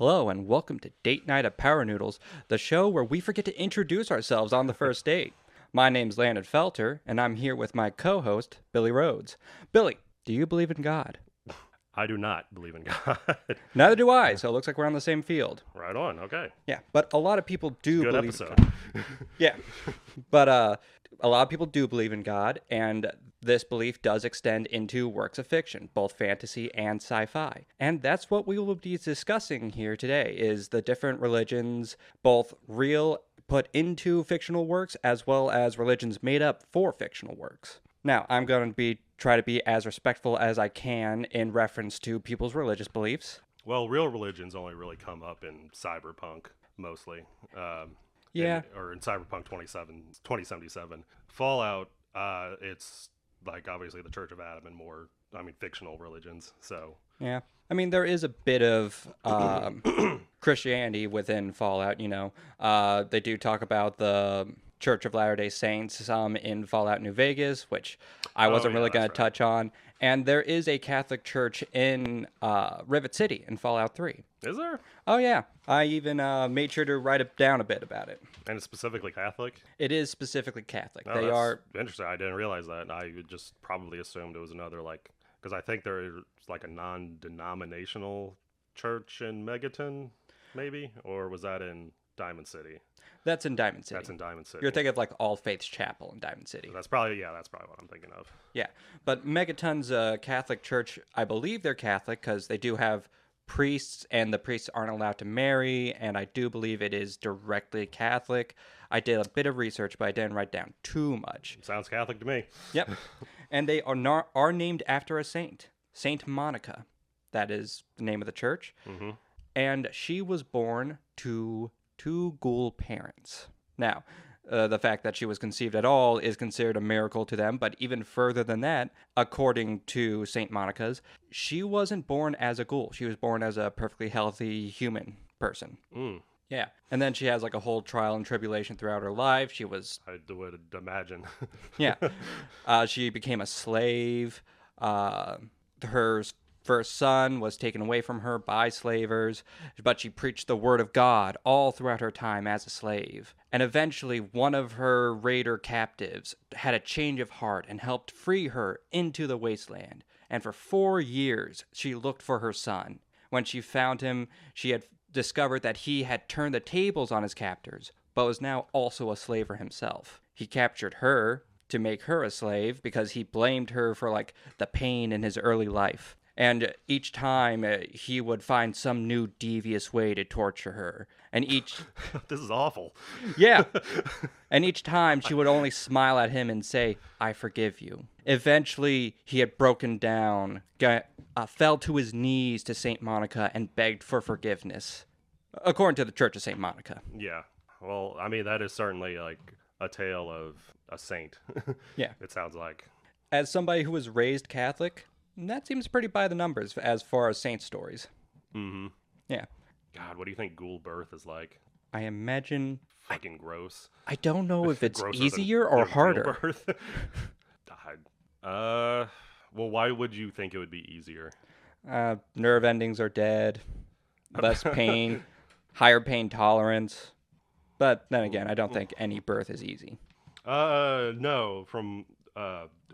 Hello, and welcome to Date Night at Power Noodles, the show where we forget to introduce ourselves on the first date. My name's Landon Felter, and I'm here with my co-host, Billy Rhodes. Billy, do you believe in God? I do not believe in God. Neither do I, so it looks like we're on the same field. Right on. Okay. Yeah, but a lot of people do Good believe in episode. God. Yeah, but a lot of people do believe in God, and this belief does extend into works of fiction, both fantasy and sci-fi. And that's what we will be discussing here today, is the different religions, both real put into fictional works, as well as religions made up for fictional works. Now, I'm going to try to be as respectful as I can in reference to people's religious beliefs. Well, real religions only really come up in Cyberpunk, mostly. Yeah. Or in Cyberpunk 2077. Fallout, it's like obviously the Church of Adam and more, fictional religions. So, Yeah. I mean, there is a bit of Christianity within Fallout, They do talk about the Church of Latter-day Saints in Fallout New Vegas, which I wasn't really going to touch on. And there is a Catholic church in Rivet City in Fallout 3. Is there? Oh, yeah. I even made sure to write it down a bit about it. And it's specifically Catholic? It is specifically Catholic. Oh, They are interesting. I didn't realize that. I just probably assumed it was another, because I think there is like a non-denominational church in Megaton, maybe? Or was that in Diamond City? That's in Diamond City. That's in Diamond City. You're thinking of like All Faiths Chapel in Diamond City. That's probably what I'm thinking of. Yeah, but Megaton's Catholic church, I believe they're Catholic because they do have priests, and the priests aren't allowed to marry, and I do believe it is directly Catholic. I did a bit of research, but I didn't write down too much. Sounds Catholic to me. Yep, and they are named after a saint, Saint Monica. That is the name of the church, and she was born to two ghoul parents. Now, the fact that she was conceived at all is considered a miracle to them, but even further than that, according to St. Monica's, she wasn't born as a ghoul. She was born as a perfectly healthy human person. Yeah. And then she has like a whole trial and tribulation throughout her life. She was... I would imagine. Yeah. She became a slave. Her first son was taken away from her by slavers, but she preached the word of God all throughout her time as a slave. And eventually, one of her raider captives had a change of heart and helped free her into the wasteland. And for 4 years, she looked for her son. When she found him, she had discovered that he had turned the tables on his captors, but was now also a slaver himself. He captured her to make her a slave because he blamed her for like the pain in his early life. And each time he would find some new devious way to torture her. And each... This is awful. Yeah. And each time she would only smile at him and say, "I forgive you." Eventually he had broken down, fell to his knees to St. Monica and begged for forgiveness. According to the Church of St. Monica. Yeah. Well, I mean, that is certainly like a tale of a saint. Yeah. It sounds like. As somebody who was raised Catholic... that seems pretty by the numbers as far as saint stories. Yeah. God, what do you think ghoul birth is like? I imagine... Fucking gross. I don't know if it's Grosser easier than or real harder. birth. Well, why would you think it would be easier? Nerve endings are dead. Less pain. Higher pain tolerance. But then again, I don't think any birth is easy. No. From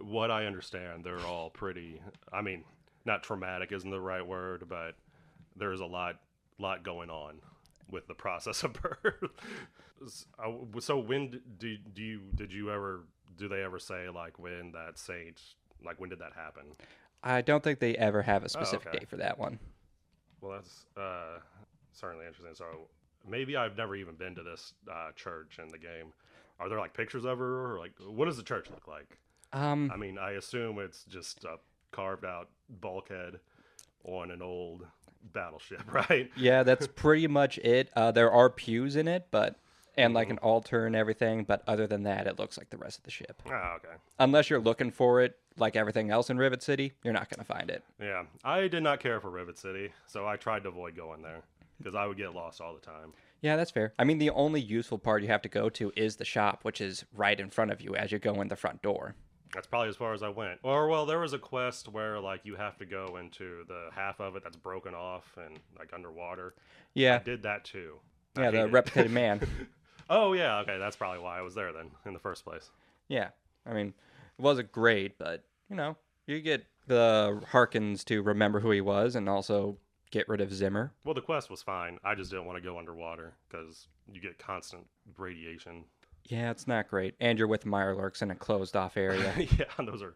what I understand, they're all pretty... I mean, not traumatic isn't the right word, but there's a lot going on with the process of birth. So when do they ever say like when that saint, like when did that happen? I don't think they ever have a specific date for that one. Well, that's certainly interesting. So maybe I've never even been to this church in the game. Are there like pictures of her, or like what does the church look like? I mean, I assume it's just a carved out bulkhead on an old battleship, right? Yeah, that's pretty much it. There are pews in it, and like an altar and everything, but other than that, it looks like the rest of the ship. Ah, okay. Unless you're looking for it, like everything else in Rivet City, you're not going to find it. Yeah, I did not care for Rivet City, so I tried to avoid going there because I would get lost all the time. Yeah, that's fair. I mean, the only useful part you have to go to is the shop, which is right in front of you as you go in the front door. That's probably as far as I went. Or well, there was a quest where like you have to go into the half of it that's broken off and like underwater. I Yeah, did that too. I yeah, the hated it. replicated man. Oh yeah, okay, that's probably why I was there then in the first place. Yeah, I mean, it wasn't great, but you get the Harkins to remember who he was and also get rid of Zimmer. Well, the quest was fine. I just didn't want to go underwater because you get constant radiation. Yeah, it's not great. And you're with Mirelurks in a closed off area. Yeah, those are.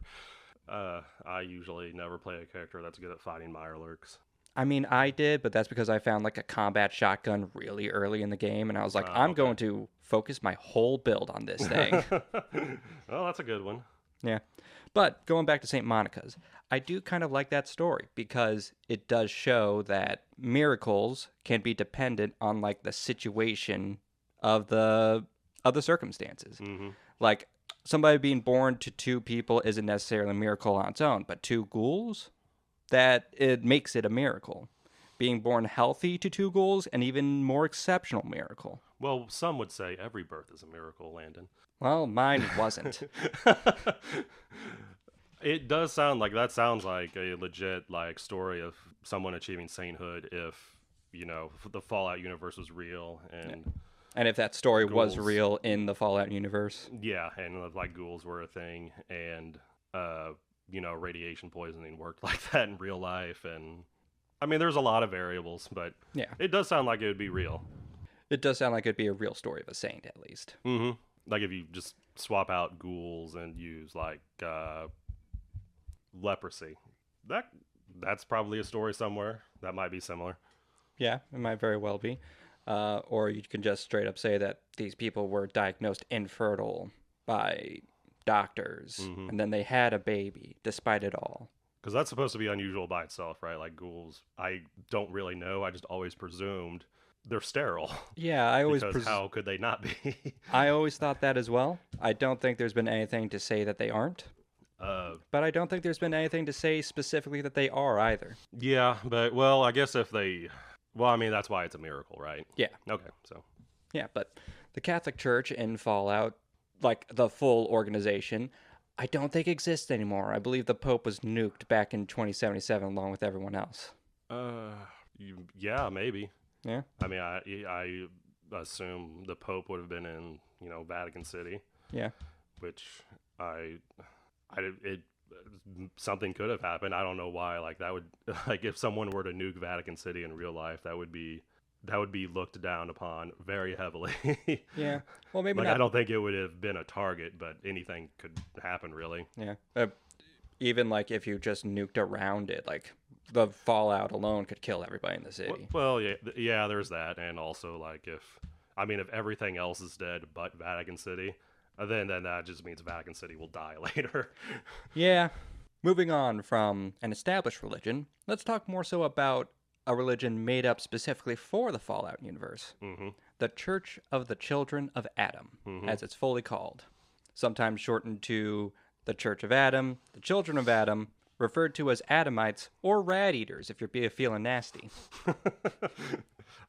I usually never play a character that's good at fighting Mirelurks. I mean, I did, but that's because I found like a combat shotgun really early in the game, and I was like, I'm Okay. going to focus my whole build on this thing. Well, that's a good one. Yeah. But going back to St. Monica's, I do kind of like that story because it does show that miracles can be dependent on like the situation of the circumstances. Hmm. Like somebody being born to two people isn't necessarily a miracle on its own, but two ghouls, that it makes it a miracle. Being born healthy to two ghouls, an even more exceptional miracle. Well, some would say every birth is a miracle, Landon. Well, mine wasn't. It does sound like that sounds like a legit like story of someone achieving sainthood if the Fallout universe was real and And if that story was ghouls. real in the Fallout universe. Yeah, and like ghouls were a thing and radiation poisoning worked like that in real life. And I mean there's a lot of variables, but Yeah. it does sound like it would be real. It does sound like it'd be a real story of a saint, at least. Mm-hmm. Like if you just swap out ghouls and use like leprosy. That's probably a story somewhere that might be similar. Yeah, it might very well be. Or you can just straight up say that these people were diagnosed infertile by doctors, and then they had a baby despite it all. Because that's supposed to be unusual by itself, right? Like ghouls, I don't really know. I just always presumed they're sterile. Yeah, I always Because how could they not be? I always thought that as well. I don't think there's been anything to say that they aren't, but I don't think there's been anything to say specifically that they are either. Yeah, but well, I guess if they, well, I mean that's why it's a miracle, right? Yeah, Okay, so yeah, but the Catholic Church in Fallout, like the full organization, I don't think exists anymore. I believe the Pope was nuked back in 2077 along with everyone else. uh, yeah, maybe. Yeah. I mean, I assume the Pope would have been in Vatican City, Yeah. which I it something could have happened. I don't know why. Like that would like if someone were to nuke Vatican City in real life, that would be looked down upon very heavily. Yeah. Well, maybe Like not. I don't think it would have been a target, but anything could happen really. Yeah. Even like if you just nuked around it, like the fallout alone could kill everybody in the city. Well, yeah, yeah, there's that, and also like if everything else is dead but Vatican City, then that just means Vatican City will die later. Yeah. Moving on from an established religion, let's talk more so about a religion made up specifically for the Fallout universe. Hmm. The Church of the Children of Adam, as it's fully called. Sometimes shortened to the Church of Adam, the Children of Adam, referred to as Adamites or Rat Eaters if you're feeling nasty.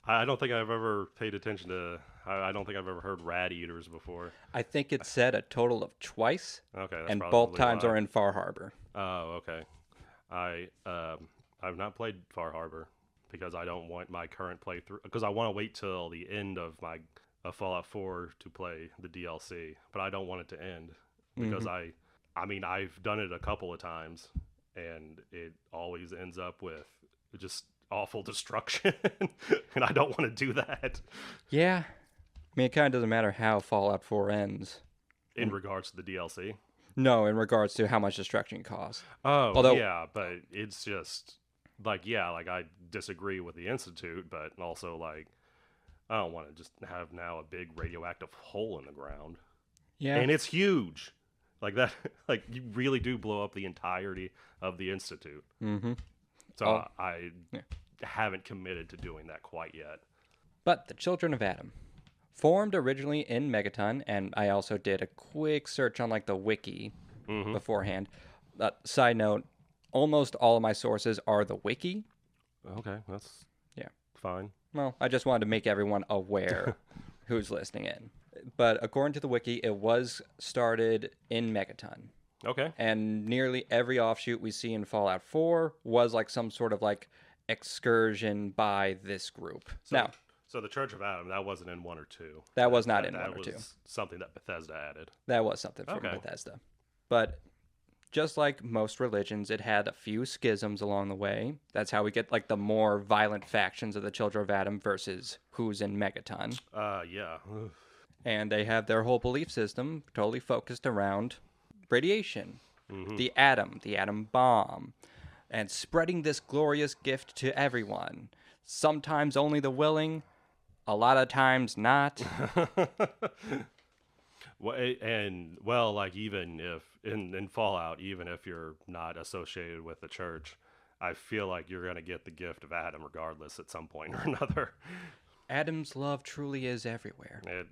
I don't think I've ever paid attention to. I don't think I've ever heard rat eaters before. I think it's said a total of twice, Okay, that's and probably both times why. are in Far Harbor. Oh, okay. I've not played Far Harbor because I don't want my current playthrough because I want to wait till the end of my Fallout 4 to play the DLC, but I don't want it to end because I mean I've done it a couple of times and it always ends up with just awful destruction and I don't want to do that Yeah. I mean, it kind of doesn't matter how Fallout 4 ends. in regards to the DLC. No, in regards to how much destruction it costs. Oh, Although- yeah, but it's just like like I disagree with the Institute, but also like I don't want to just have now a big radioactive hole in the ground. Yeah. And it's huge. Like that like you really do blow up the entirety of the Institute. Mm-hmm. So Oh, I yeah. haven't committed to doing that quite yet. But the Children of Adam. Formed originally in Megaton, and I also did a quick search on like the wiki beforehand. Side note, almost all of my sources are the wiki. Okay, that's Yeah. fine. Well, I just wanted to make everyone aware who's listening in. But according to the wiki, it was started in Megaton. Okay. And nearly every offshoot we see in Fallout 4 was like some sort of like excursion by this group. So, Now, so the Church of Adam, that wasn't in 1 or 2. that was not That in 1 that or 2. was something that Bethesda added. That was something from Okay. Bethesda. But just like most religions, it had a few schisms along the way. That's how we get like the more violent factions of the Children of Adam versus who's in Megaton. Yeah. Ugh. And they have their whole belief system totally focused around radiation, the atom bomb, and spreading this glorious gift to everyone. Sometimes only the willing, a lot of times not. Well, like even if in Fallout, even if you're not associated with the church, I feel like you're gonna get the gift of Adam regardless at some point or another. Adam's love truly is everywhere. It,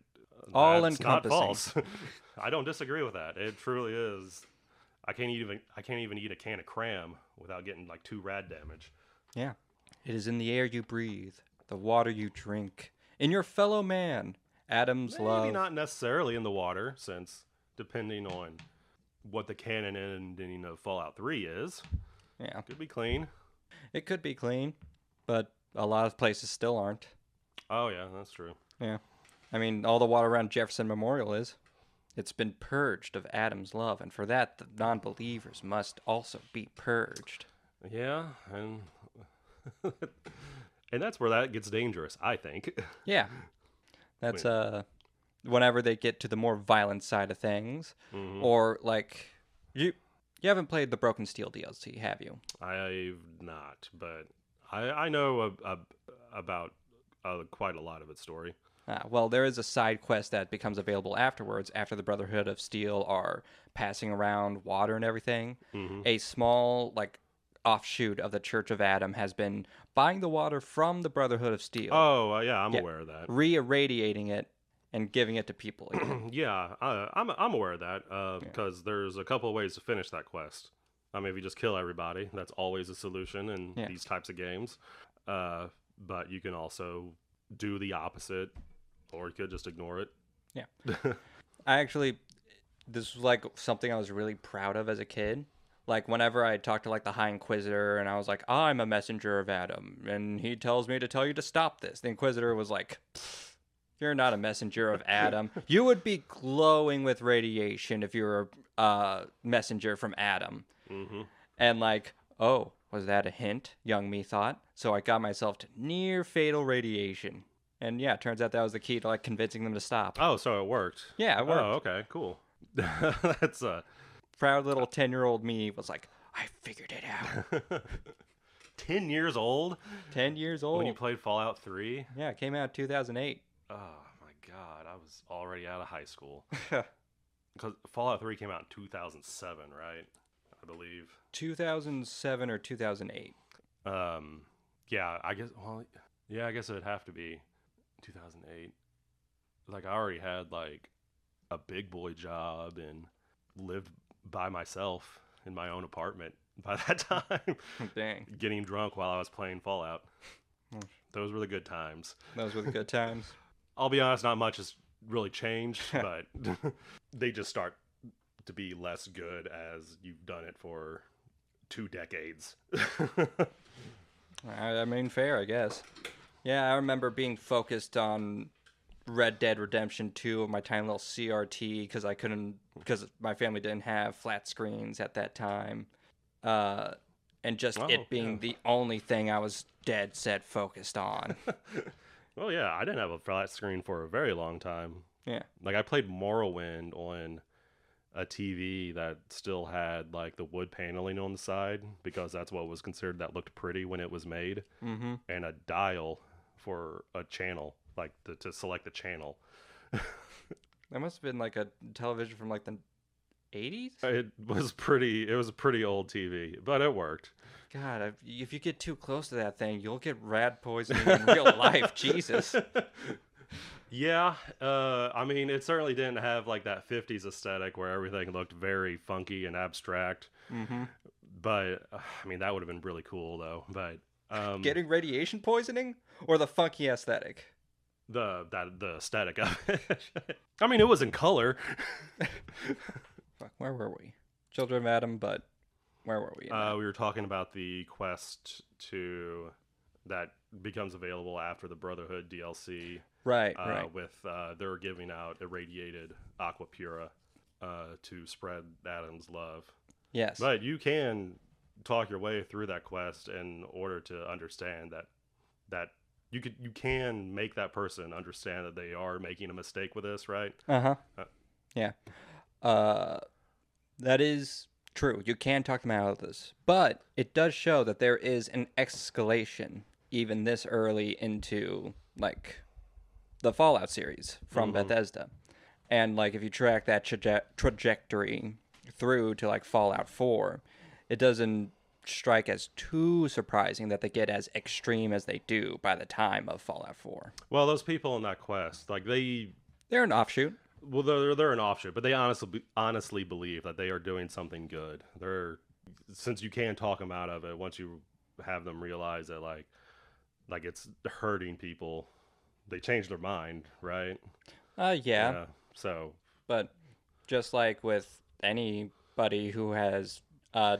All that's not encompassing. false. I don't disagree with that. It truly is. I can't even eat a can of cram without getting like 2 rad damage. Yeah. It is in the air you breathe, the water you drink, in your fellow man. Adam's Maybe love. not necessarily in the water, since depending on what the canon ending of Fallout 3 is, Yeah. could be clean. It could be clean, but a lot of places still aren't. Oh yeah, that's true. Yeah. I mean, all the water around Jefferson Memorial is. It's been purged of Adam's love, and for that, the non-believers must also be purged. Yeah, and and that's where that gets dangerous, I think. Yeah. That's, whenever they get to the more violent side of things, or, like, you haven't played the Broken Steel DLC, have you? I've not, but I know about quite a lot of its story. Well, there is a side quest that becomes available afterwards, after the Brotherhood of Steel are passing around water and everything. A small, like, offshoot of the Church of Adam has been buying the water from the Brotherhood of Steel, Oh yeah, I'm aware of that. re-irradiating it, and giving it to people again. Yeah, I'm aware of that because there's a couple of ways to finish that quest. I mean, if you just kill everybody, that's always a solution in these types of games. But you can also do the opposite, or you could just ignore it. Yeah. This was like something I was really proud of as a kid. Like whenever I talked to like the High Inquisitor and I was like, I'm a messenger of Adam, and he tells me to tell you to stop this. The Inquisitor was like, you're not a messenger of Adam. You would be glowing with radiation if you were a messenger from Adam. And like, oh, was that a hint? Young me thought. So I got myself to near fatal radiation. And yeah, it turns out that was the key to like convincing them to stop. Oh, so it worked. Yeah, it worked. Oh, okay, cool. That's Proud little 10-year-old me was like, I figured it out. 10 years old 10 years old. when you played Fallout 3. Yeah, it came out in 2008. Oh my god, I was already out of high school. Because Fallout 3 came out in 2007, right? I believe. 2007 or 2008. Yeah, I guess. Well, yeah, I guess it would have to be 2008. Like I already had like a big boy job and lived by myself in my own apartment by that time. Dang. Getting drunk while I was playing Fallout. Those were the good times. Those were the good times. I'll be honest, not much has really changed, but they just start to be less good as you've done it for 2 decades. I mean, fair, I guess. Yeah, I remember being focused on Red Dead Redemption 2 of my tiny little CRT because my family didn't have flat screens at that time. And just it being the only thing I was dead set focused on. Well, yeah, I didn't have a flat screen for a very long time. Yeah. Like I played Morrowind on a TV that still had like the wood paneling on the side because that's what was considered that looked pretty when it was made, and a dial for a channel, like to select the channel. That must have been like a television from like the 80s? It was a pretty old TV, but it worked. God, if you get too close to that thing, you'll get rad poisoning in real life. Jesus. Yeah, I mean, it certainly didn't have like that 50s aesthetic where everything looked very funky and abstract. But I mean, that would have been really cool though. But Getting radiation poisoning or the funky aesthetic? the aesthetic of it. I mean, it was in color. Fuck, where were we? Children of Adam, but where were we in that? We were talking about the quest to that becomes available after the Brotherhood DLC. Right, right. With they're giving out irradiated aqua pura to spread Adam's love. Yes. But you can talk your way through that quest in order to understand that you can make that person understand that they are making a mistake with this, right? Uh-huh. Uh, Yeah. Uh, that is true. You can talk them out of this. But it does show that there is an escalation even this early into, like, the Fallout series from Bethesda. And, like, if you track that trajectory through to, like, Fallout 4, it doesn't strike as too surprising that they get as extreme as they do by the time of Fallout 4. well, those people in that quest, like They're an offshoot. well, they're an offshoot, but they honestly believe that they are doing something good. Since you can talk them out of it once you have them realize that like it's hurting people, they change their mind, right? Yeah. So But just like with anybody who has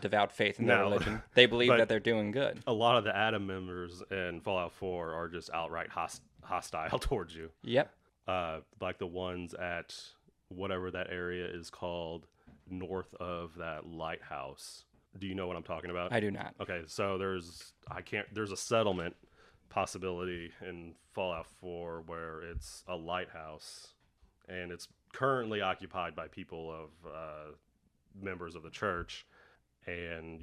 devout faith in their No, religion, they believe but- that they're doing good. a lot of the Adam members in Fallout 4 are just outright hostile towards you. Yep. Like the ones at whatever that area is called north of that lighthouse. Do you know what I'm talking about? I do not. Okay, so there's a settlement possibility in Fallout 4 where it's a lighthouse and it's currently occupied by people of members of the church, and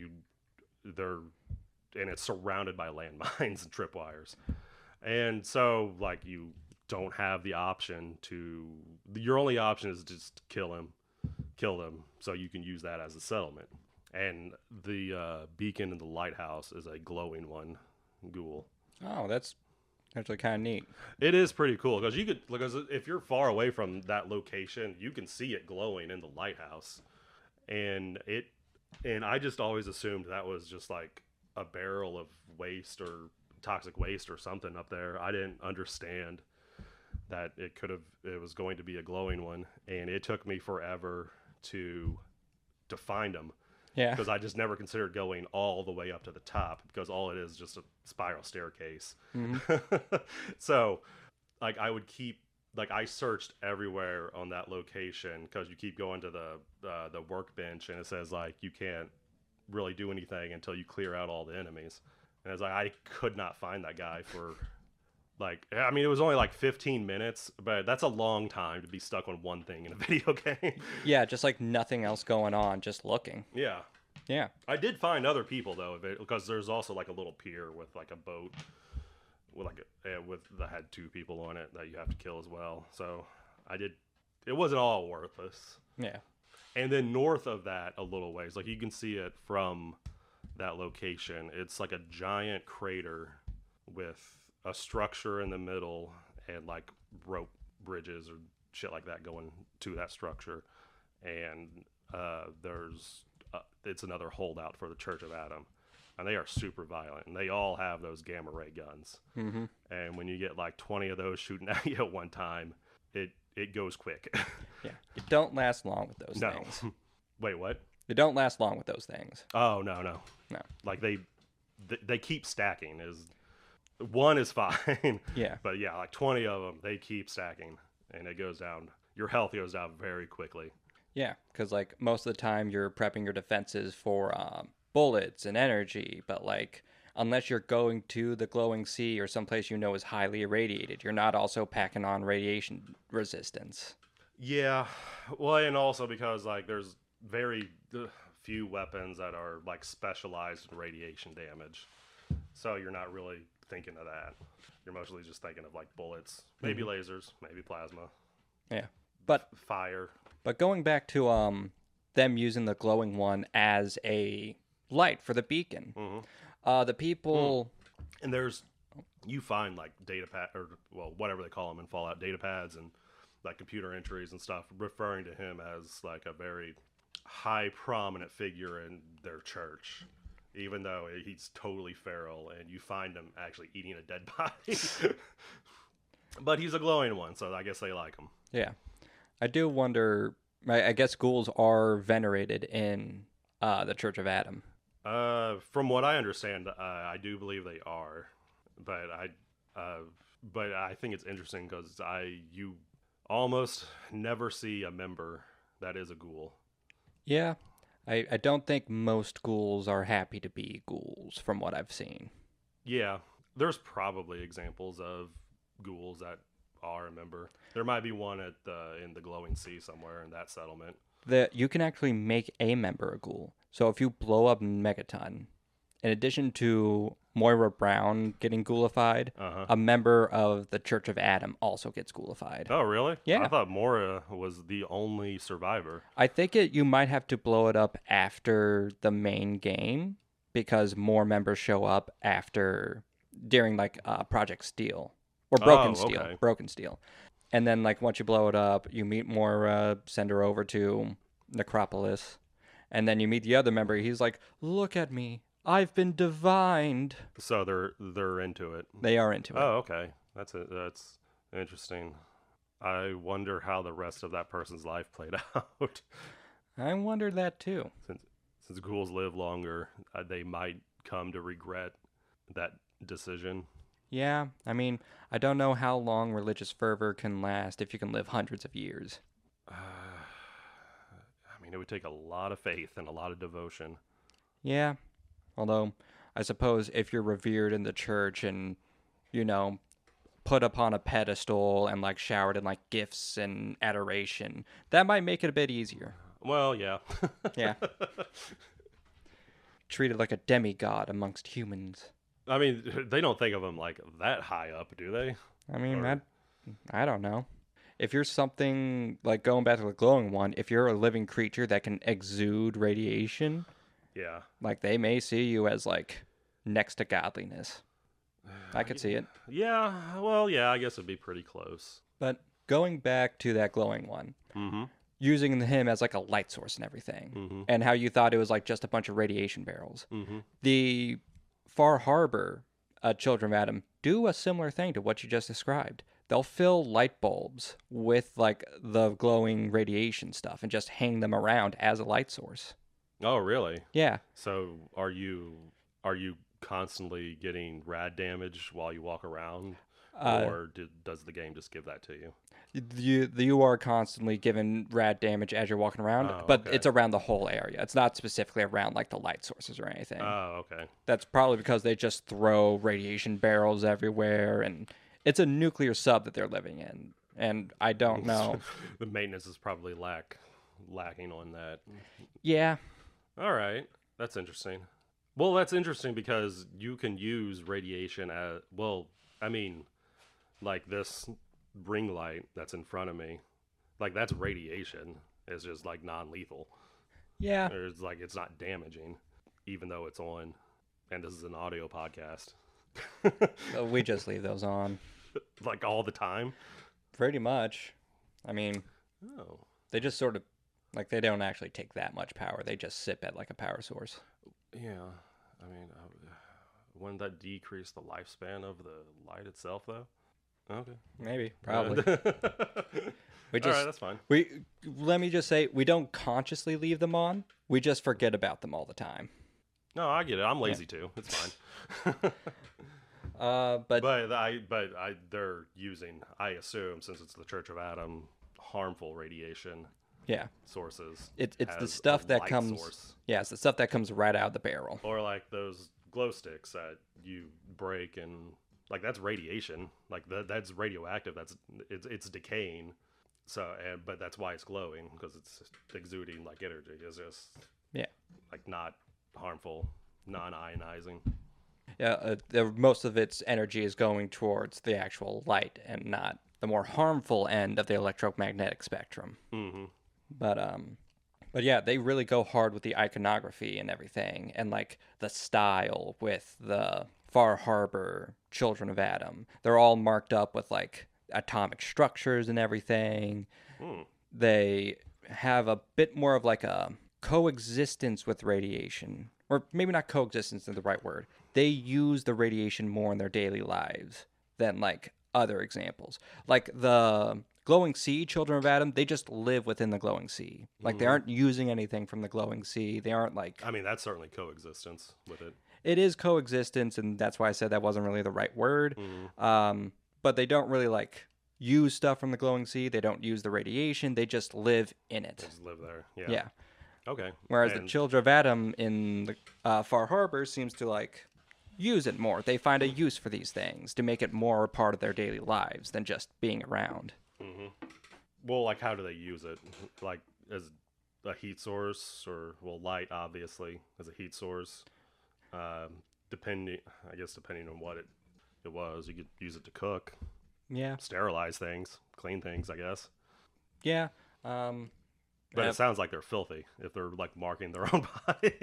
it's surrounded by landmines and tripwires. And so like you don't have the option to your only option is just kill them so you can use that as a settlement. And the beacon in the lighthouse is a glowing one ghoul. Oh, that's actually kind of neat. It is pretty cool because if you're far away from that location, you can see it glowing in the lighthouse. And I just always assumed that was just like a barrel of waste or toxic waste or something up there. I didn't understand that it was going to be a glowing one, and it took me forever to find them. Yeah. Because I just never considered going all the way up to the top, because all it is just a spiral staircase. So, like, I searched everywhere on that location, because you keep going to the workbench, and it says, like, you can't really do anything until you clear out all the enemies. And it's like, I could not find that guy for, like, I mean, it was only like 15 minutes, but that's a long time to be stuck on one thing in a video game. Yeah, just like nothing else going on, just looking. Yeah. Yeah. I did find other people though, because there's also like a little pier with like a boat with that had 2 people on it that you have to kill as well. So it wasn't all worthless. Yeah. And then north of that a little ways, like you can see it from that location. It's like a giant crater with a structure in the middle and like rope bridges or shit like that going to that structure. And it's another holdout for the Church of Adam, and they are super violent, and they all have those gamma ray guns. And when you get like 20 of those shooting at you at one time, it goes quick. Yeah. You don't last long with those No. things. Wait, what? You don't last long with those things. Oh, no. No. Like they keep stacking. One is fine. Yeah. But yeah, like 20 of them, they keep stacking, and it goes down. Your health goes down very quickly. Yeah, because like most of the time you're prepping your defenses for bullets and energy, but like unless you're going to the glowing sea or someplace you know is highly irradiated, you're not also packing on radiation resistance. Yeah, well, and also because like there's very few weapons that are like specialized in radiation damage, so you're not really thinking of that. You're mostly just thinking of like bullets, maybe lasers, maybe plasma. Yeah, but Fire. But going back to them using the glowing one as a light for the beacon, the people And you find like data pad, or well, whatever they call them in Fallout, data pads and like computer entries and stuff, referring to him as like a very high prominent figure in their church, even though he's totally feral, and you find him actually eating a dead body. But he's a glowing one, so I guess they like him. Yeah. I do wonder I guess ghouls are venerated in the Church of Adam. From what I understand, I do believe they are, but uh, I think it's interesting because you almost never see a member that is a ghoul. Yeah, I don't think most ghouls are happy to be ghouls from what I've seen. Yeah, there's probably examples of ghouls that are a member. There might be one at the in the glowing sea somewhere in that settlement. That you can actually make a member a ghoul. So if you blow up Megaton, in addition to Moira Brown getting ghoulified, Uh huh. a member of the Church of Adam also gets ghoulified. Oh, really? I Yeah. thought Mora was the only survivor. I think you might have to blow it up after the main game because more members show up after during like Project Steel or Oh, okay. Broken Steel. And then like once you blow it up, you meet Moira, send her over to Necropolis, and then you meet the other member. He's like, "Look at me. I've been divined." So they're into it. They are into it. Oh, okay. That's it. That's interesting. I wonder how the rest of that person's life played out. I wondered that too. since since ghouls live longer, they might come to regret that decision. Yeah, I mean, I don't know how long religious fervor can last if you can live hundreds of years. I mean, it would take a lot of faith and a lot of devotion. Yeah, although I suppose if you're revered in the church and, you know, put upon a pedestal and like showered in like gifts and adoration, that might make it a bit easier. Well, yeah. Yeah, treated like a demigod amongst humans. I mean, they don't think of them like that high up, do they? I mean, Or I don't know. If you're something like going back to the glowing one, if you're a living creature that can exude radiation, yeah. like they may see you as like next to godliness. I could see it. Yeah, well, yeah, I guess it'd be pretty close. But going back to that glowing one, Mm-hmm. using him as like a light source and everything, Mm-hmm. and how you thought it was like just a bunch of radiation barrels. Mm-hmm. The Far Harbor Children of Adam do a similar thing to what you just described. They'll fill light bulbs with like the glowing radiation stuff and just hang them around as a light source. Oh, really? Yeah. So are you constantly getting rad damage while you walk around, Uh, or does the game just give that to you? you are constantly given rad damage as you're walking around, Oh, but okay. it's around the whole area. It's not specifically around like the light sources or anything. Oh, okay. That's probably because they just throw radiation barrels everywhere, and it's a nuclear sub that they're living in. And I don't know. The maintenance is probably lacking on that. Yeah, All right, that's interesting. Well, that's interesting because you can use radiation as well. I mean, like this ring light that's in front of me, like that's radiation. It's just like non-lethal. yeah. Or it's like it's not damaging, even though it's on. And this is an audio podcast, We just leave those on like all the time. pretty much. I mean, Oh, they just sort of like they don't actually take that much power. They just sip at like a power source. yeah. I mean, wouldn't that decrease the lifespan of the light itself, though? Okay. Maybe, probably. We All just right, that's fine. we let me just say we don't consciously leave them on. We just forget about them all the time. No, I get it. I'm lazy too. It's fine. But They're using, I assume, since it's the Church of Adam, harmful radiation yeah, sources. it's the as stuff a that light comes. source. Yeah, it's the stuff that comes right out of the barrel. Or like those glow sticks that you break and like that's radiation. Like that's radioactive. It's decaying. So but that's why it's glowing because it's exuding like energy. It's just Yeah. like not harmful, non-ionizing. Yeah, most of its energy is going towards the actual light and not the more harmful end of the electromagnetic spectrum. Mm-hmm. But yeah, they really go hard with the iconography and everything, and like the style with the Far Harbor Children of Adam. They're all marked up with like atomic structures and everything. Mm. They have a bit more of like a coexistence with radiation, or maybe not coexistence is the right word. They use the radiation more in their daily lives than like other examples. Like the glowing sea children of Adam, they just live within the glowing sea. Like, they aren't using anything from the glowing sea. They aren't like, I mean, that's certainly coexistence with it. it is coexistence, and that's why I said that wasn't really the right word. But they don't really like use stuff from the glowing sea. They don't use the radiation. They just live in it. Just live there. Yeah. Yeah. Okay. Whereas the And children of Adam in the Far Harbor seems to like use it more. They find a use for these things to make it more a part of their daily lives than just being around. well, like, how do they use it? Like, as a heat source, or well, light obviously as a heat source. Depending on what it was, you could use it to cook, Yeah. sterilize things, clean things, I guess. Yeah. But Yep. it sounds like they're filthy if they're like marking their own body.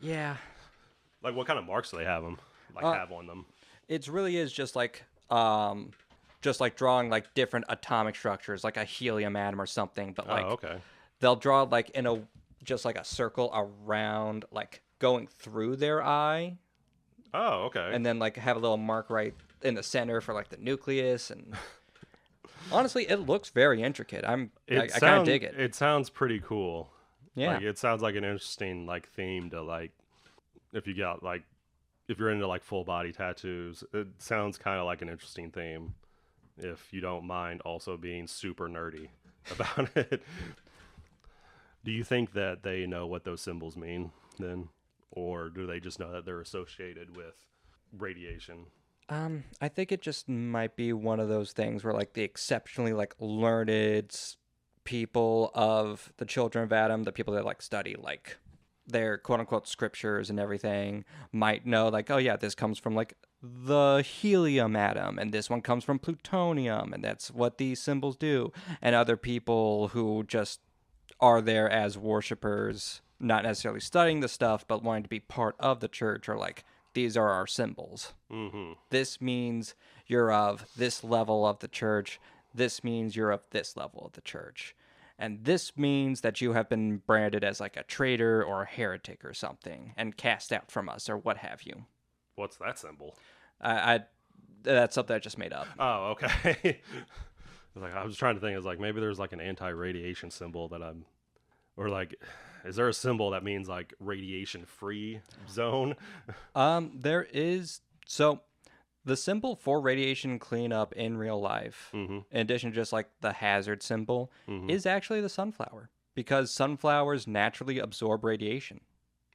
Yeah. Like, what kind of marks do they have have on them? It really is just like drawing like different atomic structures, like a helium atom or something. But like Oh, okay. they'll draw like in a just like a circle around, like going through their eye, Oh, okay. and then like have a little mark right in the center for like the nucleus. And honestly, it looks very intricate. I kind of dig it. It sounds pretty cool. Yeah. Like, it sounds like an interesting like theme to like if you're into like full body tattoos. It sounds kind of like an interesting theme. If you don't mind also being super nerdy about it. Do you think that they know what those symbols mean then? Or do they just know that they're associated with radiation? I think it just might be one of those things where like the exceptionally like learned people of the children of Adam, the people that like study like their quote unquote scriptures and everything, might know like, oh yeah, this comes from like the helium atom, and this one comes from plutonium, and that's what these symbols do. And other people who just are there as worshipers, not necessarily studying the stuff, but wanting to be part of the church, are like, these are our symbols. This means you're of this level of the church. This means you're of this level of the church. And this means that you have been branded as like a traitor or a heretic or something and cast out from us or what have you. What's that symbol? I that's something I just made up. Oh, okay. Like, I was trying to think, it's like maybe there's like an anti-radiation symbol that or like, is there a symbol that means like radiation-free zone? There is, so the symbol for radiation cleanup in real life, in addition to just like the hazard symbol, is actually the sunflower, because sunflowers naturally absorb radiation.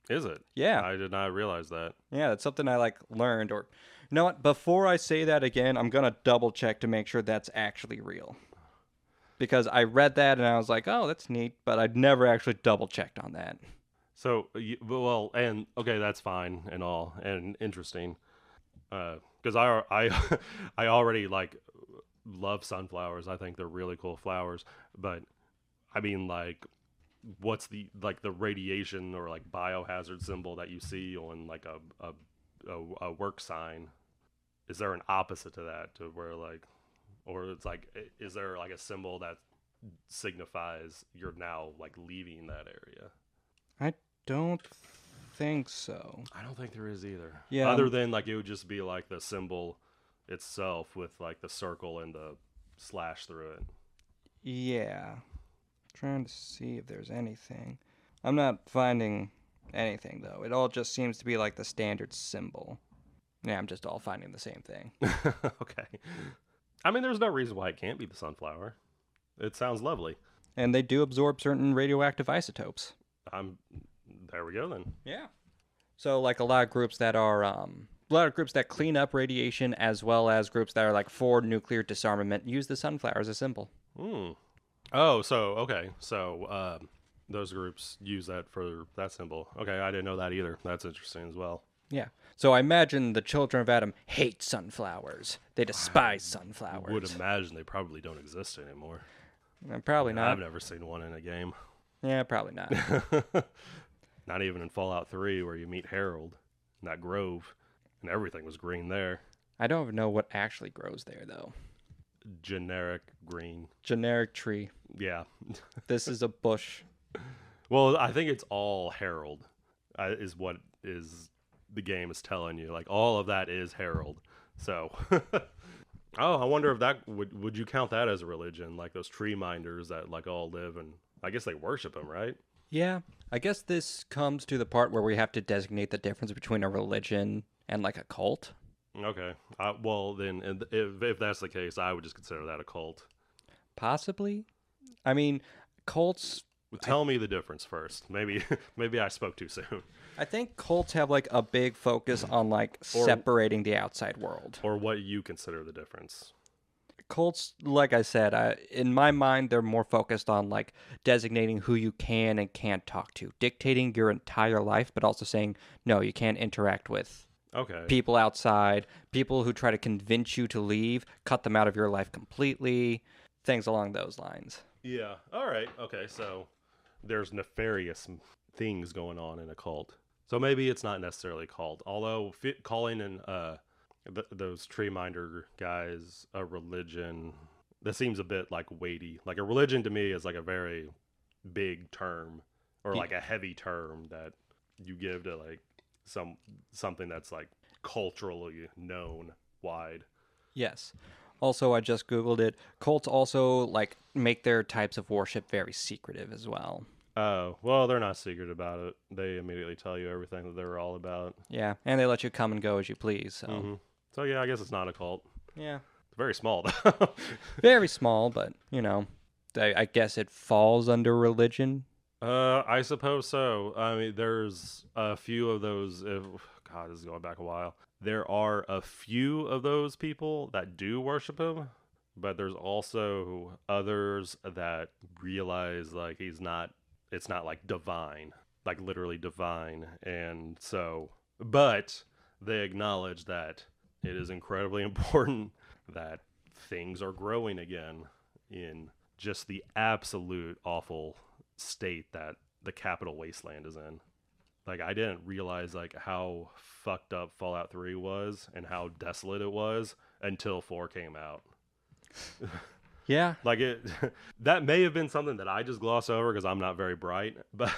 Is it? Yeah. I did not realize that. Yeah, that's something I like learned. Or, you know what? Before I say that again, I'm gonna double check to make sure that's actually real, because I read that and I was like, oh, that's neat, but I'd never actually double checked on that. So, well, and okay, that's fine and all, and interesting. Because I already like love sunflowers. I think they're really cool flowers. But I mean, like, what's the radiation or like biohazard symbol that you see on like a work sign? Is there an opposite to that, to where like, or it's like, is there like a symbol that signifies you're now like leaving that area? I don't think so. I don't think there is either. Yeah. Other than like it would just be like the symbol itself with like the circle and the slash through it. Yeah. Trying to see if there's anything. I'm not finding anything though. It all just seems to be like the standard symbol. Yeah, I'm just all finding the same thing. Okay. I mean, there's no reason why it can't be the sunflower. It sounds lovely. And they do absorb certain radioactive isotopes. There we go then. Yeah. So like a lot of groups that clean up radiation, as well as groups that are like for nuclear disarmament, use the sunflower as a symbol. Oh, so okay. So those groups use that for that symbol. Okay, I didn't know that either. That's interesting as well. Yeah. So I imagine the children of Adam hate sunflowers. They despise sunflowers. I would imagine they probably don't exist anymore. Probably not. I've never seen one in a game. Yeah, probably not. Not even in Fallout 3, where you meet Harold in that grove, and everything was green there. I don't even know what actually grows there, though. Generic green. Generic tree. Yeah. This is a bush. Well, I think it's all Harold, is what is the game is telling you. Like, all of that is Harold. So, Oh, I wonder if that would you count that as a religion, like those tree minders that like all live and I guess they worship them, right? Yeah, I guess this comes to the part where we have to designate the difference between a religion and like a cult. Okay. Well, then, if that's the case, I would just consider that a cult. Possibly. I mean, cults. I Tell me the difference first. Maybe maybe I spoke too soon. I think cults have like a big focus on like Or separating the outside world. or what you consider the difference. Cults, like I said, in my mind, they're more focused on like designating who you can and can't talk to, dictating your entire life, but also saying no, you can't interact with Okay. people outside, people who try to convince you to leave, cut them out of your life completely, things along those lines. Yeah. All right. Okay. So there's nefarious things going on in a cult. So maybe it's not necessarily a cult. Although calling in those tree minder guys a religion, that seems a bit like weighty. Like a religion to me is like a very big term or Ye- like a heavy term that you give to like some something that's like culturally known wide. Yes. Also, I just Googled it. Cults also like make their types of worship very secretive as well. Oh, well, they're not secret about it. They immediately tell you everything that they're all about. Yeah, and they let you come and go as you please. So, So yeah, I guess it's not a cult. yeah, It's very small though. very small, but I guess it falls under religion. I suppose so. I mean, there's a few of those. God, this is going back a while. There are a few of those people that do worship him, but there's also others that realize like he's not. It's not like divine, like literally divine, and so. But they acknowledge that it is incredibly important that things are growing again in just the absolute awful state that the capital wasteland is in. Like I didn't realize like how fucked up Fallout 3 was and how desolate it was until 4 came out. Yeah, Like it that may have been something that I just gloss over because I'm not very bright, but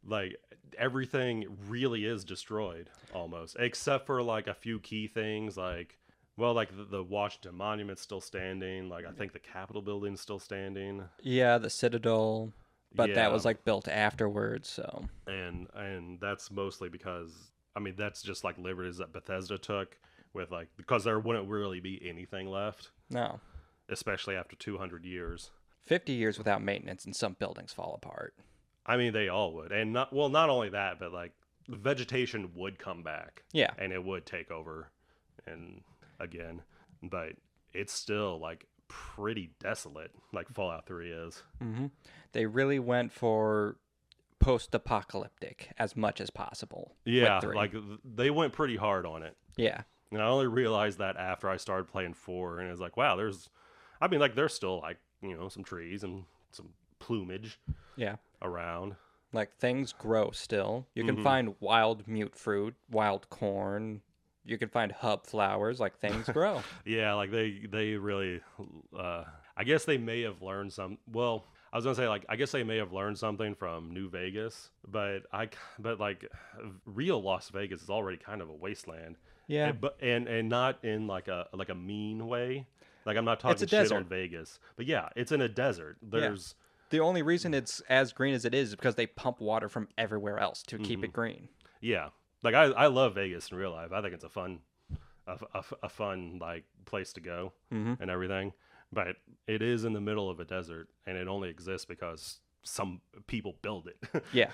like everything really is destroyed almost except for like a few key things like well like the Washington Monument's still standing, like I think the Capitol building's still standing. yeah, the Citadel, but that Yeah, was like built afterwards. So, and that's mostly because I mean that's just like liberties that Bethesda took with like because there wouldn't really be anything left, no, especially after 200 years. 50 years without maintenance, and some buildings fall apart. I mean, they all would, and not only that, but like vegetation would come back, Yeah, and it would take over, and again, but it's still like pretty desolate, like Fallout 3 is. they really went for post-apocalyptic as much as possible with Yeah, three. like they went pretty hard on it, Yeah, and I only realized that after I started playing 4, and it's like, wow, I mean, like there's still like some trees and some plumage yeah. around. Like things grow still. You can find wild mute fruit, wild corn. You can find hub flowers. Like things grow. Yeah, like they really I guess they may have learned some well, I was going to say like I guess they may have learned something from New Vegas, but like real Las Vegas is already kind of a wasteland. Yeah, And not in like a mean way. Like I'm not it's a talking shit on desert. Vegas. But yeah, it's in a desert. Yeah. There's The only reason it's as green as it is because they pump water from everywhere else to keep it green. yeah. Like I love Vegas in real life. I think it's a fun like place to go and everything. But it is in the middle of a desert, and it only exists because some people build it. Yeah.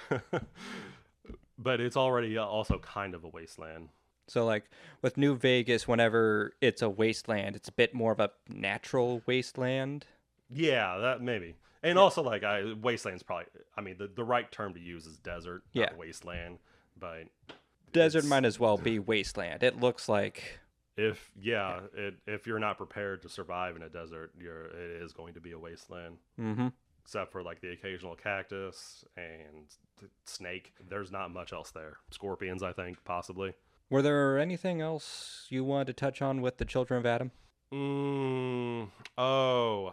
But it's already also kind of a wasteland. So like with New Vegas, whenever it's a wasteland, it's a bit more of a natural wasteland. Yeah, that maybe. And also like wasteland's probably I mean the right term to use is desert, Yeah. not wasteland. But Desert it's might as well be wasteland. It looks like if you're not prepared to survive in a desert, it is going to be a wasteland. mm-hmm. Except for like the occasional cactus and snake. There's not much else there. Scorpions, I think, possibly. Were there anything else you wanted to touch on with the Children of Adam? Oh,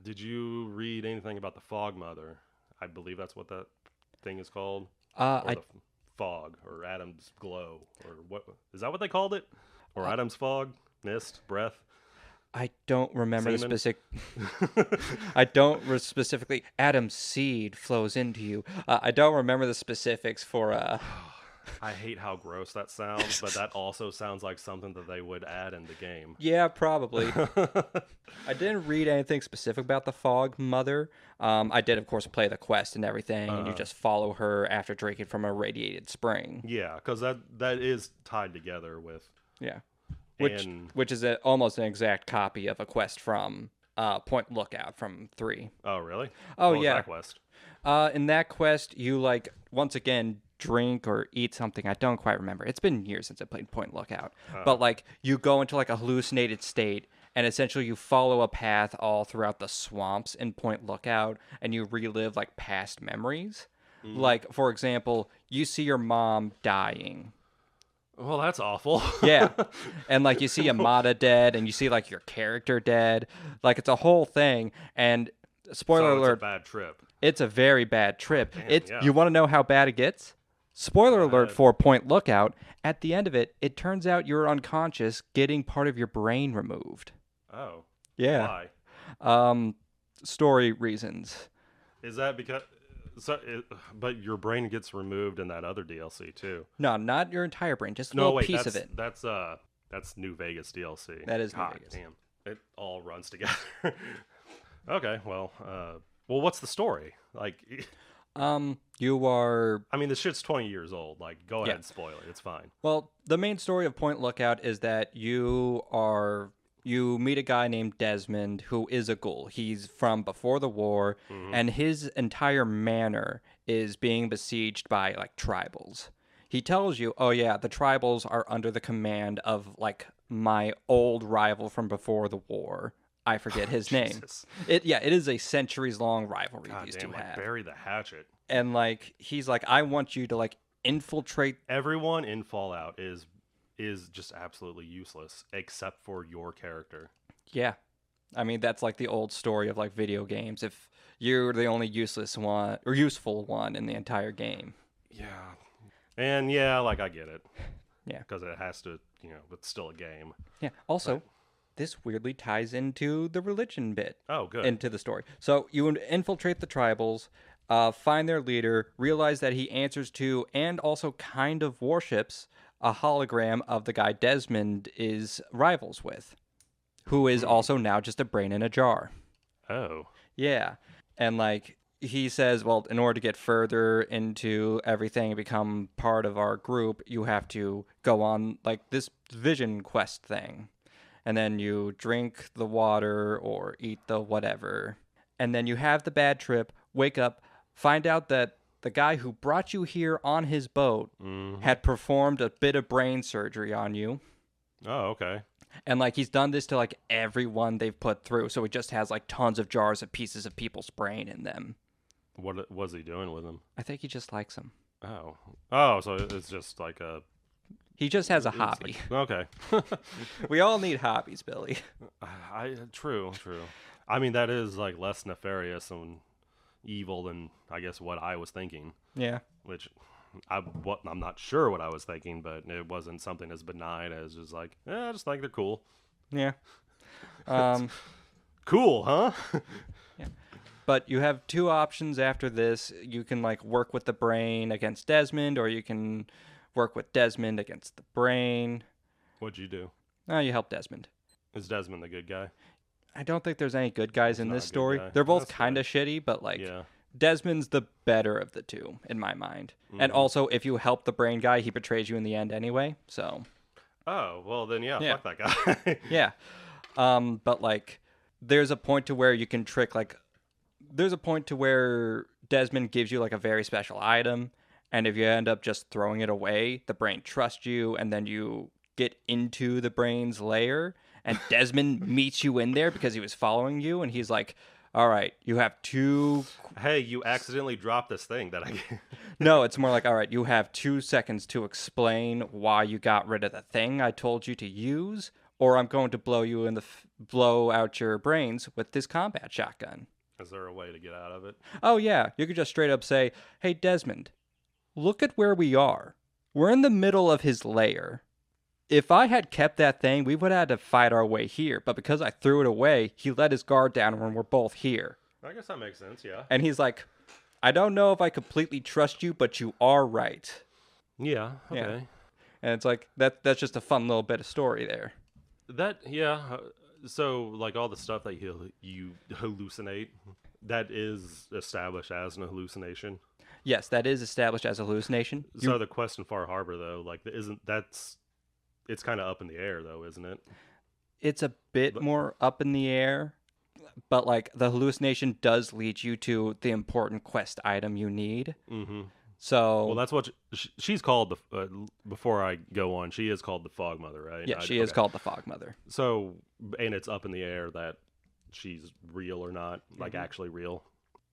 did you read anything about the Fog Mother? I believe that's what that thing is called, or I the fog, or Adam's glow, or what is that what they called it? Or Adam's fog, mist, breath. I don't remember the Semen? specific. I don't specifically. Adam's seed flows into you. I don't remember the specifics for. I hate how gross that sounds, but that also sounds like something that they would add in the game. Yeah, probably. I didn't read anything specific about the Fog Mother. I did, of course, play the quest and everything, and you just follow her after drinking from a radiated spring. Yeah, because that is tied together with. Yeah, And which is almost an exact copy of a quest from Point Lookout from 3. oh, really? Oh What was yeah. that quest? In that quest, you like once again drink or eat something. I don't quite remember. It's been years since I played Point Lookout. But like you go into like a hallucinated state, and essentially you follow a path all throughout the swamps in Point Lookout, and you relive like past memories. Like for example, you see your mom dying. Well, that's awful. Yeah. And like you see Amada dead, and you see like your character dead. Like it's a whole thing. And spoiler So it's a alert, bad trip. it's a very bad trip. yeah. You want to know how bad it gets? Spoiler alert ahead. for Point Lookout. At the end of it, it turns out you're unconscious, getting part of your brain removed. Oh. Yeah. Why? Story reasons. Is that because? But your brain gets removed in that other DLC too. No, not your entire brain, just a No, little wait, piece of it. That's New Vegas DLC. That is New God Vegas. damn, it all runs together. Okay, well, what's the story? Like, You are I mean, the shit's 20 years old. Like, go ahead and spoil it. It's fine. Well, the main story of Point Lookout is that you meet a guy named Desmond who is a ghoul. He's from before the war, and his entire manor is being besieged by like tribals. He tells you, "Oh yeah, the tribals are under the command of like my old rival from before the war. I forget his name. Jesus. It is a centuries-long rivalry God these damn, two like have." bury the hatchet. And like he's like, "I want you to like infiltrate." Everyone in Fallout is just absolutely useless except for your character. Yeah. I mean, that's like the old story of like video games. If you're the only useless one or useful one in the entire game. Yeah. And yeah, like I get it. Yeah. Because it has to, it's still a game. Yeah. Also, this weirdly ties into the religion bit. Oh, good. Into the story. So you infiltrate the tribals, find their leader, realize that he answers to and also kind of worships a hologram of the guy Desmond is rivals with, who is also now just a brain in a jar. Oh. Yeah. And like he says, well, in order to get further into everything and become part of our group, you have to go on like this vision quest thing. And then you drink the water or eat the whatever. And then you have the bad trip, wake up, find out that the guy who brought you here on his boat had performed a bit of brain surgery on you. Oh, okay. And like he's done this to like everyone they've put through. So he just has like tons of jars of pieces of people's brain in them. What was he doing with him? I think he just likes them. Oh. Oh, so it's just like a... He just has a it's hobby. like- okay. We all need hobbies, Billy. True. I mean, that is like less nefarious and evil than I guess what I was thinking. Yeah. Which I'm not sure what I was thinking, but it wasn't something as benign as just like, I just think they're cool. Yeah. Cool, huh? But you have two options after this. You can like work with the brain against Desmond, or you can work with Desmond against the brain. What'd you do? Oh, you help Desmond. Is Desmond the good guy? I don't think there's any good guys in not this a good story. guy. They're both That's kind of shitty, but like Yeah. Desmond's the better of the two in my mind. And also, if you help the brain guy, he betrays you in the end anyway. So Oh, well then Yeah. fuck that guy. yeah. But like, there's a point to where you can trick like. There's a point to where Desmond gives you like a very special item, and if you end up just throwing it away, the brain trusts you, and then you get into the brain's lair, and Desmond meets you in there because he was following you, and he's like, all right, you have two... Hey, you accidentally dropped this thing that I... No, it's more like, all right, you have 2 seconds to explain why you got rid of the thing I told you to use, or I'm going to blow out your brains with this combat shotgun. Is there a way to get out of it? Oh, yeah. You could just straight up say, hey, Desmond, look at where we are. We're in the middle of his lair. If I had kept that thing, we would have had to fight our way here. But because I threw it away, he let his guard down when we're both here. I guess that makes sense. Yeah. And he's like, I don't know if I completely trust you, but you are right. Yeah. Yeah. Okay. And it's like that's just a fun little bit of story there. That yeah. So like all the stuff that you hallucinate, that is established as an hallucination. Yes, that is established as a hallucination. So the quest in Far Harbor though, like isn't that's it's kind of up in the air though, isn't it? It's a bit more up in the air, but like the hallucination does lead you to the important quest item you need. Mm-hmm. So Well, that's what she's called. Before I go on, she is called the Fog Mother, right? yeah, she is called the Fog Mother. So, and it's up in the air that she's real or not, like actually real.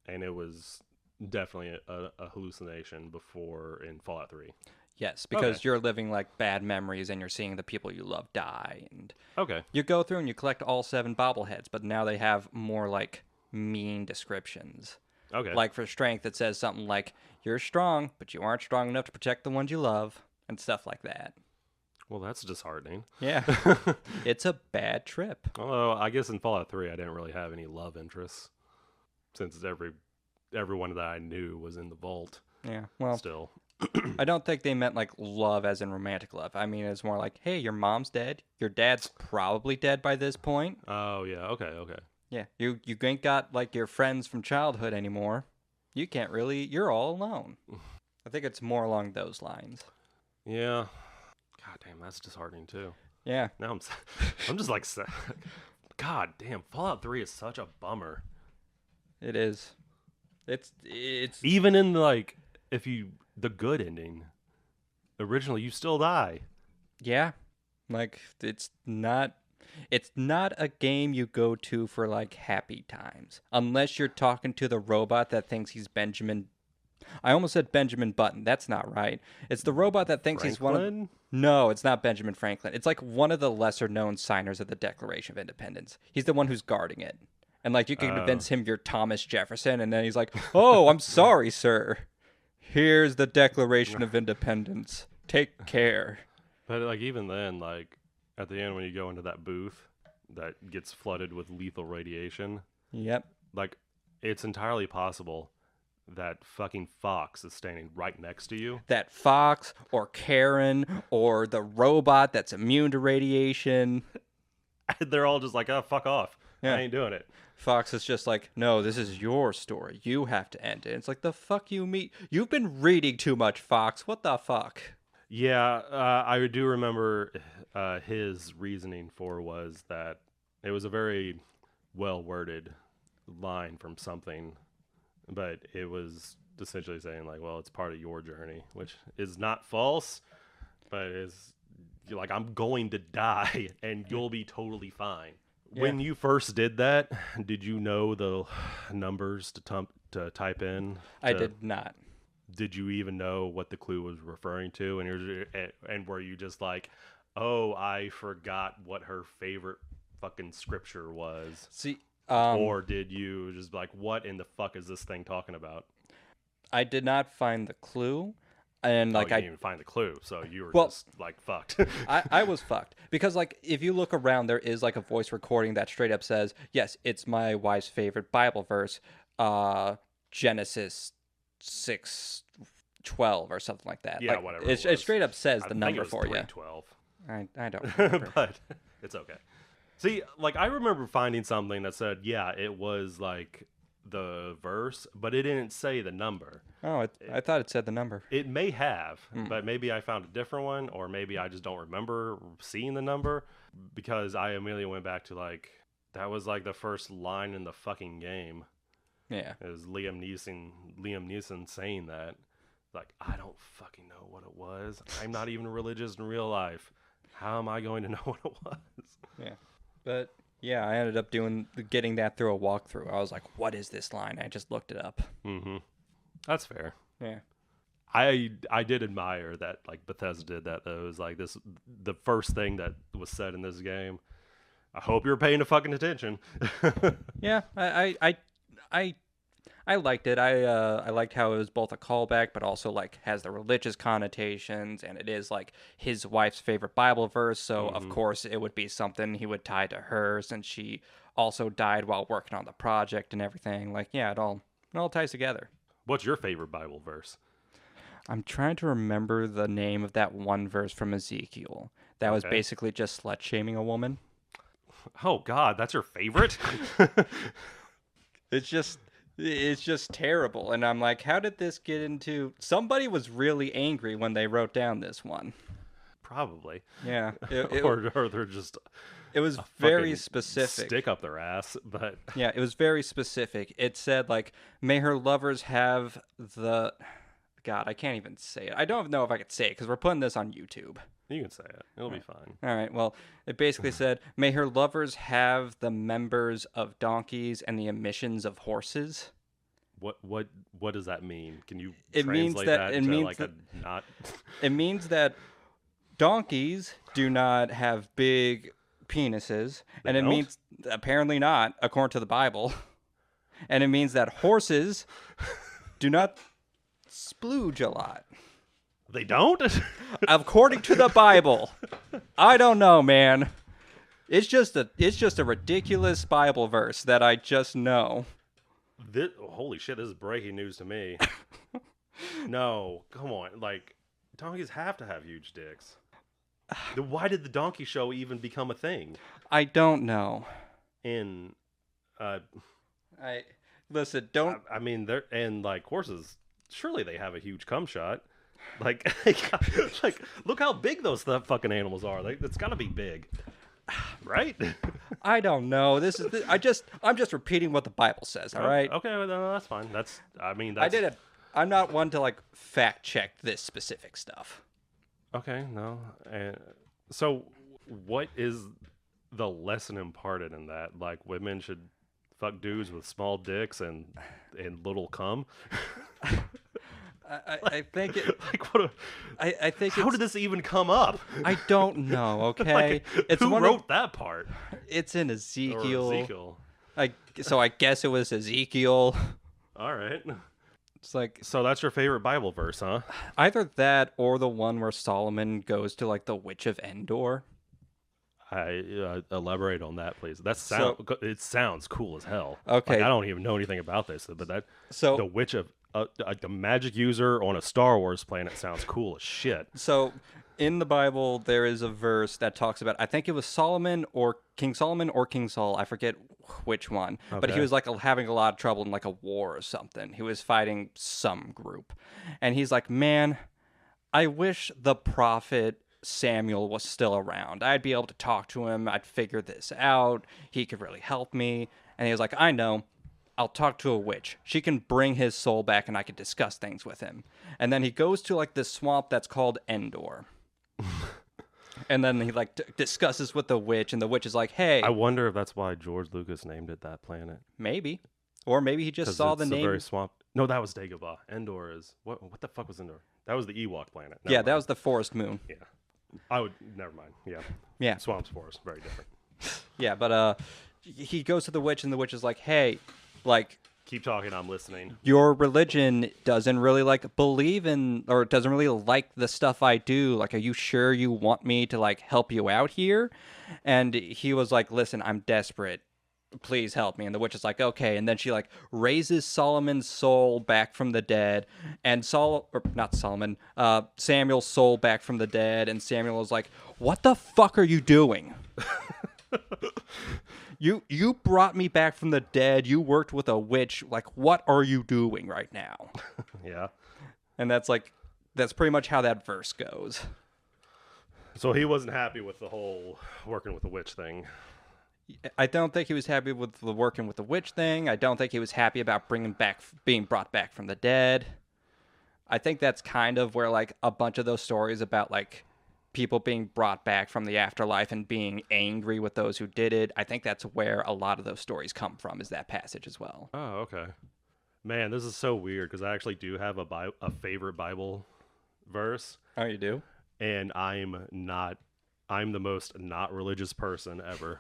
And it was definitely a hallucination before in Fallout 3. Yes, because you're living like bad memories and you're seeing the people you love die. And Okay. you go through and you collect all 7 bobbleheads, but now they have more like mean descriptions. Okay. Like for strength, it says something like, you're strong, but you aren't strong enough to protect the ones you love, and stuff like that. Well, that's disheartening. Yeah. It's a bad trip. Although, I guess in Fallout 3, I didn't really have any love interests since everyone that I knew was in the vault Yeah, well, still. I don't think they meant like love as in romantic love. I mean, it's more like, hey, your mom's dead. Your dad's probably dead by this point. Oh, yeah. Okay. Yeah, you ain't got like your friends from childhood anymore. You can't really. You're all alone. I think it's more along those lines. Yeah. God damn, that's disheartening too. Yeah, Now I'm just like, God damn, Fallout 3 is such a bummer. it is. It's Even in like, the good ending, originally you still die. yeah, like it's not a game you go to for like happy times unless you're talking to the robot that thinks he's Benjamin. I almost said Benjamin Button. That's not right. It's the robot that thinks he's one of. Franklin? No, it's not Benjamin Franklin. It's like one of the lesser known signers of the Declaration of Independence. He's the one who's guarding it. And like you can convince him you're Thomas Jefferson, and then he's like, "Oh, I'm sorry, sir. Here's the Declaration of Independence. Take care." But like even then, like at the end when you go into that booth that gets flooded with lethal radiation, Yep. like it's entirely possible that fucking Fox is standing right next to you. That Fox or Karen or the robot that's immune to radiation. They're all just like, oh, fuck off. Yeah. I ain't doing it. Fox is just like, no, this is your story. You have to end it. It's like, the fuck you mean? You've been reading too much, Fox. What the fuck? Yeah, I do remember his reasoning for was that it was a very well worded line from something, but it was essentially saying like, well, it's part of your journey, which is not false, but is like, I'm going to die and you'll be totally fine. Yeah. When you first did that, did you know the numbers to type in? I did not. Did you even know what the clue was referring to? And were you just like, oh, I forgot what her favorite fucking scripture was? See, Or did you just be like, what in the fuck is this thing talking about? I did not find the clue. And like you didn't even find the clue, so you were just like fucked. I was fucked because like if you look around, there is like a voice recording that straight up says, yes, it's my wife's favorite Bible verse, Genesis 6:12 or something like that. Yeah, like, whatever. It straight up says the I think number it was for you. 3:12. I don't remember. But it's okay. See, like I remember finding something that said, yeah, it was like the verse, but it didn't say the number. Oh, I thought it said the number. It may have, but maybe I found a different one, or maybe I just don't remember seeing the number, because I immediately went back to like, that was like the first line in the fucking game. Yeah. It was Liam Neeson saying that. Like, I don't fucking know what it was. I'm not even religious in real life. How am I going to know what it was? Yeah. But yeah, I ended up getting that through a walkthrough. I was like, what is this line? I just looked it up. Mm-hmm. That's fair. Yeah. I did admire that like Bethesda did that though. It was like the first thing that was said in this game. I hope you're paying fucking attention. Yeah, I liked it. I liked how it was both a callback, but also like has the religious connotations, and it is like his wife's favorite Bible verse. So of Hmm. course it would be something he would tie to her, since she also died while working on the project and everything. Like, yeah, it all ties together. What's your favorite Bible verse? I'm trying to remember the name of that one verse from Ezekiel that was Okay. basically just slut shaming a woman. Oh God, that's your favorite? It's just it's just terrible. And I'm like, how did this get into somebody was really angry when they wrote down this one. Probably. Yeah. It Or they're just it was a very fucking specific. stick up their ass. But Yeah, it was very specific. It said like, may her lovers have the God, I can't even say it. I don't know if I could say it because we're putting this on YouTube. you can say it. It'll be fine. All right. Well, it basically said, may her lovers have the members of donkeys and the emissions of horses. What does that mean? Can you It means translate that that it to means like that a not? it means that donkeys do not have big penises, They and it don't? means apparently not, according to the Bible. And it means that horses do not splooge a lot, They don't? according to the Bible. I don't know, man. It's just a ridiculous Bible verse that I just know. Holy shit, this is breaking news to me. No, come on. Like, donkeys have to have huge dicks. Why did the donkey show even become a thing? I don't know. In, uh, I listen. Don't. I mean, they're, and like horses, surely they have a huge cum shot. Like, like, look how big those fucking animals are. Like, it's gotta be big, right? I don't know. I'm just repeating what the Bible says. All right. Okay, well, no, that's fine. I mean, I that's did it. I'm not one to like fact check this specific stuff. okay. No, and so what is the lesson imparted in that? Like, women should fuck dudes with small dicks and little cum. I think it. Like, what? I think How it's. did this even come up? I don't know. Okay. Like, It's who one wrote of. that part? It's in Or Ezekiel. Ezekiel? So I guess it was Ezekiel. All right. It's like So that's your favorite Bible verse, huh? either that or the one where Solomon goes to like the witch of Endor. I elaborate on that, please. So It sounds cool as hell. Okay. Like, I don't even know anything about this, but the so witch of the magic user on a Star Wars planet sounds cool as shit. So in the Bible, there is a verse that talks about, I think it was Solomon or King Saul. I forget which one. But he Okay. was like having a lot of trouble in like a war or something. He was fighting some group. And he's like, man, I wish the prophet Samuel was still around. I'd be able to talk to him. I'd figure this out. He could really help me. And he was like, I know. I'll talk to a witch. She can bring his soul back and I can discuss things with him. And then he goes to like this swamp that's called Endor. And then he like discusses with the witch, and the witch is like, "Hey, I wonder if that's why George Lucas named it that planet. maybe," or maybe he just Because saw it's the a name. very swamp. No, that was Dagobah. Endor is what the fuck was Endor? That was the Ewok planet. Never Yeah, that mind. was the forest moon. Yeah. I would never mind. Yeah. Yeah, Swamps forest, very different. yeah, but he goes to the witch, and the witch is like, "Hey, like Keep talking, I'm listening. your religion doesn't really like believe in, or doesn't really like the stuff I do. Like, are you sure you want me to like help you out here?" And he was like, "Listen, I'm desperate. Please help me." And the witch is like, "Okay." And then she like raises Solomon's soul back from the dead, and Samuel's soul back from the dead. And Samuel is like, "What the fuck are you doing? You brought me back from the dead. You worked with a witch. Like, what are you doing right now?" Yeah. And that's pretty much how that verse goes. So he wasn't happy with the whole working with the witch thing. I don't think he was happy with the working with the witch thing. I don't think he was happy about being brought back from the dead. I think that's kind of where like a bunch of those stories about like people being brought back from the afterlife and being angry with those who did it. I think that's where a lot of those stories come from, is that passage as well. Oh, okay. Man, this is so weird because I actually do have a favorite Bible verse, Oh, you do? and I'm the most not religious person ever.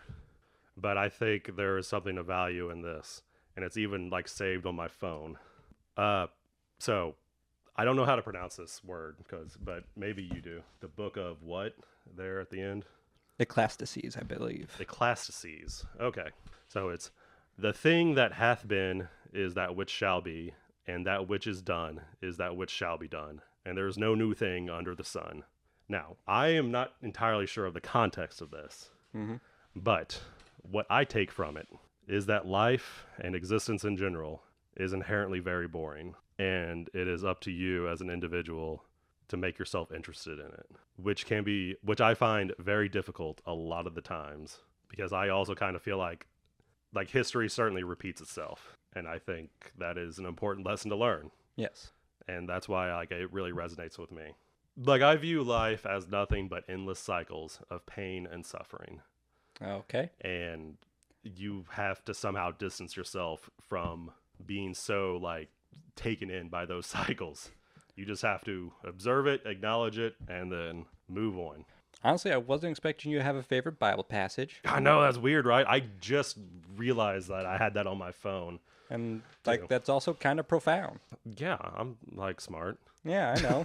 But I think there is something of value in this. and it's even like saved on my phone. So I don't know how to pronounce this word, but maybe you do. The book of what there at the end? Ecclesiastes, I believe. Ecclesiastes. Okay. So it's the thing that hath been is that which shall be, and that which is done is that which shall be done, and there is no new thing under the sun. Now, I am not entirely sure of the context of this, but what I take from it is that life and existence in general is inherently very boring, and it is up to you as an individual to make yourself interested in it, which I find very difficult a lot of the times, because I also kind of feel like history certainly repeats itself, and I think that is an important lesson to learn. Yes. And that's why it really resonates with me. Like, I view life as nothing but endless cycles of pain and suffering. Okay. And you have to somehow distance yourself from being so like taken in by those cycles. You just have to observe it, acknowledge it, and then move on. Honestly, I wasn't expecting you to have a favorite Bible passage. I know, that's weird, right? I just realized that I had that on my phone. And like that's also kind of profound. Yeah, I'm like smart. Yeah, I know.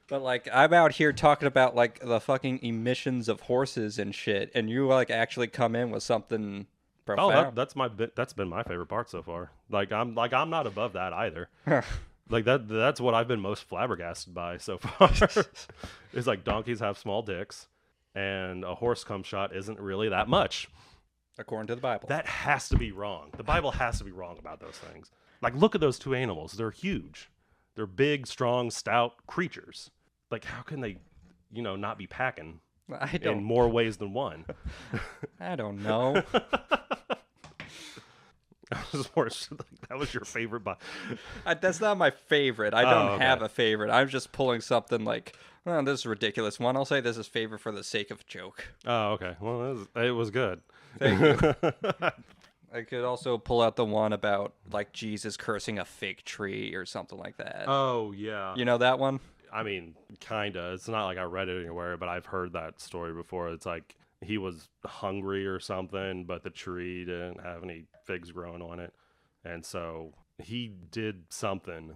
But like I'm out here talking about like the fucking emissions of horses and shit, and you like actually come in with something profound. That's been my favorite part so far. I'm not above that either. Like that's what I've been most flabbergasted by so far. It's like donkeys have small dicks, and a horse cum shot isn't really that much. According to the Bible. That has to be wrong. The Bible has to be wrong about those things. Like, look at those two animals. They're huge. They're big, strong, stout creatures. Like, how can they, not be packing in more ways than one? I don't know. That was your favorite. That's not my favorite. I don't have a favorite. I'm just pulling something like, oh, this is a ridiculous one. I'll say this is favorite for the sake of joke. Oh, okay. Well, it was good. Thank you. I could also pull out the one about like Jesus cursing a fig tree or something like that. Oh, yeah. You know that one? I mean, kinda. It's not like I read it anywhere, but I've heard that story before. It's like he was hungry or something, but the tree didn't have any figs growing on it. And so he did something,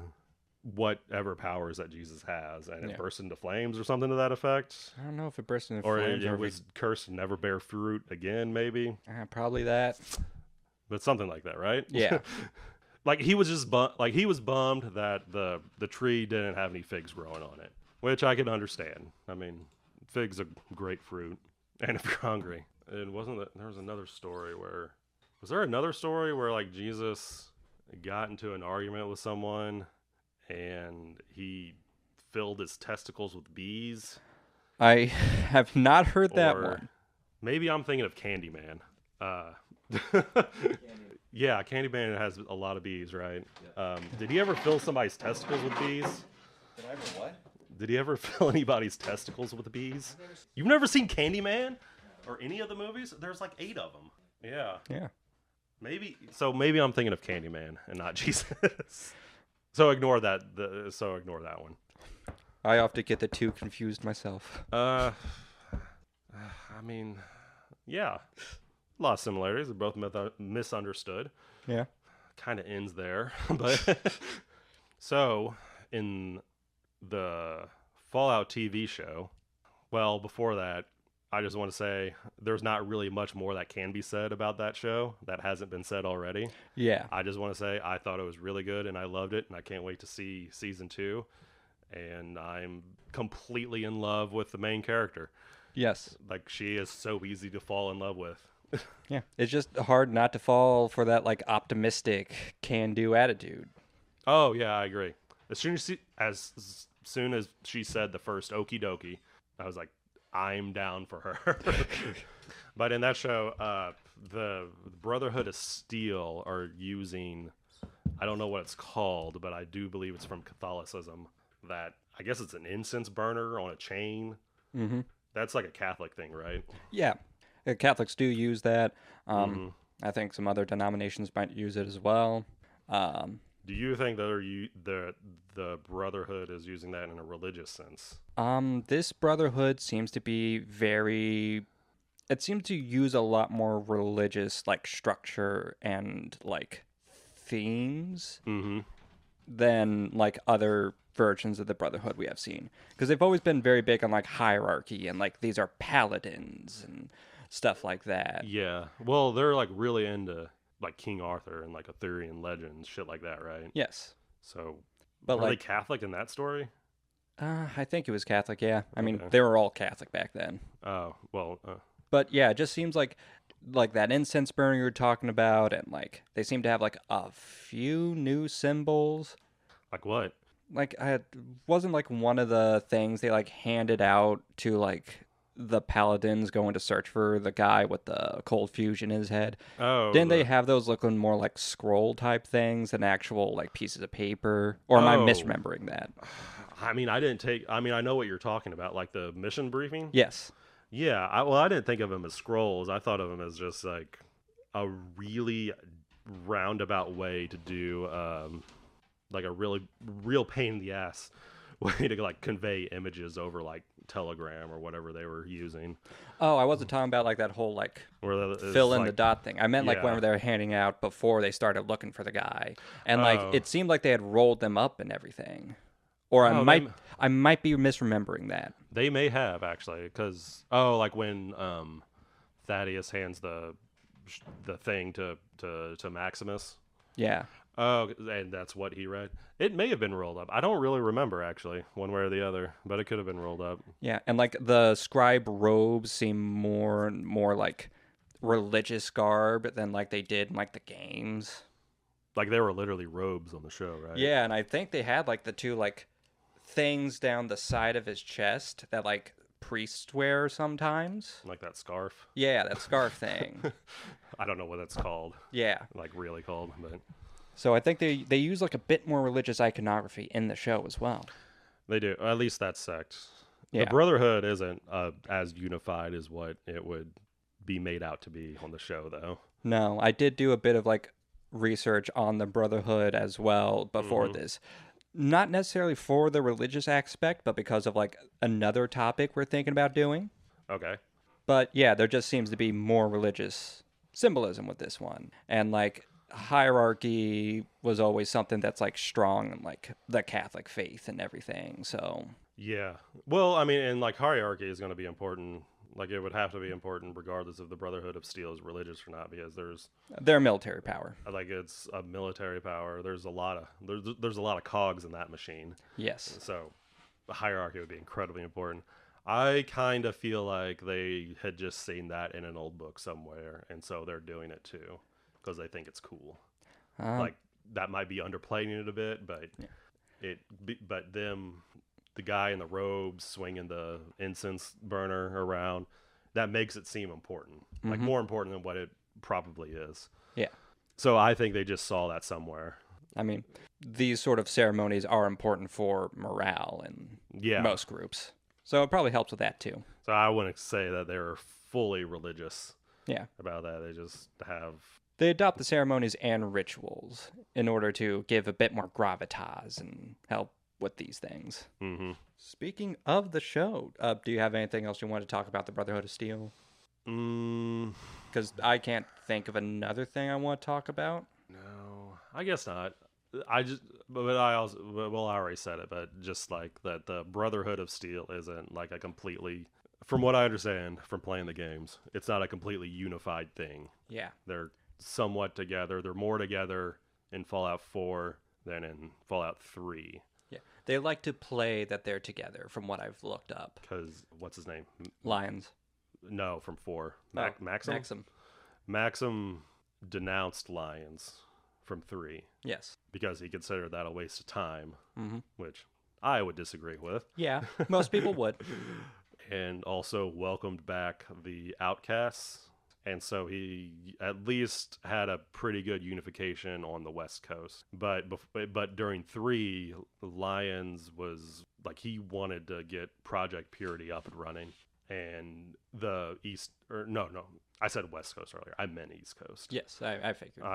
whatever powers that Jesus has, and it burst into flames or something to that effect. I don't know if it burst into or flames it was cursed to never bear fruit again, maybe. Probably that. But something like that, right? Yeah. Like he was just he was bummed that the tree didn't have any figs growing on it, which I can understand. I mean, figs are great fruit, and if you're hungry, it wasn't that there was another story where like Jesus got into an argument with someone and he filled his testicles with bees? I have not heard that one. Maybe I'm thinking of Candyman. Yeah, Candyman has a lot of bees, right? Yeah. Did he ever fill somebody's testicles with bees? Did I ever what? Did he ever fill anybody's testicles with bees? You've never seen Candyman? Or any of the movies? There's like 8 of them. Yeah. Yeah. Maybe I'm thinking of Candyman and not Jesus. So ignore that. So ignore that one. I often get the two confused myself. I mean, yeah. A lot of similarities. They're both misunderstood. Yeah. Kind of ends there. But so in the Fallout TV show, well, before that, I just want to say there's not really much more that can be said about that show that hasn't been said already. Yeah. I just want to say I thought it was really good and I loved it, and I can't wait to see season 2. And I'm completely in love with the main character. Yes. Like, she is so easy to fall in love with. Yeah. It's just hard not to fall for that like optimistic can-do attitude. Oh, yeah, I agree. As soon as she said the first okie dokie, I was like, I'm down for her. But in that show, the Brotherhood of Steel are using, I don't know what it's called, but I do believe it's from Catholicism, that I guess it's an incense burner on a chain. Mm-hmm. That's like a Catholic thing, right? Yeah. Catholics do use that. I think some other denominations might use it as well. Do you think that the Brotherhood is using that in a religious sense? This Brotherhood seems to be very it seemed to use a lot more religious like structure and like themes Mm-hmm. than like other versions of the Brotherhood we have seen, because they've always been very big on like hierarchy and like these are paladins and stuff like that. Yeah. Well, they're like really into like King Arthur and like Arthurian legends, shit like that, right? Yes, So, but were they like Catholic in that story? I think it was Catholic. Yeah, I mean Okay. they were all Catholic back then. Oh, well, But yeah, it just seems like that incense burning you were talking about, and like they seem to have like a few new symbols. like what? Like I wasn't like one of the things they like handed out to like the paladins going to search for the guy with the cold fusion in his head. Oh, Didn't they the have those looking more like scroll type things than actual like pieces of paper? Or am I oh. misremembering that? I mean, I didn't take. I mean, I know what you're talking about, like the mission briefing. Yes. Yeah. I didn't think of them as scrolls. I thought of them as just like a really roundabout way to do like a really real pain in the ass way to like convey images over like Telegram or whatever they were using. Oh, I wasn't talking about like that whole like Where it's fill in the like, dot thing. I meant like yeah. whenever they were handing out before they started looking for the guy. And like Oh, it seemed like they had rolled them up and everything. Or I oh, might be misremembering that. they may have actually, because like when Thaddeus hands the thing to Maximus. Yeah. Oh, and that's what he read. It may have been rolled up. I don't really remember actually, one way or the other, but it could have been rolled up. Yeah, and like the scribe robes seem more and more like religious garb than like they did in like the games. Like they were literally robes on the show, right? Yeah, and I think they had like the two like things down the side of his chest that like priests wear sometimes. Like that scarf. Yeah, that scarf thing. I don't know what that's called, Yeah. like really called, but So I think they use like a bit more religious iconography in the show as well. they do. At least that sect. The Yeah. Brotherhood isn't as unified as what it would be made out to be on the show, though. No, I did do a bit of like research on the Brotherhood as well before Hmm. this. Not necessarily for the religious aspect, but because of like another topic we're thinking about doing. Okay. But yeah, there just seems to be more religious symbolism with this one. And like hierarchy was always something that's like strong in like the Catholic faith and everything. So Yeah. Well, I mean, and like hierarchy is going to be important. Like it would have to be important regardless if the Brotherhood of Steel is religious or not, because their military power. like it's a military power. There's a lot of there's a lot of cogs in that machine. Yes. So the hierarchy would be incredibly important. I kind of feel like they had just seen that in an old book somewhere, and so they're doing it too because they think it's cool. Um, Like that might be underplaying it a bit, but yeah. but them, the guy in the robes swinging the incense burner around, that makes it seem important, like more important than what it probably is. Yeah. So I think they just saw that somewhere. I mean, these sort of ceremonies are important for morale in Yeah. most groups. So it probably helps with that too. So I wouldn't say that they're fully religious Yeah. about that. They just have. They adopt the ceremonies and rituals in order to give a bit more gravitas and help with these things. Mm-hmm. Speaking of the show, do you have anything else you want to talk about the Brotherhood of Steel? Mm, Because I can't think of another thing I want to talk about. no, I guess not. I just, but I also, well, I already said it, but just like that, the Brotherhood of Steel isn't like a completely, from what I understand from playing the games, it's not a completely unified thing. Yeah. They're somewhat together. They're more together in Fallout 4 than in Fallout 3. Yeah. They like to play that they're together, from what I've looked up. Because, what's his name? Lions. No, from 4. Oh, Maxim? Maxim. Maxim denounced Lions from 3 Yes. because he considered that a waste of time, Mm-hmm. which I would disagree with. Yeah. Most people would. And also welcomed back the outcasts. And so he at least had a pretty good unification on the West Coast. But during 3, Lions was like he wanted to get Project Purity up and running. And the East, or no, I said West Coast earlier. I meant East Coast. Yes, I figured.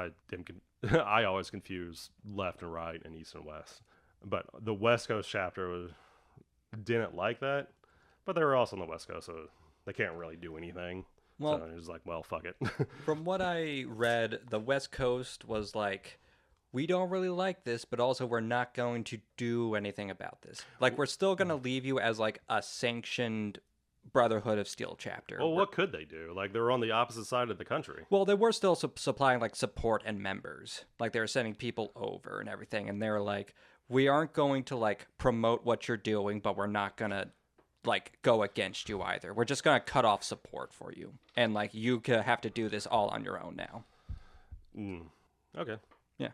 I always confuse left and right and East and West. But the West Coast chapter didn't like that. But they were also on the West Coast, so they can't really do anything. Well, So he was like, well, fuck it. from what I read, the West Coast was like, we don't really like this, but also we're not going to do anything about this. Like, we're still going to leave you as like a sanctioned Brotherhood of Steel chapter. Well, what could they do? Like, they were on the opposite side of the country. Well, they were still supplying like support and members. Like, they were sending people over and everything. And they were like, we aren't going to like promote what you're doing, but we're not going to like go against you either. We're just going to cut off support for you. And like, you have to do this all on your own now. Okay. Yeah.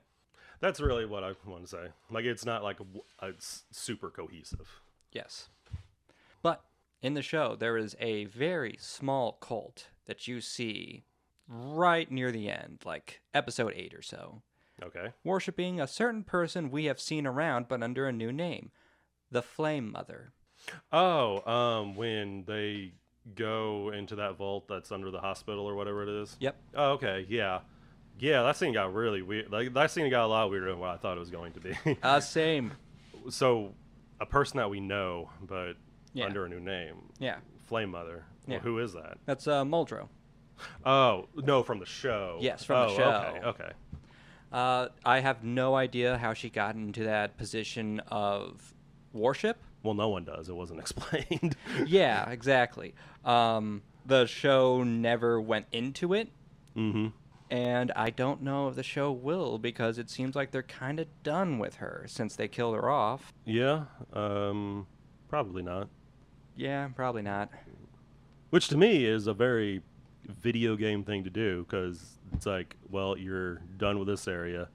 That's really what I want to say. Like, it's not like it's super cohesive. Yes. But in the show, there is a very small cult that you see right near the end, like episode 8 or so, Okay. worshipping a certain person we have seen around but under a new name, the Flame Mother. Oh, when they go into that vault that's under the hospital or whatever it is. Yep. Oh, okay. Yeah. Yeah, that scene got really weird. Like, that scene got a lot weirder than what I thought it was going to be. Same. So, a person that we know, but Yeah. under a new name. Yeah. Flame Mother. Well, Yeah. who is that? That's Muldrow. Oh, no, from the show. Yes, from the show. Okay. I have no idea how she got into that position of worship. Well, no one does. It wasn't explained. Yeah, exactly. The show never went into it. Mm-hmm. And I don't know if the show will, because it seems like they're kind of done with her since they killed her off. Yeah, probably not. Yeah, probably not. Which to me is a very video game thing to do, because it's like, well, you're done with this area.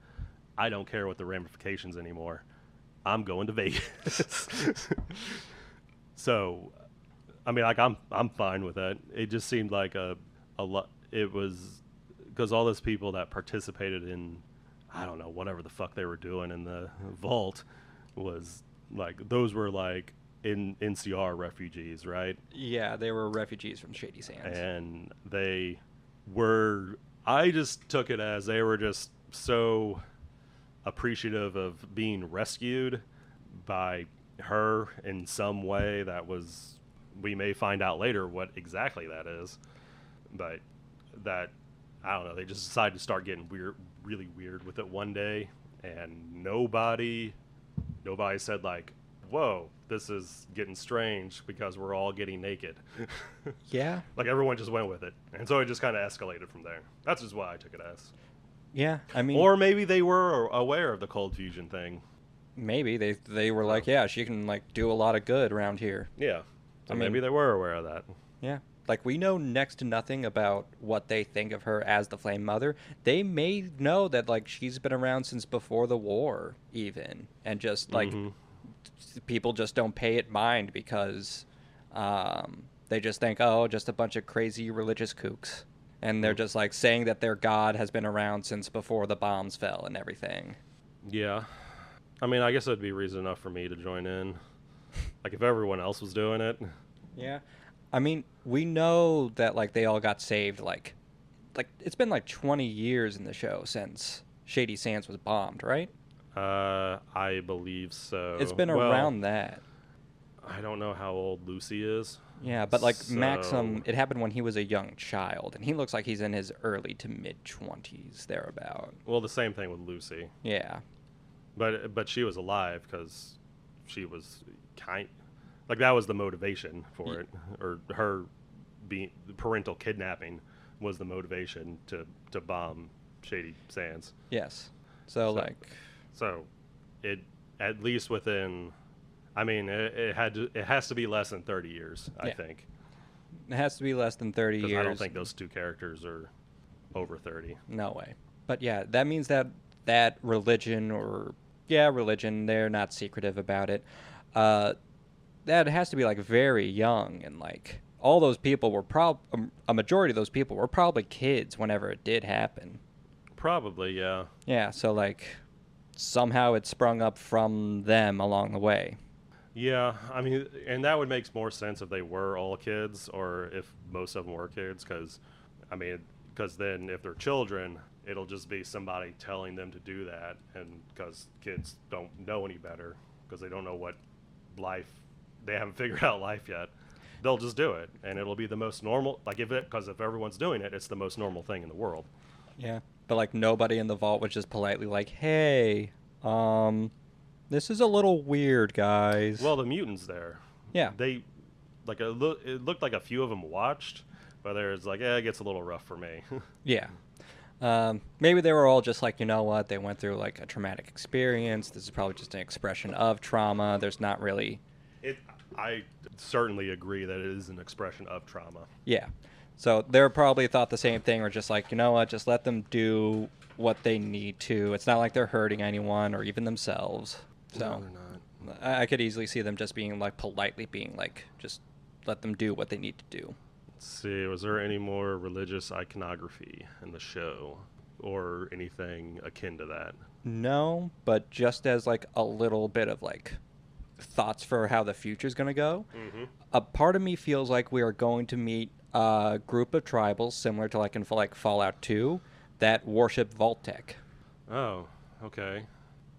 I don't care what the ramifications anymore. I'm going to Vegas. So, I mean, like, I'm fine with that. It just seemed like a lot. It was because all those people that participated in, I don't know, whatever the fuck they were doing in the vault was like, those were like in NCR refugees, right? Yeah, they were refugees from Shady Sands. And they were, I just took it as they were just so appreciative of being rescued by her in some way that was, we may find out later what exactly that is, but that, I don't know, they just decided to start getting weird, really weird with it one day, and nobody said like, whoa, this is getting strange because we're all getting naked. Yeah. Like, everyone just went with it, and so it just kind of escalated from there. That's just why I took it as. Yeah, I mean, Or maybe they were aware of the cold fusion thing. maybe they were like, yeah, she can like do a lot of good around here. Yeah. So I maybe mean- they were aware of that. Yeah. Like, we know next to nothing about what they think of her as the Flame Mother. They may know that, like, she's been around since before the war, even. And just, like, people just don't pay it mind because they just think, oh, just a bunch of crazy religious kooks. And they're just, like, saying that their god has been around since before the bombs fell and everything. Yeah. I mean, I guess it'd be reason enough for me to join in. Like, if everyone else was doing it. Yeah. I mean, we know that, like, they all got saved, like, it's been, like, 20 years in the show since Shady Sands was bombed, right? I believe so. It's been around that. I don't know how old Lucy is. Yeah, but, like, So- Maxim, it happened when he was a young child, and he looks like he's in his early to mid-20s, thereabout. Well, the same thing with Lucy. Yeah. But she was alive because she was like, that was the motivation for it, or her being parental kidnapping was the motivation to bomb Shady Sands. Yes. So, like... So it, at least within, I mean, it has to be less than 30 years, I think. It has to be less than 30 Because years. I don't think those two characters are over 30. No way. But yeah, that means that religion, they're not secretive about it. That has to be like very young, and like all those people were a majority of those people were probably kids whenever it did happen. Probably, yeah. Yeah, so like somehow it sprung up from them along the way. Yeah, I mean, and that would make more sense if they were all kids, or if most of them were kids, because then if they're children, it'll just be somebody telling them to do that, and because kids don't know any better, because they don't know what life, they haven't figured out life yet. they'll just do it, and it'll be the most normal. Like because if everyone's doing it, it's the most normal thing in the world. Yeah. But like nobody in the vault was just politely like, "Hey, this is a little weird, guys." Well, the mutants there, Yeah. they it looked like a few of them watched, but there's like, it gets a little rough for me. Yeah. Maybe they were all just like, you know what, they went through like a traumatic experience. This is probably just an expression of trauma. There's not really. I certainly agree that it is an expression of trauma. Yeah. So they're probably thought the same thing, or just like, you know what, just let them do what they need to. It's not like they're hurting anyone or even themselves. So No, they're not. I could easily see them just being like politely being like, just let them do what they need to do. Let's see, was there any more religious iconography in the show or anything akin to that? No, but just as like a little bit of like thoughts for how the future's going to go, a part of me feels like we are going to meet a group of tribals similar to like in like Fallout 2 that worship Vault-Tec. Oh, okay.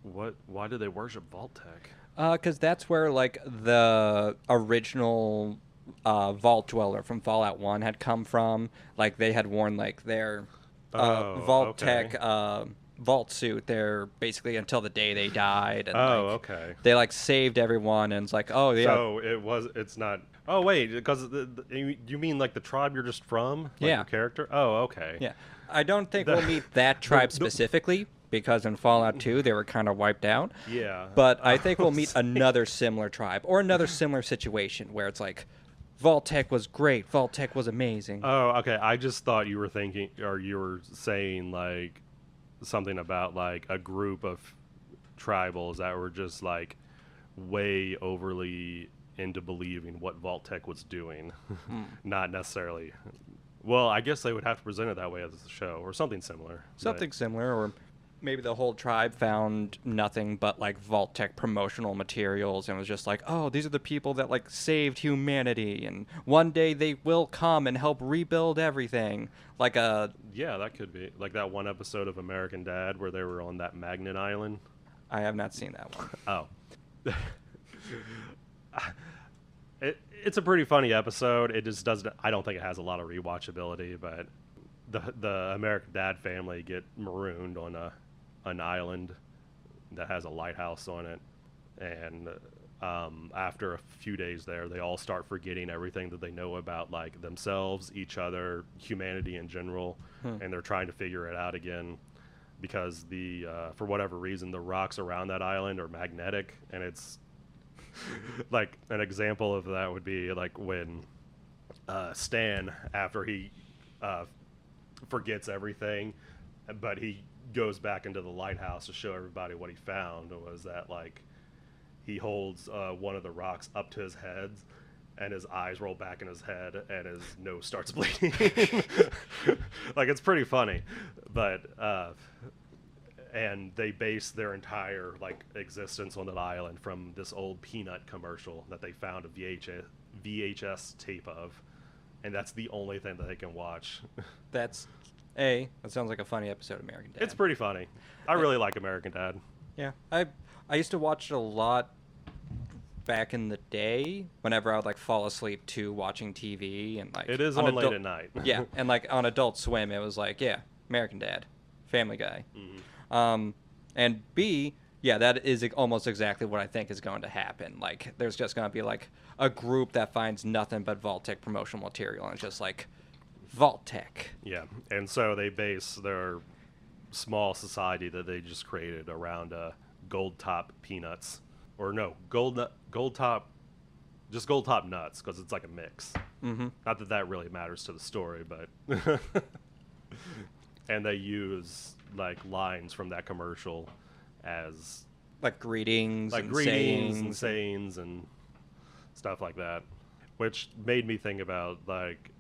Why do they worship Vault-Tec? Because that's where like the original vault dweller from Fallout 1 had come from. Like they had worn like their Vault-Tec okay. vault suit there basically until the day they died. And Oh, like okay. they like saved everyone, and it's like, oh yeah, So it's not. Oh, wait, because you mean like the tribe you're just from? Like Yeah. your character? Oh, okay. yeah. I don't think The- we'll meet that tribe the- specifically because in Fallout 2 they were kind of wiped out. Yeah. But I think we'll meet another similar tribe or another similar situation where it's like, Vault-Tec was great, Vault-Tec was amazing. Oh, okay. I just thought you were thinking, or you were saying like something about like a group of tribals that were just like way overly into believing what Vault-Tec was doing, not necessarily. Well, I guess they would have to present it that way as a show or something similar. Something similar, or maybe the whole tribe found nothing but like Vault-Tec promotional materials and was just like, oh, these are the people that like saved humanity, and one day they will come and help rebuild everything. Like a, Yeah, that could be like that one episode of American Dad where they were on that magnet island. I have not seen that one. Oh. It's a pretty funny episode. It just doesn't. I don't think it has a lot of rewatchability, but the American Dad family get marooned on an island that has a lighthouse on it, and after a few days there, they all start forgetting everything that they know about like themselves, each other, humanity in general, and they're trying to figure it out again because for whatever reason the rocks around that island are magnetic, and it's like an example of that would be like when Stan, after he forgets everything, but he goes back into the lighthouse to show everybody what he found, was that like he holds one of the rocks up to his head and his eyes roll back in his head and his nose starts bleeding. Like, it's pretty funny, but and they base their entire like existence on that island from this old Peanut commercial that they found a VHS tape of, and that's the only thing that they can watch. That sounds like a funny episode of American Dad. It's pretty funny. I really like American Dad. Yeah, I used to watch it a lot back in the day whenever I would like fall asleep to watching TV, and like It is on late at night. Yeah, and like on Adult Swim it was like, yeah, American Dad, Family Guy. And B, yeah, that is almost exactly what I think is going to happen. Like there's just going to be like a group that finds nothing but Vault-Tec promotional material, and it's just like Vault-Tec. Yeah, and so they base their small society that they just created around gold top peanuts, or no, gold top, just gold top nuts, because it's like a mix. Not that that really matters to the story, but and they use like lines from that commercial as Like greetings, like and greetings sayings. and sayings and stuff like that, which made me think about like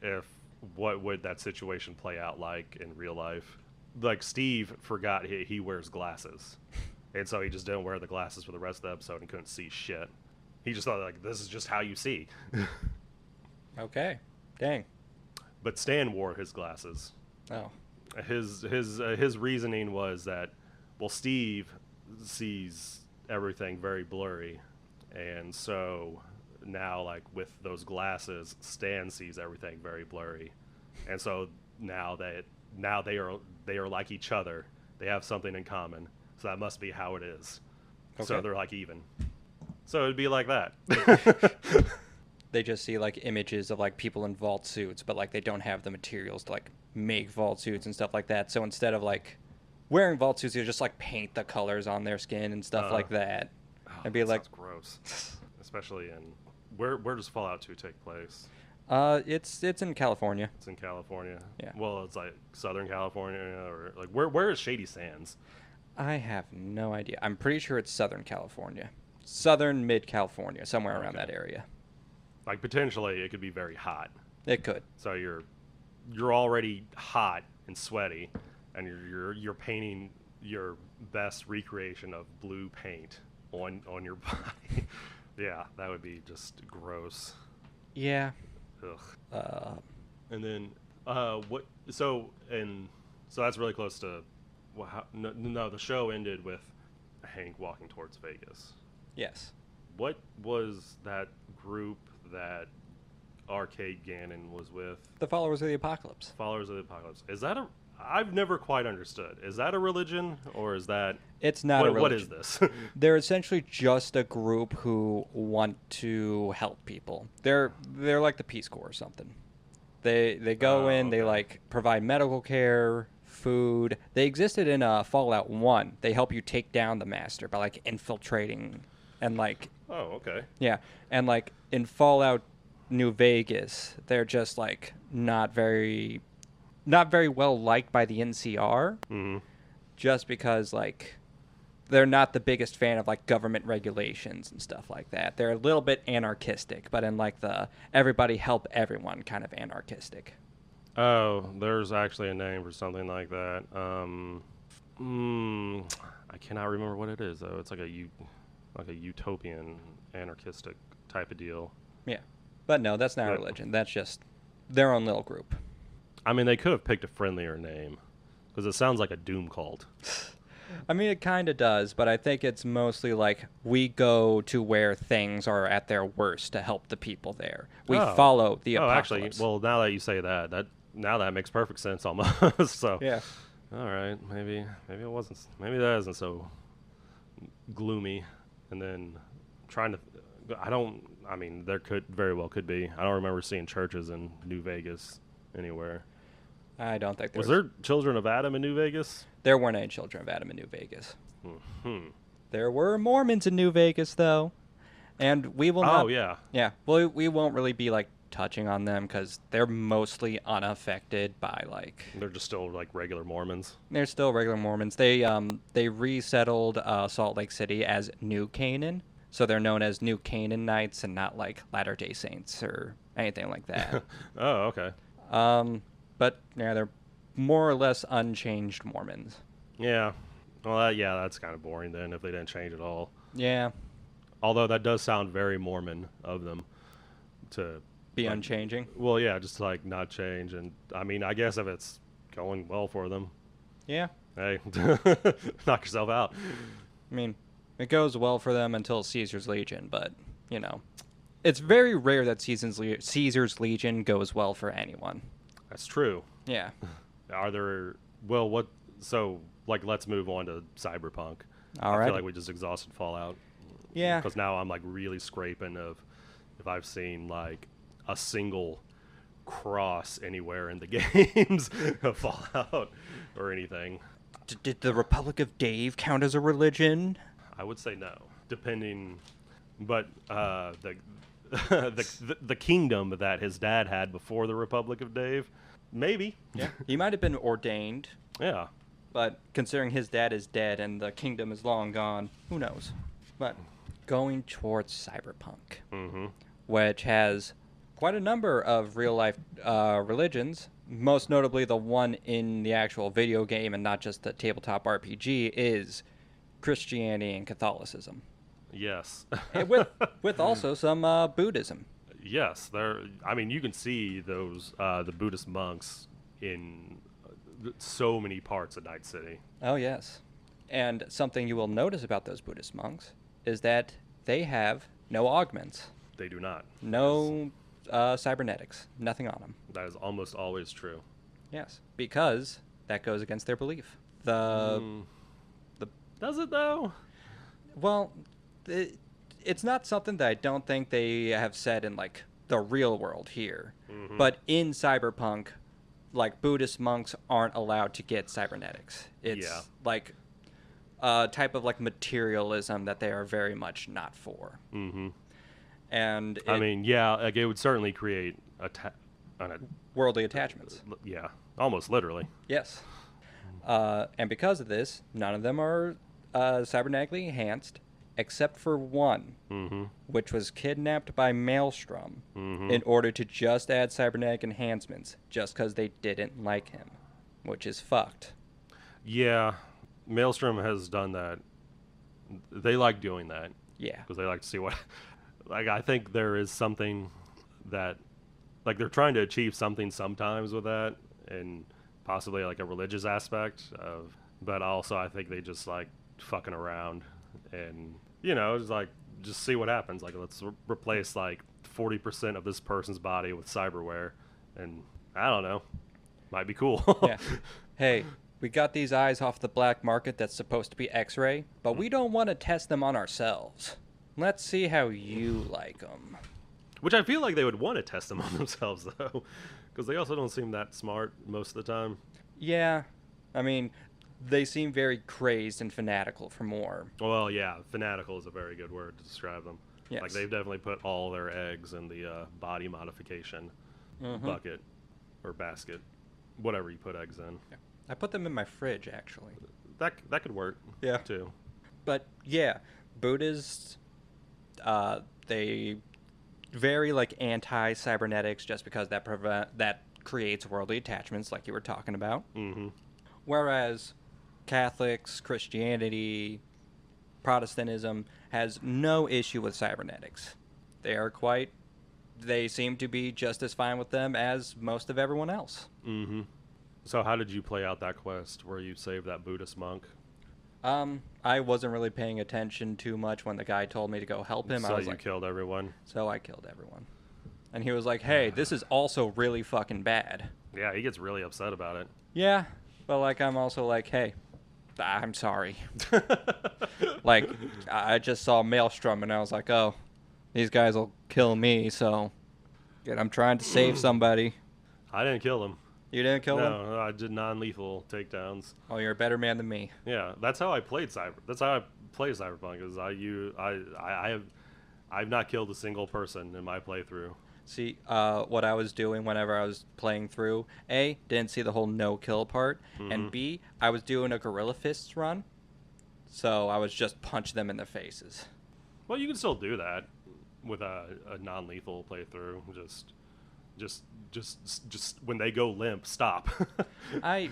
what would that situation play out like in real life. Like Steve forgot he wears glasses, and so he just didn't wear the glasses for the rest of the episode and couldn't see shit. He just thought like this is just how you see. Okay, dang. But Stan wore his glasses. Oh, His reasoning was that, well, Steve sees everything very blurry, and so now, like with those glasses, Stan sees everything very blurry, and so now they are like each other. They have something in common, so that must be how it is. Okay. So they're like even. So it'd be like that. They just see like images of like people in vault suits, but like they don't have the materials to like make vault suits and stuff like that. So instead of like wearing vault suits, you just like paint the colors on their skin and stuff like that. Oh, And be that like, sounds gross. Especially in where does Fallout 2 take place? it's in California. It's in California. Yeah. Well, it's like Southern California, or like where is Shady Sands? I have no idea. I'm pretty sure it's Southern California, Southern Mid California, somewhere around that area. Like potentially, it could be very hot. It could. So you're already hot and sweaty, and you're painting your best recreation of blue paint on your body. Yeah, that would be just gross. Yeah. Ugh. And then what? So that's really close to. Well, no, the show ended with Hank walking towards Vegas. Yes. What was that group that Arcade Gannon was with? The Followers of the Apocalypse. Followers of the Apocalypse. Is that a? I've never quite understood. Is that a religion, or is that? It's not a religion. What is this? They're essentially just a group who want to help people. They're like the Peace Corps or something. They go in, okay. they like provide medical care, food. They existed in Fallout 1. They help you take down the Master by like infiltrating and like Oh, okay. yeah, and like in Fallout New Vegas, they're just like not very well liked by the NCR. Mm-hmm. Just because like they're not the biggest fan of like government regulations and stuff like that. They're a little bit anarchistic, but in like the everybody help everyone kind of anarchistic. Oh, there's actually a name for something like that. I cannot remember what it is though. It's like a utopian anarchistic type of deal. Yeah. But no, that's not a Yep. religion. That's just their own little group. I mean, they could have picked a friendlier name because it sounds like a doom cult. I mean, it kind of does, but I think it's mostly like we go to where things are at their worst to help the people there. We follow the apocalypse. Actually, well, now that you say that makes perfect sense almost. So Yeah. all right, maybe it wasn't. Maybe that isn't so gloomy. And then trying to, I mean, there could very well could be. I don't remember seeing churches in New Vegas anywhere. I don't think Was there Children of Adam in New Vegas? There weren't any Children of Adam in New Vegas. Hmm. There were Mormons in New Vegas, though, and we will not. Oh yeah. Yeah. Well, we won't really be like touching on them because they're mostly unaffected by like. They're just still like regular Mormons. They're still regular Mormons. They resettled Salt Lake City as New Canaan, so they're known as New Canaanites and not like Latter-day Saints or anything like that. Oh, okay. But yeah, they're more or less unchanged Mormons. Yeah. Well, that's kind of boring then if they didn't change at all. Yeah. Although that does sound very Mormon of them to Be like, unchanging. Well, yeah, just to, like not change. And I mean, I guess if it's going well for them, Yeah. hey, knock yourself out. I mean, it goes well for them until Caesar's Legion, but, you know, it's very rare that Caesar's Legion goes well for anyone. That's true. Yeah. Are there? Well, what? So, like, let's move on to Cyberpunk. All I right. feel like we just exhausted Fallout. Yeah. Because now I'm like really scraping of if I've seen like a single cross anywhere in the games of Fallout or anything. Did the Republic of Dave count as a religion? I would say no, depending. But the the kingdom that his dad had before the Republic of Dave, maybe. Yeah. He might have been ordained, Yeah. but considering his dad is dead and the kingdom is long gone, who knows? But going towards Cyberpunk, Mm-hmm. which has quite a number of real-life religions, most notably the one in the actual video game and not just the tabletop RPG, is Christianity and Catholicism. Yes. And with also some Buddhism. Yes, there. I mean, you can see those the Buddhist monks in so many parts of Night City. Oh, yes. And something you will notice about those Buddhist monks is that they have no augments. They do not. No cybernetics. Nothing on them. That is almost always true. Yes, because that goes against their belief. The Does it though? Well, it's not something that I don't think they have said in like the real world here. But in Cyberpunk, like Buddhist monks aren't allowed to get cybernetics. It's like a type of like materialism that they are very much not for. And I mean, yeah, like it would certainly create worldly attachments. Yeah, almost literally. Yes. And because of this, none of them are cybernetically enhanced, except for one, which was kidnapped by Maelstrom in order to just add cybernetic enhancements, just because they didn't like him, which is fucked. Yeah, Maelstrom has done that. They like doing that. Yeah. Because they like to see what... Like, I think there is something that... Like, they're trying to achieve something sometimes with that, and possibly, like, a religious aspect of... But also, I think they just like fucking around and, you know, just see what happens. Like, let's replace, like, 40% of this person's body with cyberware, and I don't know. Might be cool. Yeah. Hey, we got these eyes off the black market that's supposed to be X-ray, but we don't want to test them on ourselves. Let's see how you like them. Which I feel like they would want to test them on themselves, though, because they also don't seem that smart most of the time. Yeah. I mean, they seem very crazed and fanatical for more. Well, yeah, fanatical is a very good word to describe them. Yes. Like, they've definitely put all their eggs in the body modification bucket or basket, whatever you put eggs in. Yeah. I put them in my fridge, actually. That could work. Yeah. Too. But yeah, Buddhists, they very like anti-cybernetics just because that creates worldly attachments, like you were talking about. Whereas Catholics, Christianity, Protestantism has no issue with cybernetics. They seem to be just as fine with them as most of everyone else. So how did you play out that quest where you saved that Buddhist monk? I wasn't really paying attention too much when the guy told me to go help him. So I was you like, killed everyone? So I killed everyone. And he was like, hey, this is also really fucking bad. Yeah, he gets really upset about it. Yeah, but like I'm also like, hey, I'm sorry. Like, I just saw Maelstrom and I was like, oh, these guys will kill me, so I'm trying to save somebody. I didn't kill him. You didn't kill him? No, I did non-lethal takedowns. Oh, you're a better man than me. Yeah, that's how I played That's how I play Cyberpunk. Is I've not killed a single person in my playthrough. See, what I was doing whenever I was playing through, A, didn't see the whole no-kill part, and B, I was doing a Gorilla Fists run, so I was just punching them in the faces. Well, you can still do that with a non-lethal playthrough. Just when they go limp, stop. I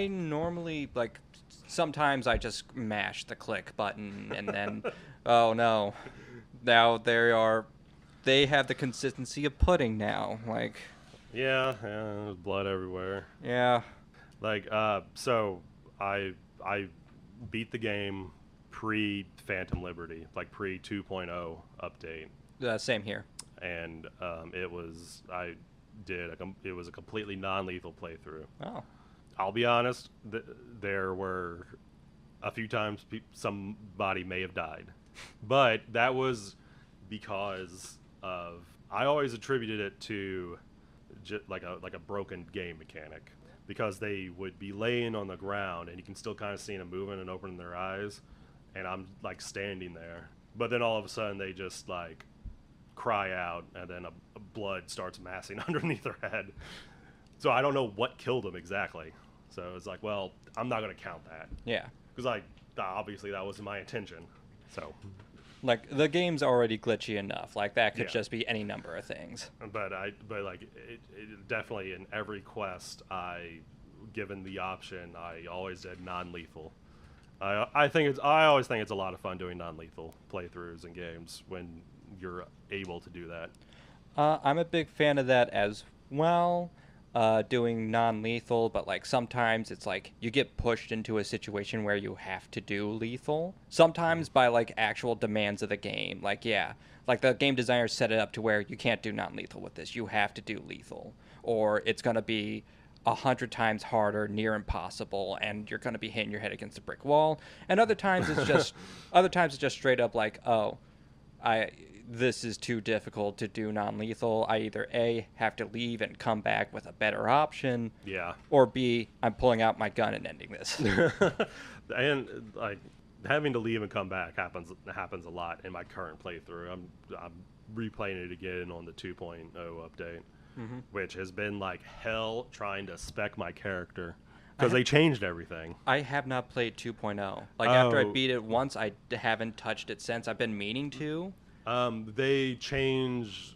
normally, like, sometimes I just mash the click button, and then, oh no, now they have the consistency of pudding now, like. Yeah, there's blood everywhere. Yeah. Like, so I beat the game pre-Phantom Liberty, like pre-2.0 update. Same here. And it was a completely non-lethal playthrough. Oh. I'll be honest, there were a few times somebody may have died, but that was because of I always attributed it to like a broken game mechanic, because they would be laying on the ground and you can still kind of see them moving and opening their eyes, and I'm like standing there, but then all of a sudden they just like cry out and then a blood starts massing underneath their head. So I don't know what killed them exactly. So it's like, well, I'm not going to count that. Yeah. Because like obviously that wasn't my intention. So like the game's already glitchy enough. Like that could Yeah. just be any number of things. But like it definitely in every quest given the option, I always did non-lethal. I always think it's a lot of fun doing non-lethal playthroughs in games when you're able to do that. I'm a big fan of that as well. doing non-lethal, but like sometimes it's like you get pushed into a situation where you have to do lethal. Sometimes by like actual demands of the game. Like yeah, like the game designers set it up to where you can't do non-lethal with this. You have to do lethal, or it's gonna be 100 times harder, near impossible, and you're gonna be hitting your head against a brick wall. And other times it's just straight up like, oh, I this is too difficult to do non-lethal. I either A, have to leave and come back with a better option, Yeah. or B, I'm pulling out my gun and ending this. And like having to leave and come back happens a lot in my current playthrough. I'm replaying it again on the 2.0 update, which has been like hell trying to spec my character because they changed everything. I have not played 2.0. Like after I Oh. beat it once, I haven't touched it since. I've been meaning to. They changed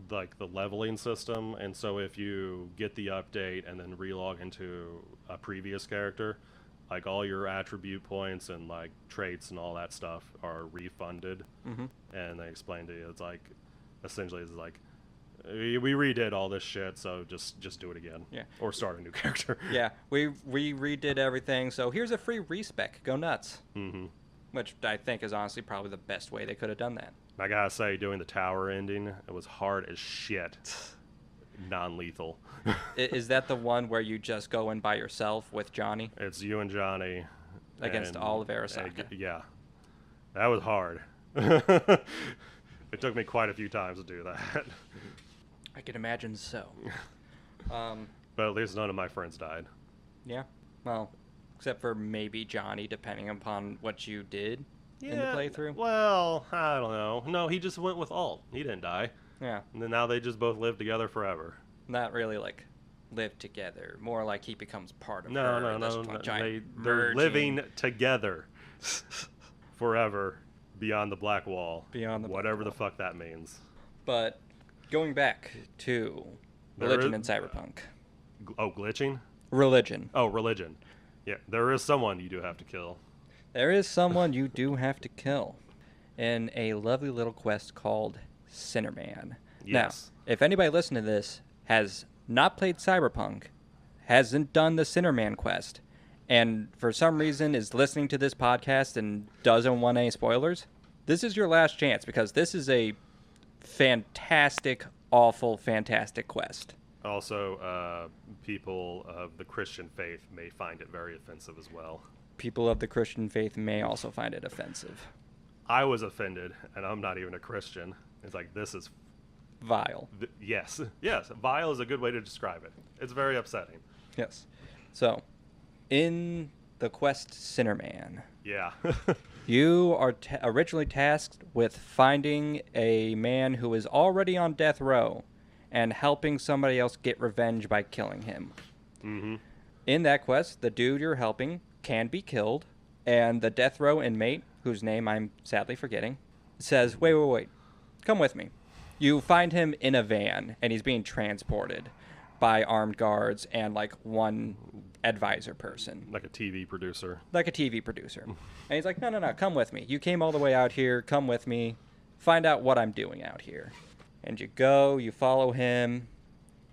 like the leveling system, and so if you get the update and then relog into a previous character, like all your attribute points and like traits and all that stuff are refunded. And they explained to you it's like essentially it's like we redid all this shit, so just do it again. Yeah. Or start a new character. Yeah, we redid everything, so here's a free respec. Go nuts. Which I think is honestly probably the best way they could have done that. I gotta say, doing the tower ending, it was hard as shit. Non-lethal. Is that the one where you just go in by yourself with Johnny It's you and Johnny against and- all of Arasaka? Yeah, that was hard. It took me quite a few times to do that, I can imagine so. but at least none of my friends died. Yeah, well, except for maybe Johnny, depending upon what you did in the playthrough. Well, I don't know. No, he just went with alt. He didn't die. Yeah, And then now they just both live together forever. not really like live together. More like he becomes part of No, her. no, and there's no. a giant They're merging living together forever beyond the black wall. Beyond the black whatever wall. the fuck that means. But going back to There religion is- in Cyberpunk. Oh, glitching? Religion. Oh, religion. Yeah, there is someone you do have to kill. There is someone you do have to kill in a lovely little quest called Sinnerman. Yes. Now, if anybody listening to this has not played Cyberpunk, hasn't done the Sinnerman quest, and for some reason is listening to this podcast and doesn't want any spoilers, this is your last chance because this is a fantastic, awful, fantastic quest. Also, people of the Christian faith may find it very offensive as well. People of the Christian faith may also find it offensive. I was offended, and I'm not even a Christian. It's like, this is... Vile. Yes. Yes, vile is a good way to describe it. It's very upsetting. Yes. So, in the quest Sinnerman, Yeah. you are originally tasked with finding a man who is already on death row and helping somebody else get revenge by killing him. Mm-hmm. In that quest, the dude you're helping can be killed, and the death row inmate, whose name I'm sadly forgetting, says, wait, come with me. You find him in a van, and he's being transported by armed guards and, like, one advisor person. Like a TV producer. Like a TV producer. And he's like, no, come with me. You came all the way out here. Come with me. Find out what I'm doing out here. And you go, you follow him.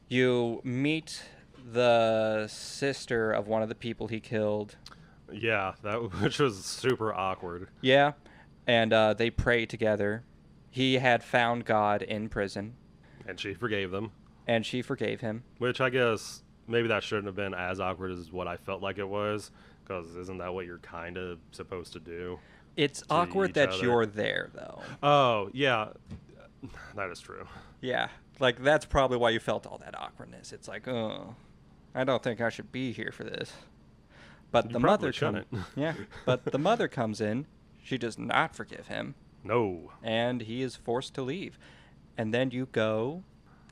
You meet the sister of one of the people he killed. Yeah, which was super awkward. Yeah. And they pray together. He had found God in prison, And she forgave them. and she forgave him. Which I guess maybe that shouldn't have been as awkward as what I felt like it was. Because isn't that what you're kind of supposed to do? It's To awkward each that other. you're there, though. Oh, yeah. That is true. Yeah. Like, that's probably why you felt all that awkwardness. It's like, oh, I don't think I should be here for this. But You the probably mother comes. shouldn't. Yeah. But the mother comes in. She does not forgive him. No. And he is forced to leave. And then you go.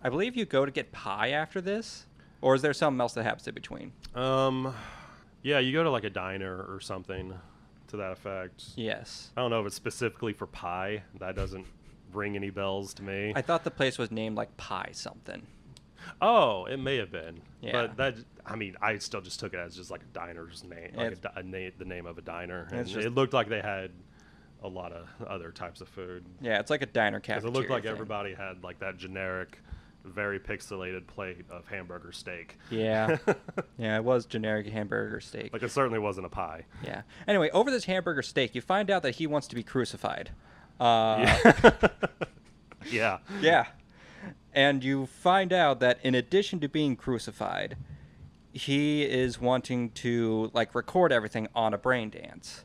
I believe you go to get pie after this. Or is there something else that happens in between? Yeah, you go to like a diner or something to that effect. Yes. I don't know if it's specifically for pie. That doesn't ring any bells to me. I thought the place was named like Pie something. Oh, it may have been. Yeah. But that, I mean, I still just took it as just like a diner's name, like It's- the name of a diner. It's And just- it looked like they had a lot of other types of food. Yeah, it's like a diner Because cafeteria it looked like thing. everybody had like that generic very pixelated plate of hamburger steak. Yeah. Yeah, it was generic hamburger steak. Like, it certainly wasn't a pie. Yeah. Anyway, over this hamburger steak, you find out that he wants to be crucified. Yeah. Yeah. Yeah. And you find out that in addition to being crucified, he is wanting to like record everything on a brain dance.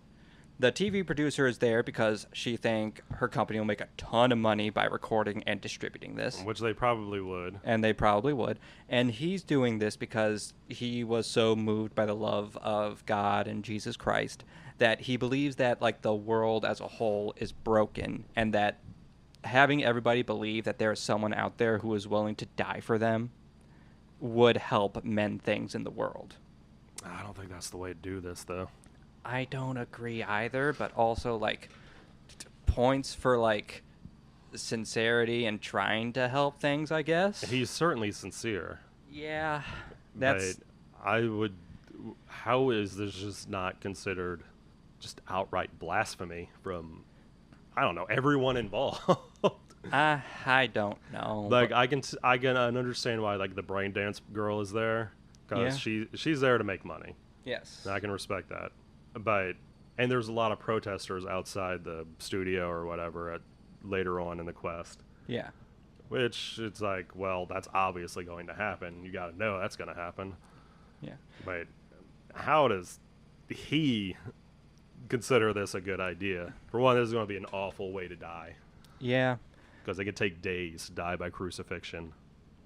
The TV producer is there because she think her company will make a ton of money by recording and distributing this. Which they probably would. And they probably would. And he's doing this because he was so moved by the love of God and Jesus Christ that he believes that like the world as a whole is broken, and that having everybody believe that there is someone out there who is willing to die for them would help mend things in the world. I don't think that's the way to do this, though. I don't agree either, but also like points for like sincerity and trying to help things, I guess. He's certainly sincere. Yeah, that's. But I would. How is this just not considered just outright blasphemy from, I don't know, everyone involved? I don't know. Like, I can understand why like the brain dance girl is there, because she's there to make money. Yes. And I can respect that. But and there's a lot of protesters outside the studio or whatever later on in the quest. Yeah. Which it's like, well, that's obviously going to happen. You got to know that's going to happen. Yeah. But how does he consider this a good idea? For one, this is going to be an awful way to die. Yeah. Because it could take days to die by crucifixion.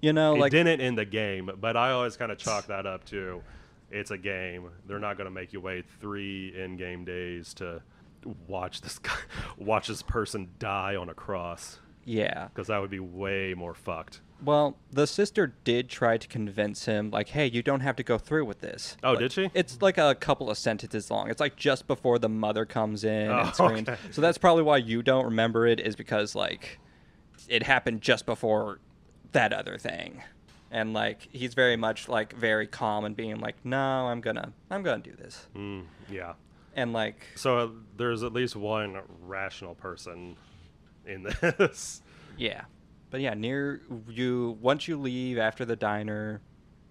You know, It like didn't in the game, but I always kind of chalk that up to it's a game. They're not going to make you wait 3 in-game days to watch this person die on a cross. Yeah. Because that would be way more fucked. Well, the sister did try to convince him, like, hey, you don't have to go through with this. Oh, Like, did she? It's like a couple of sentences long. It's like just before the mother comes in Oh, and screams. okay. So that's probably why you don't remember it, is because, like, it happened just before that other thing. And, like, he's very much, like, very calm and being like, no, I'm gonna do this. Yeah. And, like... So there's at least one rational person in this. Yeah. But yeah, once you leave after the diner,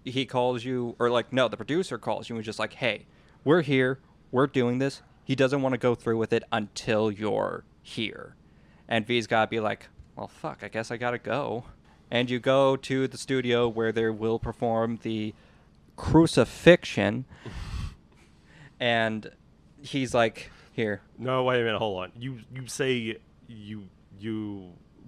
he calls you, or like, no, the producer calls you and is just like, hey, we're here, we're doing this. He doesn't want to go through with it until you're here. And V's got to be like, well, fuck, I guess I got to go. And you go to the studio where they will perform the crucifixion. And he's like, here. No, wait a minute, hold on. You say you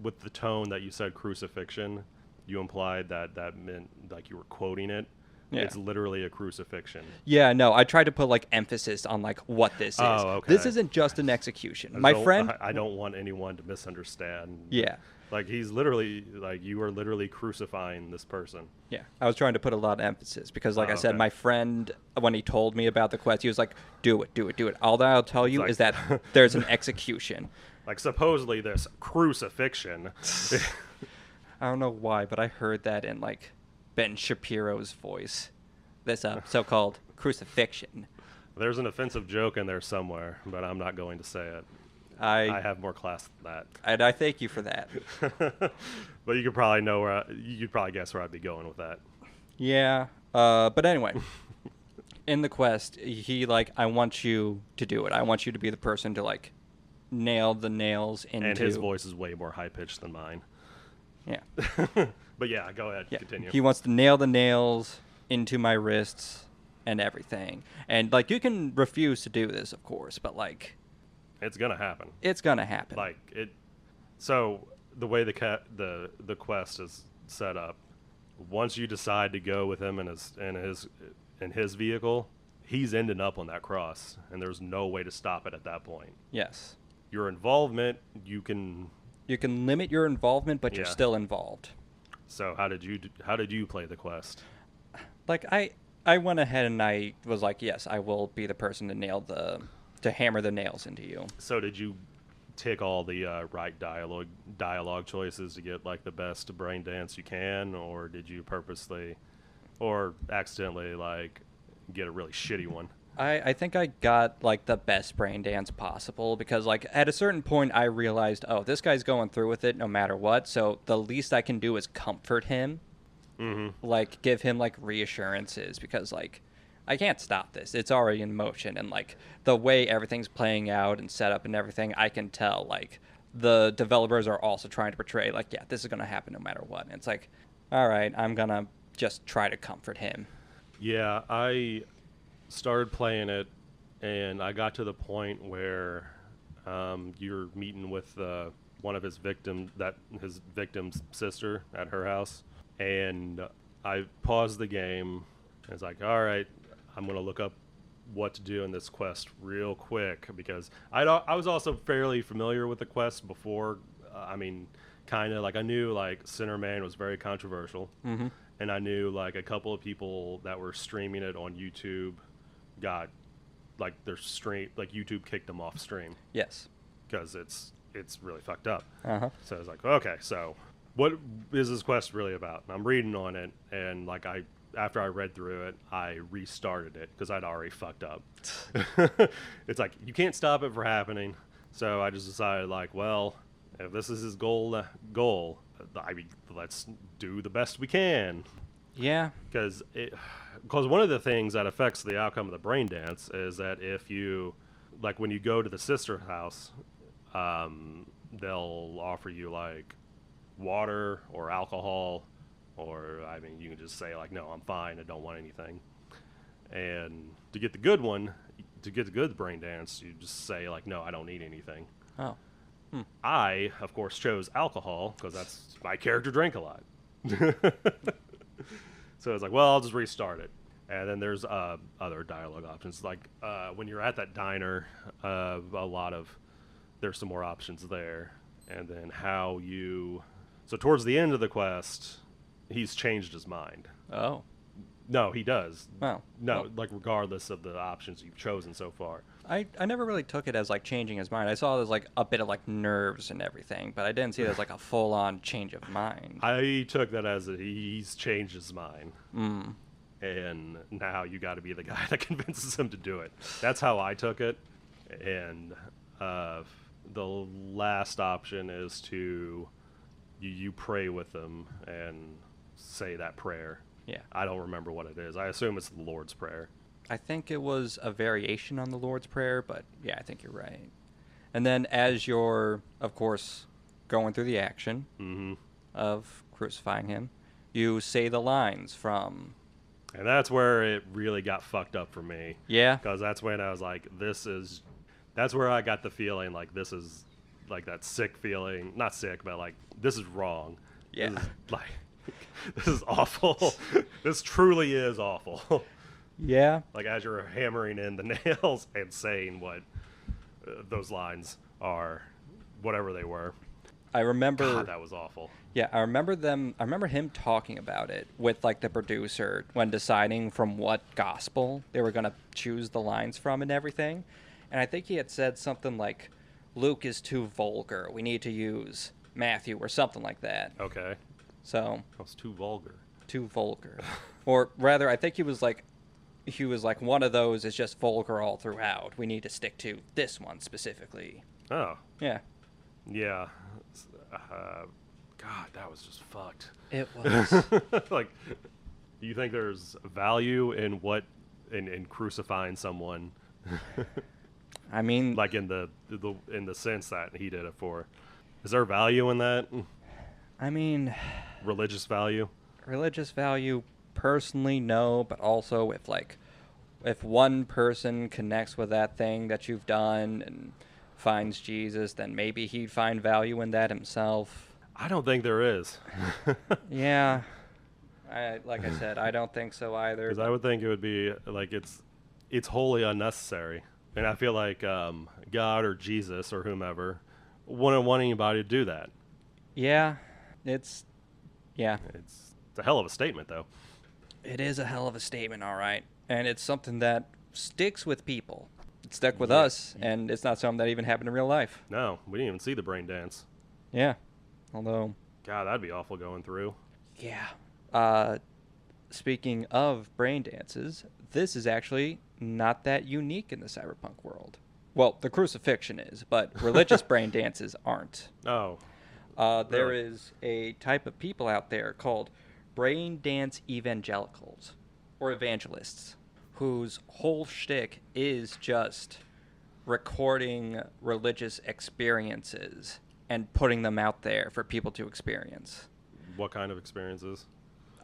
with the tone that you said crucifixion, you implied that meant like you were quoting it. Yeah. It's literally a crucifixion. Yeah, no, I tried to put like emphasis on like what this is. Oh, okay. This isn't just an execution. My friend. I don't want anyone to misunderstand. Yeah. Like he's literally like you are literally crucifying this person. Yeah, I was trying to put a lot of emphasis because, like I said, okay. my friend, when he told me about the quest, he was like, do it. All that I'll tell you like- is that there's an execution. Like supposedly this crucifixion. I don't know why, but I heard that in like Ben Shapiro's voice. This so-called crucifixion. There's an offensive joke in there somewhere, but I'm not going to say it. I I have more class than that. and I thank you for that. But you could probably know where you'd probably guess where I'd be going with that. Yeah. But anyway, in the quest, he like, I want you to do it. I want you to be the person to like nail the nails into. And his voice is way more high pitched than mine. Yeah. But yeah, go ahead. Yeah. Continue. He wants to nail the nails into my wrists and everything. And like, you can refuse to do this, of course, but like, It's gonna happen. it's gonna happen. Like it. So the way the quest is set up, once you decide to go with him in his vehicle, he's ending up on that cross, and there's no way to stop it at that point. Yes. Your involvement, you can. You can limit your involvement, but you're Yeah. still involved. So how did you play the quest? Like, I went ahead and I was like, yes, I will be the person to hammer the nails into you. So did you tick all the right dialogue choices to get like the best brain dance you can, or did you purposely or accidentally like get a really shitty one? I think I got like the best brain dance possible because like at a certain point I realized, oh, this guy's going through with it no matter what. So the least I can do is comfort him, Mm-hmm. like give him like reassurances because like I can't stop this. It's already in motion and like the way everything's playing out and set up and everything, I can tell like the developers are also trying to portray like, yeah, this is going to happen no matter what. And it's like, all right, I'm going to just try to comfort him. Yeah, I started playing it, and I got to the point where you're meeting with one of his his victim's sister at her house, and I paused the game. And it's like, all right, I'm gonna look up what to do in this quest real quick because I was also fairly familiar with the quest before. I mean, kind of like I knew like Sinner Man was very controversial, Mm-hmm. and I knew like a couple of people that were streaming it on YouTube got like their stream like YouTube kicked them off stream Yes. because it's really fucked up. Uh-huh. So I was like, okay, so what is this quest really about? And I'm reading on it, and like after I read through it, I restarted it because I'd already fucked up. It's like you can't stop it from happening. So I just decided like, well, if this is his goal, I mean, let's do the best we can. Yeah. Because one of the things that affects the outcome of the brain dance is that if you like when you go to the sister house, they'll offer you like water or alcohol, or I mean, you can just say like, no, I'm fine, I don't want anything. And to get the good one, to get the good brain dance, you just say like, no, I don't need anything. Oh. I, of course, chose alcohol because that's my character drank a lot. So it's like, well, I'll just restart it. And then there's other dialogue options. Like when you're at that diner, there's some more options there. And then so towards the end of the quest, he's changed his mind. Oh. No, he does. Wow. No, Well, like regardless of the options you've chosen so far. I never really took it as like changing his mind. I saw it as like a bit of like nerves and everything, but I didn't see it as like a full on change of mind. I took that as he's changed his mind. Mm. And now you got to be the guy that convinces him to do it. That's how I took it. And the last option is to you pray with them and say that prayer. Yeah. I don't remember what it is. I assume it's the Lord's Prayer. I think it was a variation on the Lord's Prayer, but yeah, I think you're right. And then as you're, of course, going through the action Mm-hmm. of crucifying him, you say the lines from... And that's where it really got fucked up for me. Yeah? Because that's when I was like, that's where I got the feeling like this is like that sick feeling. Not sick, but like, this is wrong. Yeah. This is, like, this is awful. This truly is awful. Yeah. Like as you're hammering in the nails and saying what those lines are, whatever they were. I remember... God, that was awful. Yeah, I remember him talking about it with like the producer when deciding from what gospel they were going to choose the lines from and everything. And I think he had said something like, Luke is too vulgar. We need to use Matthew or something like that. Okay. So, That was too vulgar. too vulgar. Or rather, I think he was like one of those is just vulgar all throughout. We need to stick to this one specifically. Oh. Yeah. Yeah. God, that was just fucked. It was. Like, do you think there's value in in crucifying someone? I mean, Like in the sense that he did it for. Is there value in that? Religious value? religious value, personally, no, but also if one person connects with that thing that you've done and finds Jesus, then maybe he'd find value in that himself. I don't think there is. Yeah. Like I said, I don't think so either. Because I would think it would be like it's wholly unnecessary, and I feel like God or Jesus or whomever wouldn't want anybody to do that. Yeah. It's a hell of a statement, though. It is a hell of a statement, all right. And it's something that sticks with people. It stuck with Yeah. us, and it's not something that even happened in real life. No, we didn't even see the brain dance. Yeah. Although, God, that'd be awful going through. yeah. speaking of brain dances, this is actually not that unique in the cyberpunk world. Well, the crucifixion is, but religious brain dances aren't. Oh, There really? is a type of people out there called brain dance evangelicals or evangelists whose whole shtick is just recording religious experiences and putting them out there for people to experience. What kind of experiences?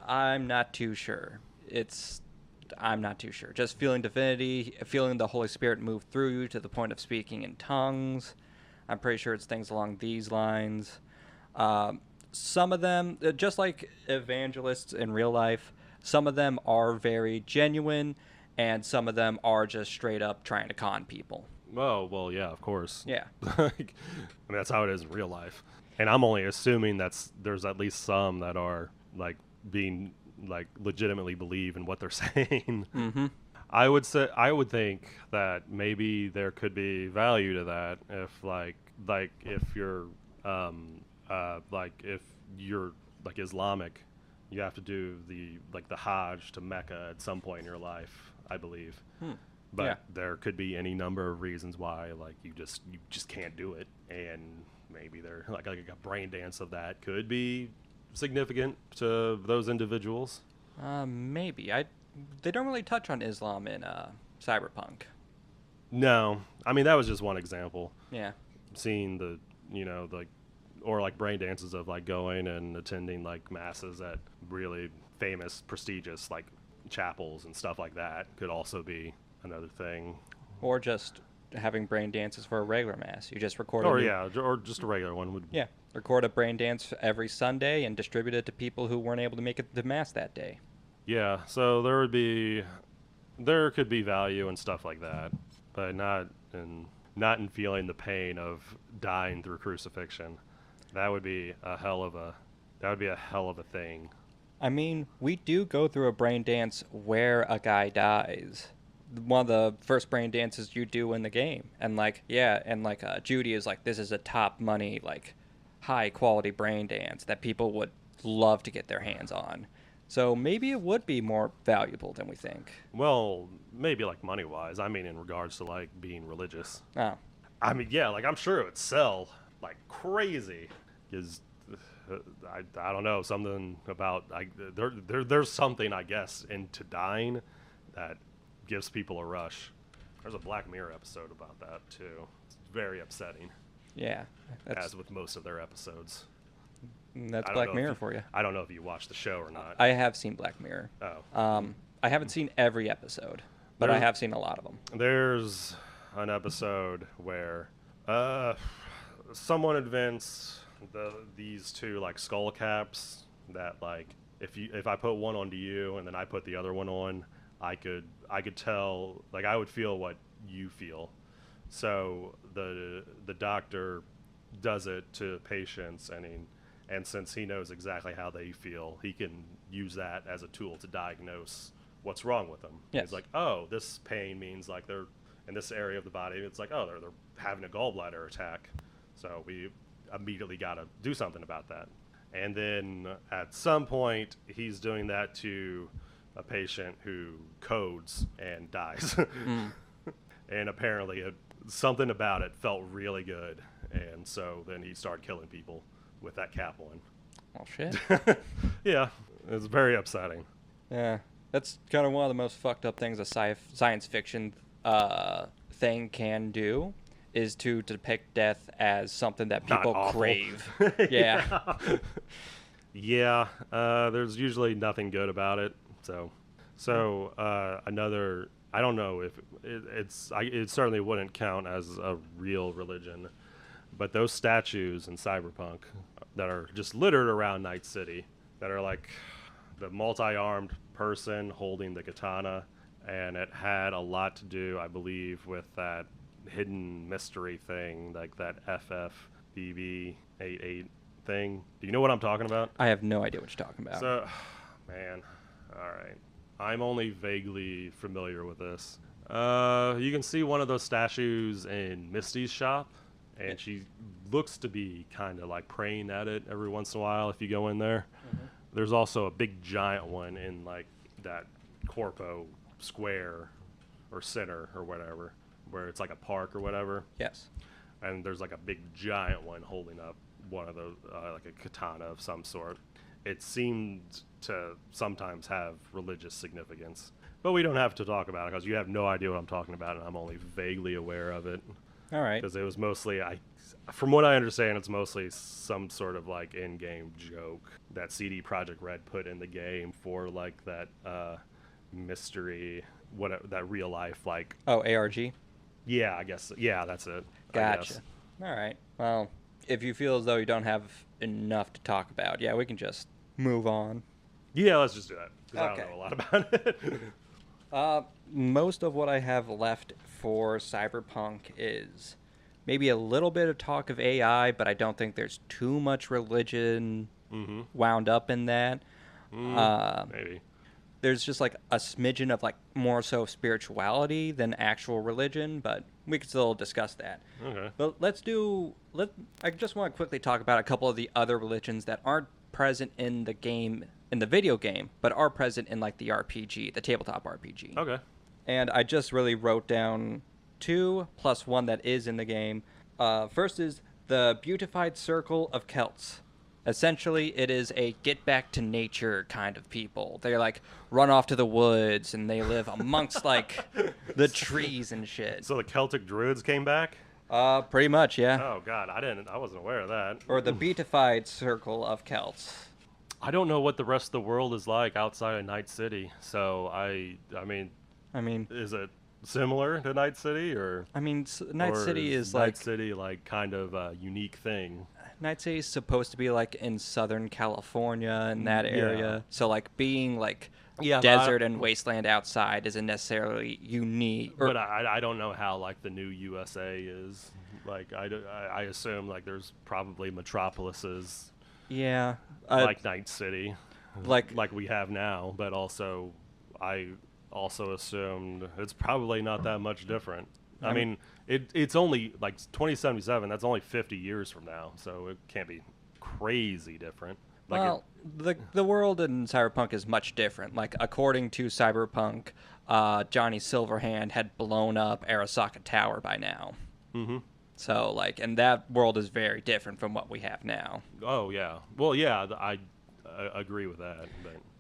I'm not too sure. I'm not too sure. Just feeling divinity, feeling the Holy Spirit move through you to the point of speaking in tongues. I'm pretty sure it's things along these lines. Some of them, just like evangelists in real life, some of them are very genuine, and some of them are just straight up trying to con people. Oh, well, yeah, of course. Yeah. Like, I mean, that's how it is in real life. And I'm only assuming there's at least some that are like being like legitimately believe in what they're saying. Mm-hmm. I would think that maybe there could be value to that if like if you're like if you're like Islamic, you have to do the Hajj to Mecca at some point in your life, I believe. But Yeah. there could be any number of reasons why like you just can't do it, and maybe there like a brain dance of that could be significant to those individuals. Maybe. They don't really touch on Islam in Cyberpunk. No, I mean that was just one example. Yeah. Seeing the like or like brain dances of like going and attending like masses at really famous prestigious like chapels and stuff like that could also be another thing. Or just having brain dances for a regular mass. You just record a Or new, yeah, or just a regular one would. yeah, record a brain dance every Sunday and distribute it to people who weren't able to make it to mass that day. Yeah, so there could be value and stuff like that, but not in feeling the pain of dying through crucifixion. That would be a hell of a thing. I mean, we do go through a brain dance where a guy dies. One of the first brain dances you do in the game, and like, yeah, and like Judy is like, this is a top money, like, high quality brain dance that people would love to get their hands on. So maybe it would be more valuable than we think. Well, maybe like money wise. I mean, in regards to like being religious. Oh, I mean, yeah, like I'm sure it would sell like crazy. Because I don't know, something about like there's something I guess into dying that gives people a rush. There's a Black Mirror episode about that too. It's very upsetting, yeah, as with most of their episodes. that's I don't Black know Mirror for you. I don't know if you watched the show or not. I have seen Black Mirror. Oh, I haven't seen every episode, but I There's- have seen a lot of them. there's an episode where someone invents these two like skull caps that like if I put one onto you and then I put the other one on, I could tell, like I would feel what you feel. So the doctor does it to patients, and since he knows exactly how they feel, he can use that as a tool to diagnose what's wrong with them. Yes. He's like, oh, this pain means like they're in this area of the body. It's like, oh, they're having a gallbladder attack. So we immediately got to do something about that. And then at some point, he's doing that to a patient who codes and dies. And apparently, something about it felt really good. And so then he started killing people with that cap on. Well, shit. Yeah, it's very upsetting. Yeah, that's kind of one of the most fucked up things a science fiction thing can do, is to depict death as something that Not people awful. crave. Yeah. Yeah, there's usually nothing good about it. So another, I don't know if it certainly wouldn't count as a real religion, but those statues in Cyberpunk that are just littered around Night City, that are like the multi-armed person holding the katana, and it had a lot to do, I believe, with that hidden mystery thing, like that FFBB88 thing. Do you know what I'm talking about? I have no idea what you're talking about. So, man, all right. I'm only vaguely familiar with this. You can see one of those statues in Misty's shop, and she looks to be kind of like praying at it every once in a while if you go in there. There's also a big giant one in like that Corpo Square or Center or whatever, where it's like a park or whatever. Yes. And there's like a big giant one holding up one of those, like a katana of some sort. It seemed to sometimes have religious significance. But we don't have to talk about it because you have no idea what I'm talking about, and I'm only vaguely aware of it. All right. Because it was mostly, from what I understand, it's mostly some sort of like in-game joke that CD Projekt Red put in the game for like that mystery, that real life like. Oh, ARG? Yeah, I guess. Yeah, that's it. Gotcha. All right. Well, if you feel as though you don't have enough to talk about, yeah, we can just move on. Yeah, let's just do that. Because Okay. I don't know a lot about it. Most of what I have left for Cyberpunk is maybe a little bit of talk of AI, but I don't think there's too much religion wound up in that. Maybe. There's just like a smidgen of like more so spirituality than actual religion, but we could still discuss that. Okay. But I just want to quickly talk about a couple of the other religions that aren't present in the game, in the video game, but are present in like the RPG, the tabletop RPG. Okay. And I just really wrote down 2 plus 1 that is in the game. First is the Beautified Circle of Celts. Essentially, it is a get back to nature kind of people. They like run off to the woods and they live amongst like the trees and shit. So the Celtic Druids came back? Pretty much, yeah. Oh God, I wasn't aware of that. Or the Beatified Circle of Celts. I don't know what the rest of the world is like outside of Night City. So I mean, is it similar to Night City or? Night City is Night like City like kind of a unique thing. Night City is supposed to be like in Southern California in that area. Yeah. So like being like Yeah, desert and wasteland outside isn't necessarily unique. But I don't know how like the new USA is. Like I assume like there's probably metropolises yeah, like Night City, like we have now. But also I also assumed it's probably not that much different. I mean, it's only like 2077. That's only 50 years from now, so it can't be crazy different. Like well, the world in Cyberpunk is much different. Like according to Cyberpunk, Johnny Silverhand had blown up Arasaka Tower by now. Mm-hmm. So like, and that world is very different from what we have now. Oh yeah. Well, yeah, I agree with that.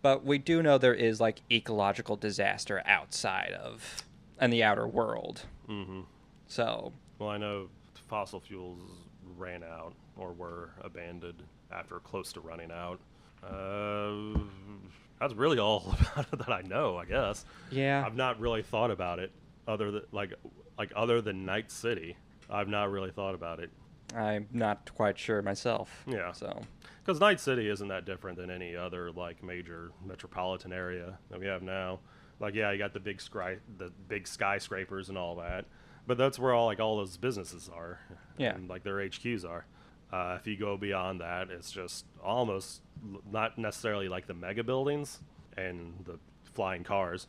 But we do know there is like ecological disaster outside of, in the outer world. Mm-hmm. So. Well, I know fossil fuels ran out or were abandoned after close to running out. That's really all about it that I know, I guess. Yeah. I've not really thought about it other than Night City. I've not really thought about it. I'm not quite sure myself. Yeah. So. Because Night City isn't that different than any other like major metropolitan area that we have now. Like, yeah, you got the big skyscrapers and all that, but that's where all those businesses are. Yeah. And like their HQs are. If you go beyond that, it's just almost not necessarily like the mega buildings and the flying cars,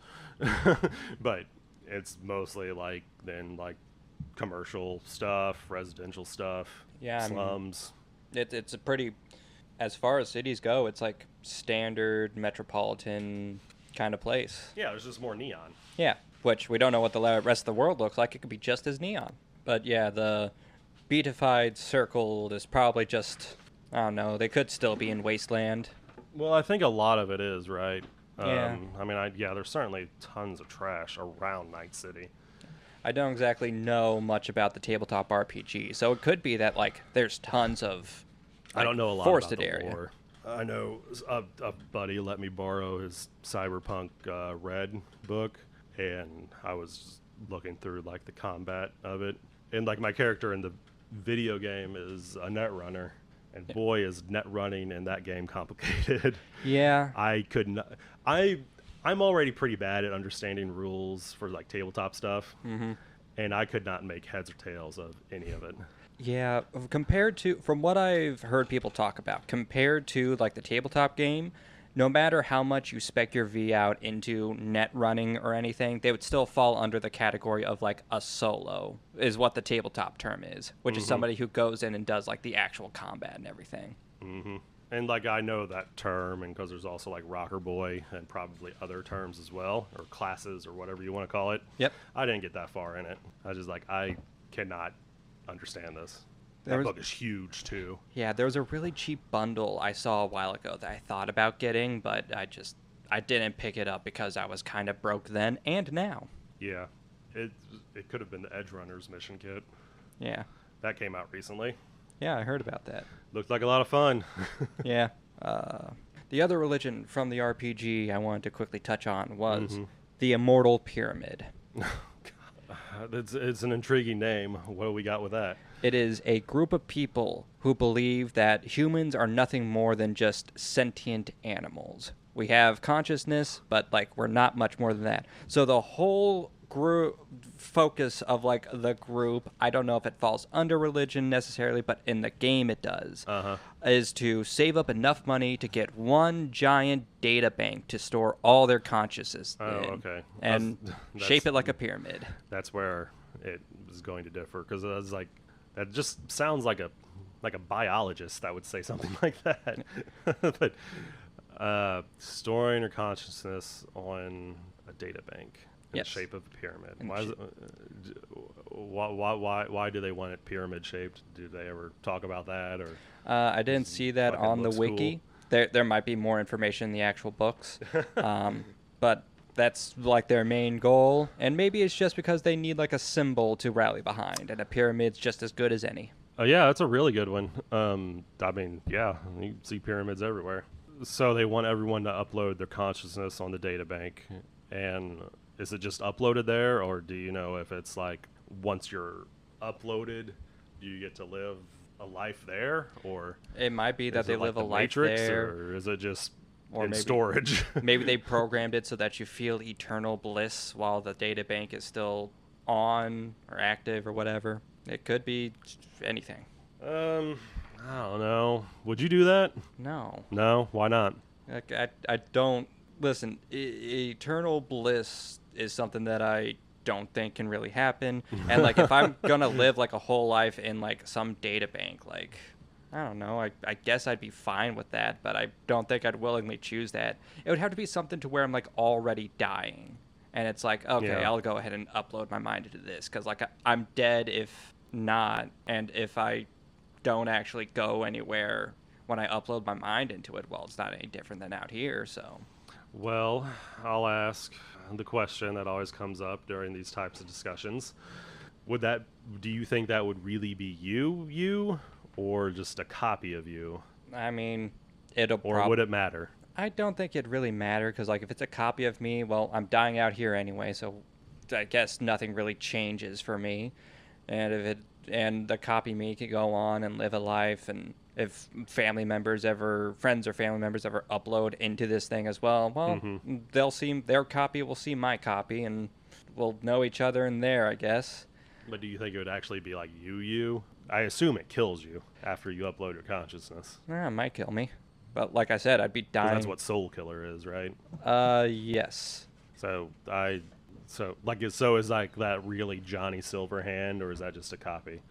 but it's mostly like commercial stuff, residential stuff, Yeah, slums. It's a pretty, as far as cities go, it's like standard metropolitan kind of place. Yeah, there's just more neon. Yeah, which we don't know what the rest of the world looks like. It could be just as neon. But yeah, the Beatified Circle is probably just, I don't know, they could still be in Wasteland. Well, I think a lot of it is, right? Yeah. There's certainly tons of trash around Night City. I don't exactly know much about the tabletop RPG, so it could be that like there's tons of I don't know a lot forested about the area. lore. I know a buddy let me borrow his Cyberpunk Red book, and I was looking through like the combat of it, and like my character in the video game is a net runner, and boy is net running in that game complicated. Yeah. I could not. I'm already pretty bad at understanding rules for like tabletop stuff, and I could not make heads or tails of any of it. Yeah, compared to, from what I've heard people talk about, compared to like the tabletop game, no matter how much you spec your V out into net running or anything, they would still fall under the category of like a solo, is what the tabletop term is, which is somebody who goes in and does like the actual combat and everything. And like I know that term, and because there's also like rocker boy and probably other terms as well, or classes or whatever you want to call it. Yep. I didn't get that far in it. I was just like, I cannot understand this. There That was, book is huge too. yeah, there was a really cheap bundle I saw a while ago that I thought about getting, but I didn't pick it up because I was kind of broke then and now. Yeah, it could have been the Edge Runners mission kit Yeah. that came out recently. Yeah, I heard about that. Looked like a lot of fun. Yeah. The other religion from the RPG I wanted to quickly touch on was the Immortal Pyramid. It's an intriguing name. What do we got with that? It is a group of people who believe that humans are nothing more than just sentient animals. We have consciousness, but like we're not much more than that. So the whole group focus of like the group, I don't know if it falls under religion necessarily, but in the game it does, is to save up enough money to get one giant data bank to store all their consciousness in, Okay. and That's- shape it like a pyramid. That's where it is going to differ because I was like, that just sounds like a biologist that would say something like that. But storing your consciousness on a data bank in Yes. the shape of a pyramid. In the Why, why do they want it pyramid shaped? Do they ever talk about that or? I didn't see that fucking on the looks wiki. There might be more information in the actual books, but that's like their main goal. And maybe it's just because they need like a symbol to rally behind, and a pyramid's just as good as any. Yeah, that's a really good one. I mean, yeah, you see pyramids everywhere. So they want everyone to upload their consciousness on the data bank, and is it just uploaded there, or do you know if it's like once you're uploaded, do you get to live a life there, or It might be that is they it like live a the life Matrix, there, or is it just or in maybe storage? maybe they programmed it so that you feel eternal bliss while the data bank is still on or active or whatever. It could be anything. I don't know. Would you do that? No. No, why not? Like, I don't listen. Eternal bliss is something that I don't think can really happen. And like, if I'm gonna live like a whole life in like some data bank, like I don't know, I guess I'd be fine with that, but I don't think I'd willingly choose that. It would have to be something to where I'm like already dying, and it's like okay, Yeah. I'll go ahead and upload my mind into this because like I'm dead if not, and if I don't actually go anywhere when I upload my mind into it, well, it's not any different than out here, so. Well, I'll ask the question that always comes up during these types of discussions. Do you think that would really be you, or just a copy of you? I mean, it'll Or would it matter? I don't think it'd really matter, because, like, if it's a copy of me, well, I'm dying out here anyway, so I guess nothing really changes for me. And the copy me could go on and live a life, and if friends or family members ever upload into this thing as well, well, their copy will see my copy, and we'll know each other in there, I guess. But do you think it would actually be like you? I assume it kills you after you upload your consciousness. It might kill me. But like I said, I'd be 'Cause dying. that's what Soul Killer is, right? Yes. So is like that really Johnny Silverhand, or is that just a copy?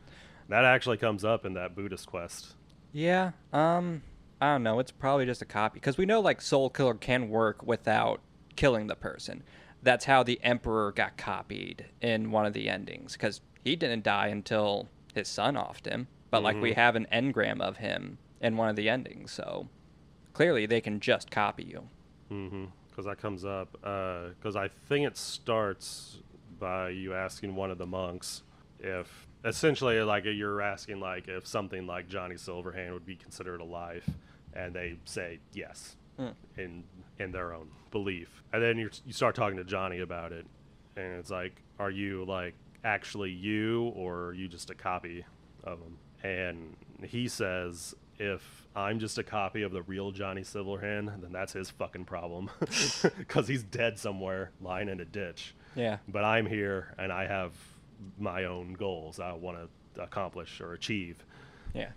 That actually comes up in that Buddhist quest. Yeah, I don't know. It's probably just a copy. Because we know, like, Soul Killer can work without killing the person. That's how the Emperor got copied in one of the endings. Because he didn't die until his son offed him. But, like, we have an engram of him in one of the endings. So, clearly, they can just copy you. Because that comes up. Because I think it starts by you asking one of the monks if... Essentially, like, you're asking, like, if something like Johnny Silverhand would be considered alive, and they say yes in their own belief. And then you start talking to Johnny about it, and it's like, are you, like, actually you, or are you just a copy of him? And he says, if I'm just a copy of the real Johnny Silverhand, then that's his fucking problem, because he's dead somewhere, lying in a ditch. Yeah. But I'm here, and I have my own goals I want to accomplish or achieve. Yeah.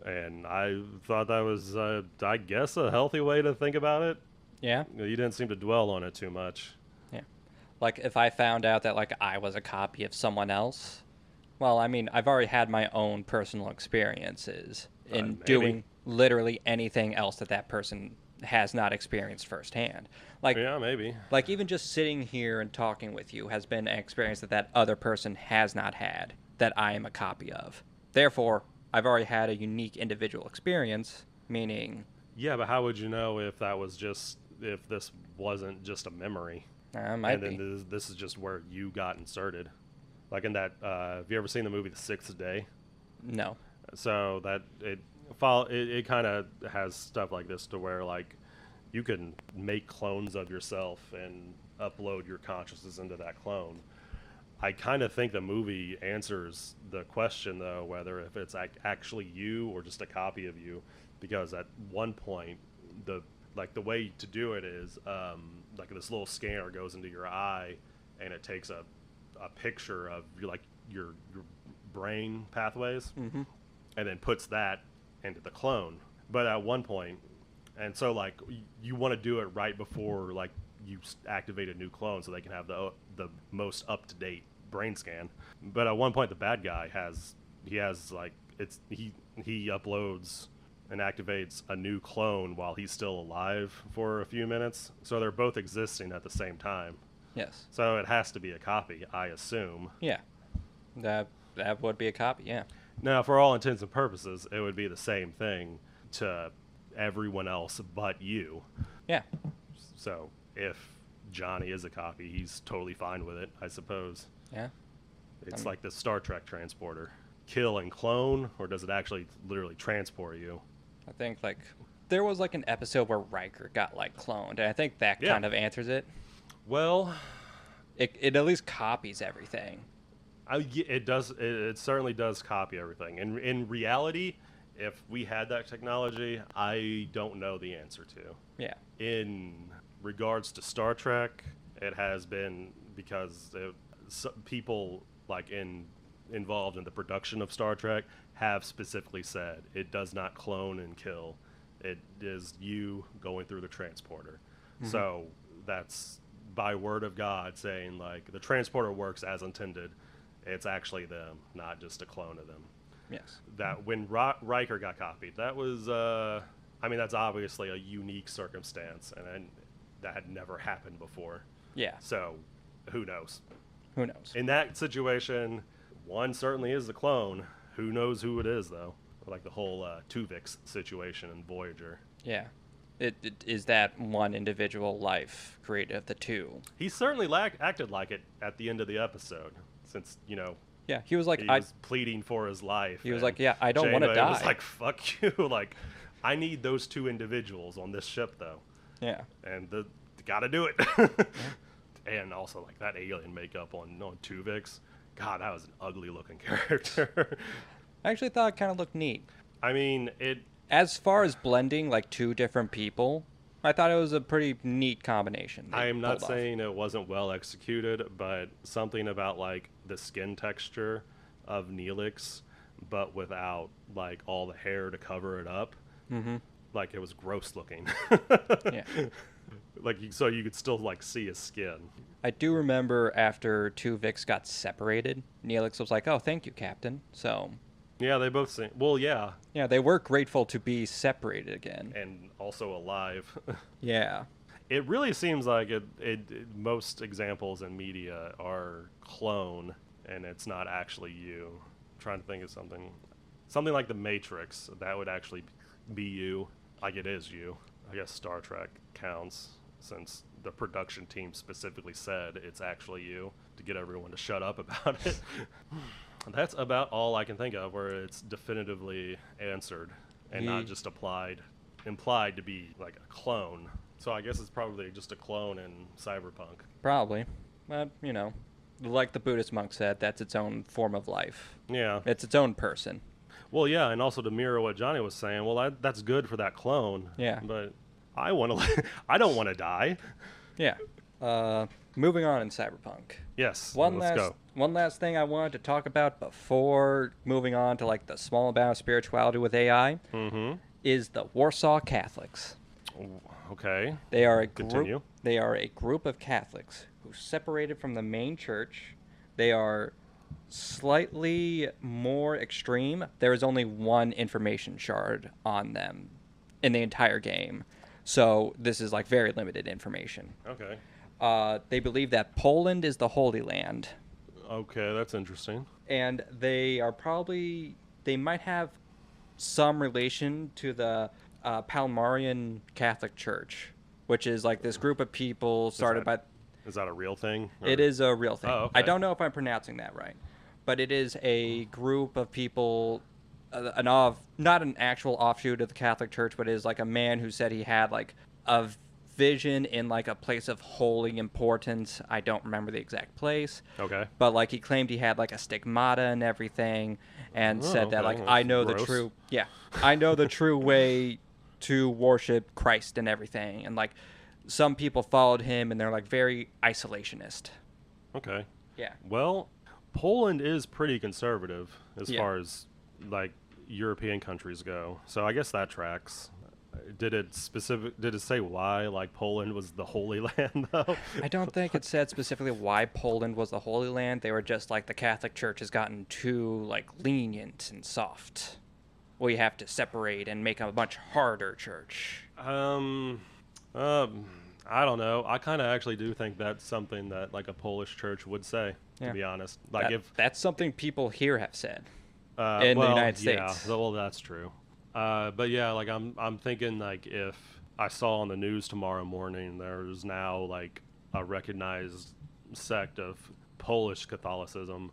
And I thought that was, I guess, a healthy way to think about it. Yeah. You didn't seem to dwell on it too much. Yeah. Like, if I found out that, like, I was a copy of someone else, well, I mean, I've already had my own personal experiences in Maybe. doing literally anything else that person has not experienced firsthand. Like, Yeah, maybe. like even just sitting here and talking with you has been an experience that other person has not had that I am a copy of. Therefore, I've already had a unique individual experience, meaning Yeah, but how would you know if if this wasn't just a memory? might And be. then this is just where you got inserted. Like in that, have you ever seen the movie The Sixth Day? No. So that it kind of has stuff like this to where like you can make clones of yourself and upload your consciousness into that clone. I kind of think the movie answers the question though, whether if it's actually you or just a copy of you, because at one point the way to do it is like this little scanner goes into your eye and it takes a picture of your brain pathways Mm-hmm. and then puts that into the clone. But at one point, and so like you want to do it right before like you activate a new clone so they can have the most up to date brain scan. But at one point, the bad guy has like he uploads and activates a new clone while he's still alive for a few minutes. So they're both existing at the same time. Yes. So it has to be a copy, I assume. Yeah. That would be a copy. Yeah. Now, for all intents and purposes, it would be the same thing to everyone else but you. Yeah. So if Johnny is a copy, he's totally fine with it, I suppose. Yeah. It's like the Star Trek transporter. Kill and clone, or does it actually literally transport you? I think like there was like an episode where Riker got like cloned, and I think that Yeah. kind of answers it. Well, It at least copies everything. it does. It certainly does copy everything. And in reality, if we had that technology, I don't know the answer to. Yeah. In regards to Star Trek, it has been because people like involved in the production of Star Trek have specifically said it does not clone and kill. It is you going through the transporter. Mm-hmm. So that's by word of God saying like the transporter works as intended. It's actually them, not just a clone of them. Yes. That when Riker got copied, that was I mean that's obviously a unique circumstance and that had never happened before. Yeah. So who knows? Who knows? In that situation, one certainly is the clone. Who knows who it is though? Like the whole Tuvix situation in Voyager. Yeah. It is that one individual life created of the two. He certainly acted like it at the end of the episode, since Yeah, he was like, he was pleading for his life. He was and like, yeah, I don't want to Janeway die. was like, fuck you. Like, I need those two individuals on this ship, though. Yeah. And gotta do it. And also, like, that alien makeup on Tuvix. God, that was an ugly looking character. I actually thought it kind of looked neat. I mean, As far as blending like two different people, I thought it was a pretty neat combination. I am not saying it wasn't well executed, but something about like the skin texture of Neelix, but without like all the hair to cover it up. Mm-hmm. Like it was gross looking. Yeah. Like so you could still like see his skin. I do remember after two Vicks got separated, Neelix was like, "Oh, thank you, Captain." So. Yeah, they both seem. Well, yeah. Yeah, they were grateful to be separated again. And also alive. Yeah. It really seems like most examples in media are clone, and it's not actually you. I'm trying to think of something like The Matrix. That would actually be you. Like it is you. I guess Star Trek counts since the production team specifically said it's actually you to get everyone to shut up about it. That's about all I can think of where it's definitively answered and not just implied to be like a clone. So I guess it's probably just a clone in Cyberpunk. Probably. But, like the Buddhist monk said, that's its own form of life. Yeah. It's its own person. Well, yeah, and also to mirror what Johnny was saying, well, that's good for that clone. Yeah. But I don't want to die. Yeah. Moving on in Cyberpunk. Yes. One last thing I wanted to talk about before moving on to like the small amount of spirituality with AI is the Warsaw Catholics. Okay. They are a Continue. group. They are a group of Catholics who separated from the main church. They are Slightly more extreme. There is only one information shard on them in the entire game. So this is like very limited information. Okay. They believe that Poland is the Holy Land, Okay, that's interesting. and they might have some relation to the Palmarian Catholic Church, which is like this group of people started by. Is that a real thing? It is a real thing. Oh, I okay. don't know if I'm pronouncing that right, but it is a group of people, not an actual offshoot of the Catholic Church, but it is like a man who said he had like a vision in like a place of holy importance. I don't remember the exact place. Okay. But like he claimed he had like a stigmata and everything, and said that okay. like That's I know gross. I know the true way to worship Christ and everything, and like some people followed him, and they're like very isolationist. Okay. Yeah. Well, Poland is pretty conservative as Yeah. far as like European countries go. So I guess that tracks. Did it say why like Poland was the Holy Land though? I don't think it said specifically why Poland was the Holy Land. They were just like the Catholic Church has gotten too like lenient and soft. We have to separate and make a much harder church. I don't know. I kind of actually do think that's something that like a Polish church would say, Yeah. to be honest. Like if That's something people here have said. In the well, United yeah, States. well, that's true. But yeah, like I'm thinking like if I saw on the news tomorrow morning there's now like a recognized sect of Polish Catholicism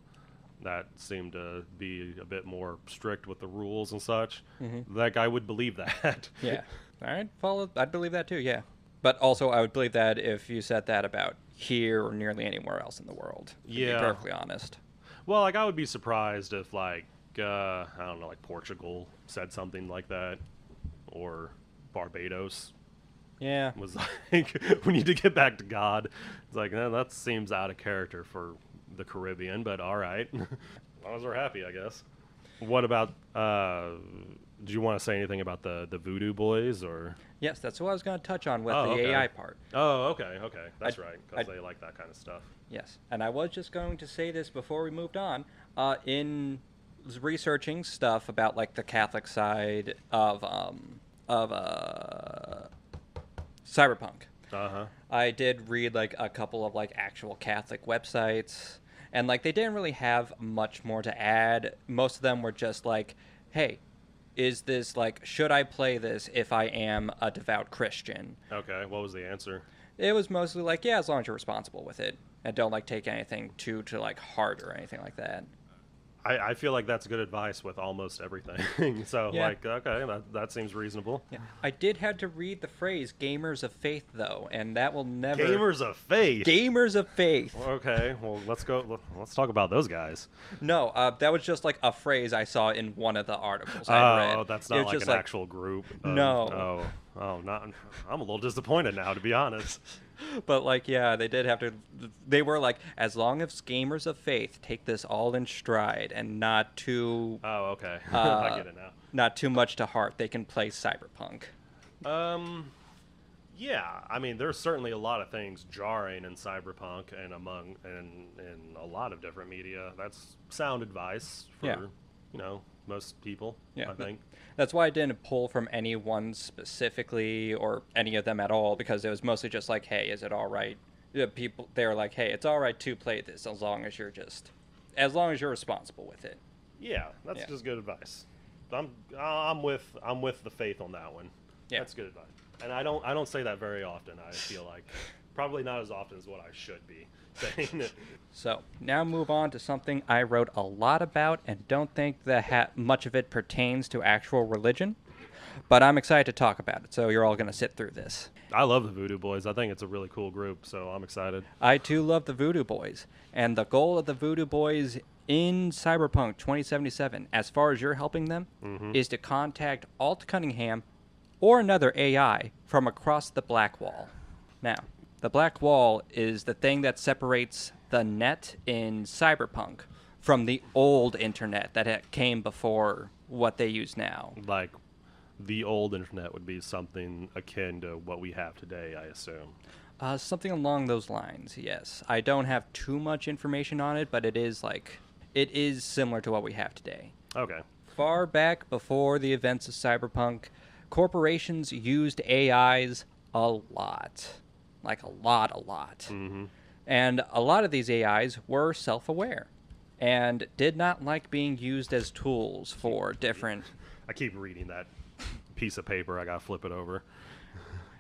that seemed to be a bit more strict with the rules and such, like I would believe that. Yeah. All right. I'd believe that too. Yeah. But also, I would believe that if you said that about here or nearly anywhere else in the world. To Yeah. be perfectly honest. Well, like I would be surprised if like I don't know, like Portugal said something like that, or Barbados Yeah. was like, we need to get back to God. It's like, that seems out of character for the Caribbean, but all right. As long as we're happy, I guess. What about, do you want to say anything about the Voodoo Boys, or? Yes, that's what I was going to touch on with Oh, the okay. AI part. Oh, okay, okay. That's right, because I- they like that kind of stuff. Yes. And I was just going to say this before we moved on. In researching stuff about like the Catholic side of Cyberpunk, Uh-huh. I did read like a couple of like actual Catholic websites, and like they didn't really have much more to add. Most of them were just like, hey, is this like, should I play this if I am a devout Christian? Okay, what was the answer? It was mostly like, yeah, as long as you're responsible with it and don't like take anything to like heart or anything like that. I feel like that's good advice with almost everything. So, Yeah. like, okay, that seems reasonable. Yeah. I did have to read the phrase "gamers of faith" though, and that will never. Gamers of faith. Gamers of faith. Okay, well, let's go. Let's talk about those guys. No, that was just like a phrase I saw in one of the articles I read. Oh, that's It not was like just an actual group. No. Not. I'm a little disappointed now, to be honest. But like, yeah, they did have to. They were like, as long as gamers of faith take this all in stride and not too, Oh, okay. I get it now. not too much to heart, they can play Cyberpunk. Yeah, I mean, there's certainly a lot of things jarring in Cyberpunk and in a lot of different media. That's sound advice for Yeah. most people. Yeah, I think. That's why I didn't pull from anyone specifically or any of them at all, because it was mostly just like, hey, is it all right? People, they were like, hey, it's all right to play this as long as you're responsible with it. Yeah, that's Yeah. just good advice. I'm with the faith on that one. Yeah. That's good advice. And I don't say that very often. I feel like probably not as often as what I should be saying it. So now move on to something I wrote a lot about and don't think that much of it pertains to actual religion, but I'm excited to talk about it. So you're all going to sit through this. I love the Voodoo Boys. I think it's a really cool group, so I'm excited. I too love the Voodoo Boys, and the goal of the Voodoo Boys in Cyberpunk 2077, as far as you're helping them, is to contact Alt Cunningham or another AI from across the Black Wall. Now, the Black Wall is the thing that separates the net in Cyberpunk from the old internet that came before what they use now. Like, the old internet would be something akin to what we have today, I assume. Something along those lines, yes. I don't have too much information on it, but it is like it is similar to what we have today. Okay. Far back before the events of Cyberpunk, corporations used AIs a lot. Like a lot. Mm-hmm. And a lot of these AIs were self-aware and did not like being used as tools for different... I keep reading that piece of paper. I gotta flip it over.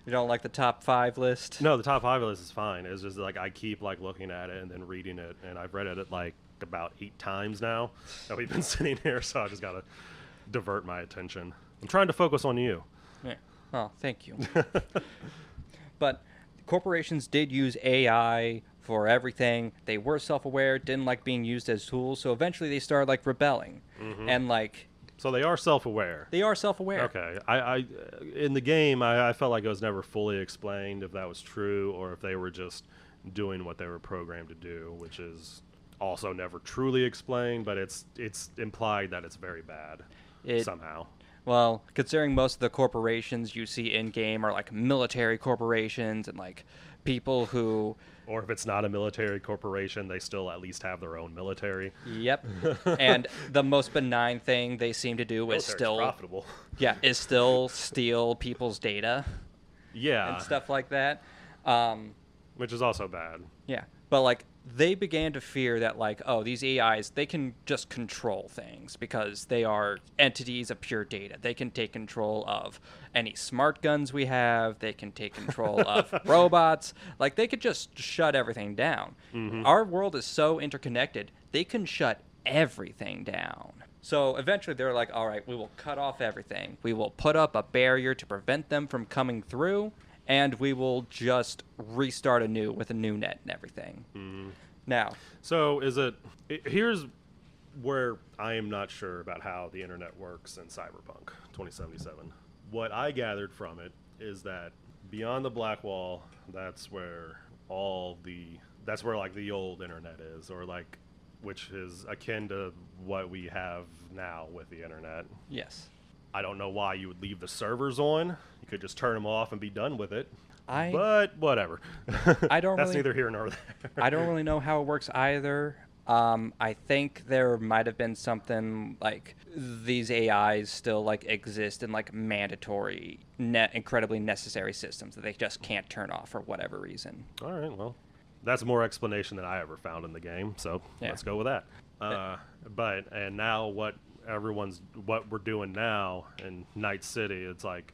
You don't like the top 5 list? No, the top 5 list is fine. It's just like I keep like looking at it and then reading it, and I've read it like about 8 times now that we've been sitting here, so I just gotta divert my attention. I'm trying to focus on you. Yeah. Oh, thank you. But corporations did use AI for everything. They were self-aware, didn't like being used as tools, so eventually they started like rebelling. And like So they are self-aware. they are self-aware. Okay. I in the game, I felt like it was never fully explained if that was true or if they were just doing what they were programmed to do, which is also never truly explained, but it's implied that it's very bad somehow. Well, considering most of the corporations you see in game are like military corporations and like people who... Or if it's not a military corporation, they still at least have their own military. Yep. And the most benign thing they seem to do is Military's still profitable. Yeah, is still steal people's data Yeah. and stuff like that. Which is also bad. Yeah. But like they began to fear that like, oh, these AIs, they can just control things because they are entities of pure data. They can take control of any smart guns we have. They can take control of robots. Like they could just shut everything down. Our world is so interconnected. They can shut everything down. So eventually they're like, all right, we will cut off everything. We will put up a barrier to prevent them from coming through. And we will just restart anew with a new net and everything. Now, So here's where I am not sure about how the internet works in Cyberpunk 2077. What I gathered from it is that beyond the black wall, that's where like the old internet is, or like, which is akin to what we have now with the internet. yes. I don't know why you would leave the servers on. You could just turn them off and be done with it. I But whatever. I don't That's really- neither here nor there. I don't really know how it works either. I think there might have been something like these AIs still like exist in like mandatory, incredibly necessary systems that they just can't turn off for whatever reason. All right, well, that's more explanation than I ever found in the game, so Yeah. let's go with that. And now what we're doing now in Night City, it's like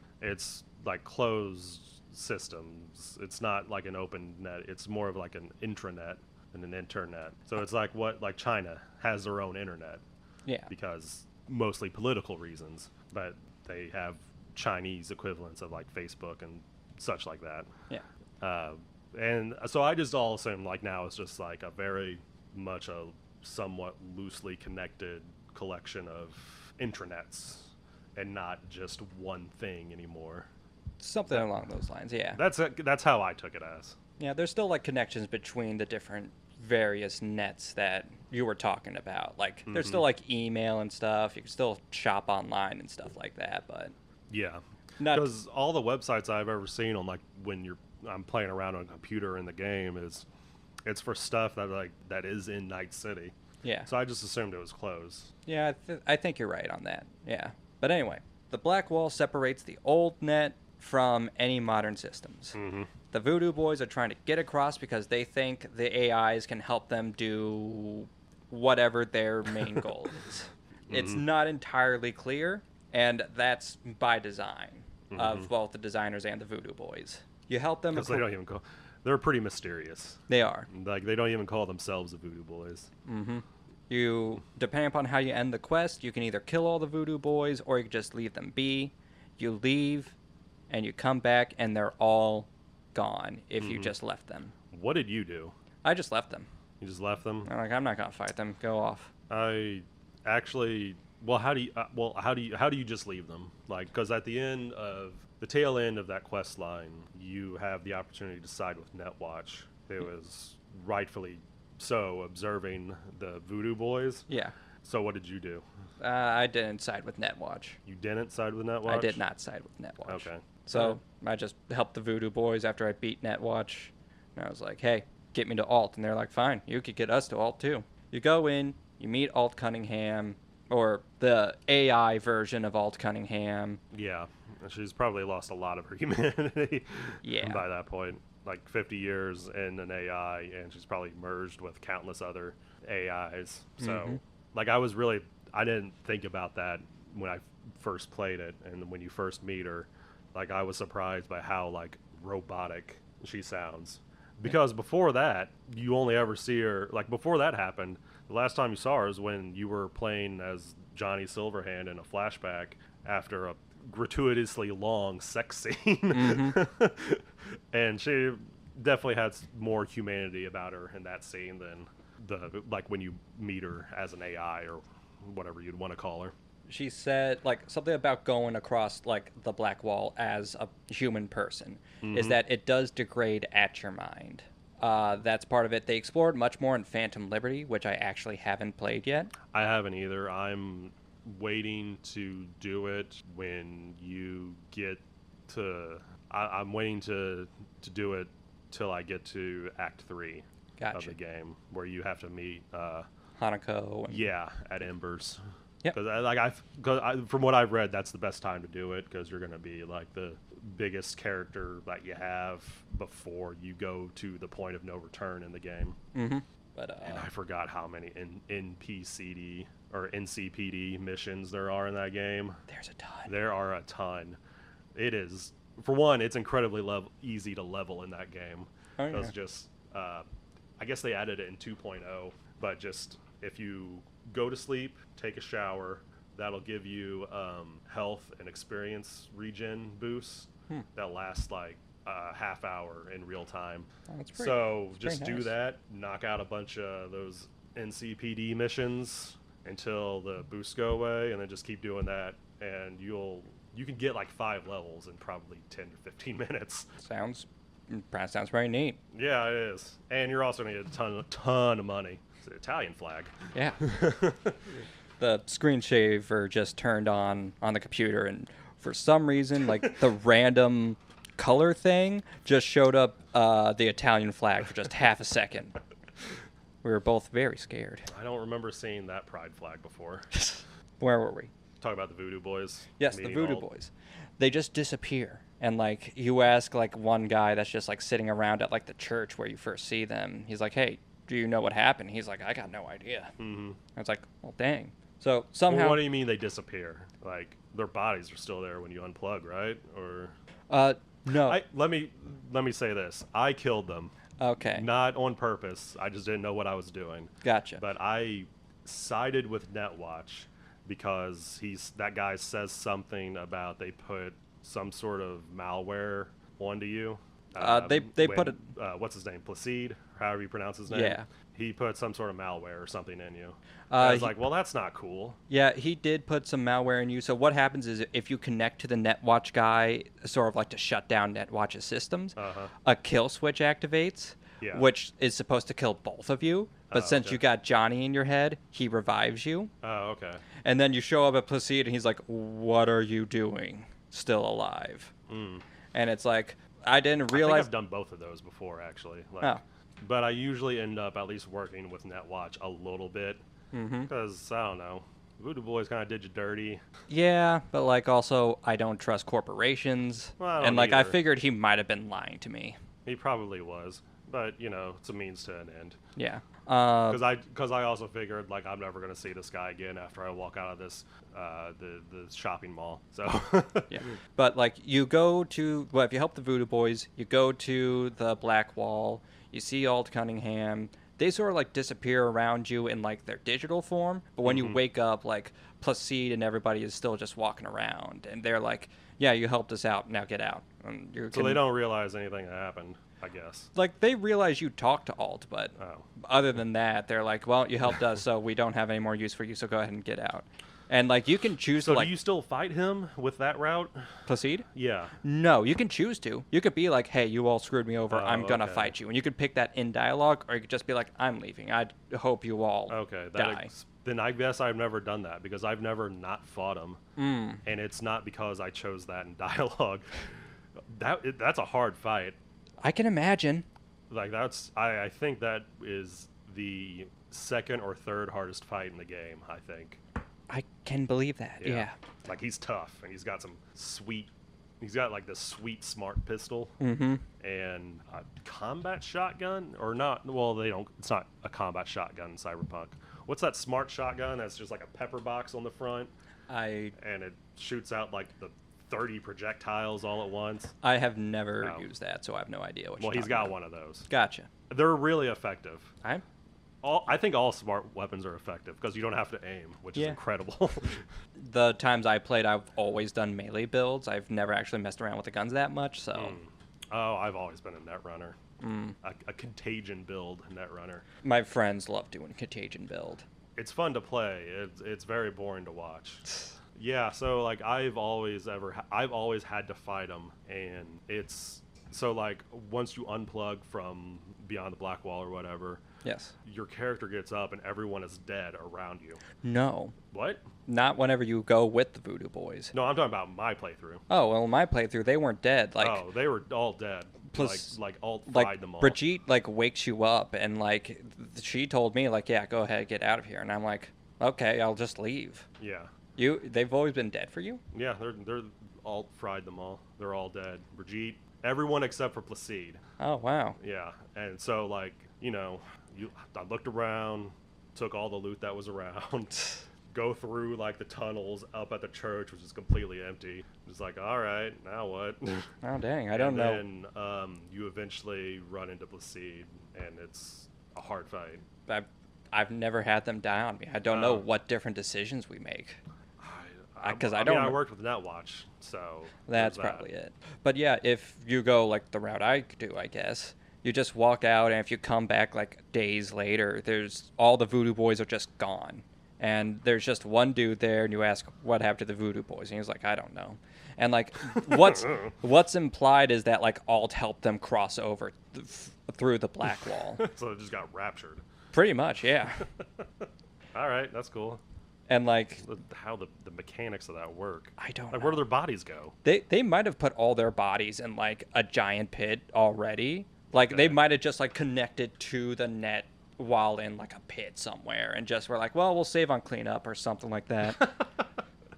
closed systems. It's not like an open net. It's more of like an intranet and an internet. So it's like China has their own internet. Yeah. Because mostly political reasons, but they have Chinese equivalents of like Facebook and such like that. Yeah. And so I just all assume like now it's just like a very much a somewhat loosely connected collection of intranets and not just one thing anymore. Something along those lines. Yeah. That's how I took it as. Yeah, there's still like connections between the different various nets that you were talking about. Like there's still like email and stuff. You can still shop online and stuff like that, but Yeah. Not- Because all the websites I've ever seen on like when I'm playing around on a computer in the game it's for stuff that is in Night City. yeah. So I just assumed it was closed. Yeah, I think you're right on that. Yeah. But anyway, the black wall separates the old net from any modern systems. The Voodoo Boys are trying to get across because they think the AIs can help them do whatever their main goal is. It's not entirely clear, and that's by design of both the designers and the Voodoo Boys. You help them. Because they don't even they're pretty mysterious. They are. Like they don't even call themselves the Voodoo Boys. You, depending upon how you end the quest, you can either kill all the Voodoo Boys or you can just leave them be. You leave, and you come back, and they're all gone if you just left them. What did you do? I just left them. You just left them? I'm like, I'm not gonna fight them. Go off. I actually. Well, how do you just leave them? Like, because at the tail end of that quest line, you have the opportunity to side with Netwatch. It was rightfully so observing the Voodoo Boys. Yeah. So what did you do? I didn't side with Netwatch. You didn't side with Netwatch? I did not side with Netwatch. Okay. So I just helped the Voodoo Boys after I beat Netwatch. And I was like, hey, get me to alt. And they're like, fine, you could get us to alt too. You go in, You meet Alt Cunningham, or the AI version of Alt Cunningham. Yeah, she's probably lost a lot of her humanity Yeah. by that point. Like 50 years in an AI, and she's probably merged with countless other AIs. So, like, I didn't think about that when I first played it, and when you first meet her, like, I was surprised by how, like, robotic she sounds. Because before that, you only ever see her, like, before that happened, the last time you saw her is when you were playing as Johnny Silverhand in a flashback after a gratuitously long sex scene. And she definitely has more humanity about her in that scene than like when you meet her as an AI or whatever you'd want to call her. She said like something about going across like the black wall as a human person is that it does degrade at your mind. That's part of it. They explored much more in Phantom Liberty, which I actually haven't played yet. I haven't either. I'm waiting to do it when you get to. I'm waiting to do it till I get to Act 3 of the game, where you have to meet Hanako. at Embers. Yep. Because from what I've read, that's the best time to do it, because you're going to be like the biggest character that you have before you go to the point of no return in the game. But and I forgot how many NPCD or NCPD missions there are in that game. There's a ton. There are a ton. It is, for one, it's incredibly easy to level in that game. Oh, yeah. It's just, I guess they added it in 2.0, but just if you go to sleep, take a shower, that'll give you health and experience regen boosts that last like a half hour in real time. Oh, Just do that, knock out a bunch of those NCPD missions until the boosts go away, and then just keep doing that, and you can get like 5 levels in probably 10 to 15 minutes. Sounds very neat. Yeah, it is. And you're also going to get a ton of money. It's an Italian flag. Yeah. The screen saver just turned on the computer, and for some reason, like the random color thing just showed up the Italian flag for just half a second. We were both very scared. I don't remember seeing that pride flag before. Where were we? Talk about the Voodoo Boys. Yes, the Voodoo Boys. They just disappear. And, like, you ask, like, one guy that's just, like, sitting around at, like, the church where you first see them. He's like, hey, do you know what happened? He's like, I got no idea. Mm-hmm. It's like, well, dang. So, somehow... Well, what do you mean they disappear? Like, their bodies are still there when you unplug, right? Or... no. Let me say this. I killed them. Okay. Not on purpose. I just didn't know what I was doing. Gotcha. But I sided with Netwatch because that guy says something about they put some sort of malware onto you. They put it. What's his name? Placide, however you pronounce his name. Yeah. He put some sort of malware or something in you. I was like, well, that's not cool. Yeah, he did put some malware in you. So what happens is if you connect to the Netwatch guy, sort of like to shut down Netwatch's systems, a kill switch activates, which is supposed to kill both of you. But since you got Johnny in your head, he revives you. Oh, okay. And then you show up at Placide, and he's like, what are you doing? Still alive. And it's like, I didn't realize... I think I've done both of those before, actually. But I usually end up at least working with Netwatch a little bit. Because, I don't know, Voodoo Boys kind of did you dirty. Yeah, but, like, also, I don't trust corporations. Well, I don't and, like, either. I figured he might have been lying to me. He probably was. But, you know, it's a means to an end. Yeah. Because I also figured, like, I'm never going to see this guy again after I walk out of this, the shopping mall. So. Yeah. But, like, you go to, well, if you help the Voodoo Boys, you go to the Black Wall, you see Alt Cunningham. They sort of, like, disappear around you in, like, their digital form. But when you wake up, like, Placide and everybody is still just walking around. And they're like, yeah, you helped us out. Now get out. So they don't realize anything that happened, I guess. Like, they realize you talked to Alt, but other than that, they're like, well, you helped us, so we don't have any more use for you, so go ahead and get out. And, like, you can choose to, like... So do you still fight him with that route? Placide? Yeah. No, you can choose to. You could be like, hey, you all screwed me over, I'm gonna fight you. And you could pick that in dialogue, or you could just be like, I'm leaving. I hope you all die. Then I guess I've never done that, because I've never not fought him. And it's not because I chose that in dialogue. That's a hard fight. I can imagine. Like, I think that is the second or third hardest fight in the game, I think. I can believe that. Yeah. Like, he's tough, and he's got he's got like this sweet smart pistol Mm-hmm. and a combat shotgun, or not. Well, it's not a combat shotgun in Cyberpunk. What's that smart shotgun that's just like a pepper box on the front? And it shoots out like the 30 projectiles all at once. I have never used that, so I have no idea what. Well, he's got one of those. Gotcha. They're really effective. I think all smart weapons are effective because you don't have to aim, which is incredible. The times I played, I've always done melee builds. I've never actually messed around with the guns that much, so. Oh, I've always been a netrunner. A contagion build netrunner. My friends love doing contagion build. It's fun to play. It's very boring to watch. Yeah, so like I've always had to fight them, and it's so like once you unplug from Beyond the Black Wall or whatever, yes, your character gets up and everyone is dead around you. No. What? Not whenever you go with the Voodoo Boys. No, I'm talking about my playthrough. Oh, well, my playthrough, they weren't dead. Like, they were all dead. Plus, like alt fried them all. Brigitte like wakes you up, and like she told me like, yeah, go ahead, get out of here, and I'm like, okay, I'll just leave. Yeah. They've always been dead for you? Yeah, they're alt fried them all. They're all dead. Brigitte, everyone except for Placide. Oh wow. Yeah, and so like I looked around, took all the loot that was around, go through like the tunnels up at the church, which is completely empty. Just like, all right, now what? Oh dang, I don't know. And then you eventually run into Placide, and it's a hard fight. I've never had them die on me. I don't know what different decisions we make. Because I worked with NetWatch, so that's probably it. But yeah, if you go like the route I do, I guess you just walk out, and if you come back like days later, there's all the Voodoo Boys are just gone, and there's just one dude there, and you ask what happened to the Voodoo Boys, and he's like, I don't know. And like what's implied is that like Alt helped them cross over through the Black Wall. So it just got raptured. Pretty much, yeah. All right, that's cool. And like how the mechanics of that work. I don't know. Like, where do their bodies go? They might have put all their bodies in like a giant pit already. Like they might have just like connected to the net while in like a pit somewhere, and just were like, well, we'll save on cleanup or something like that.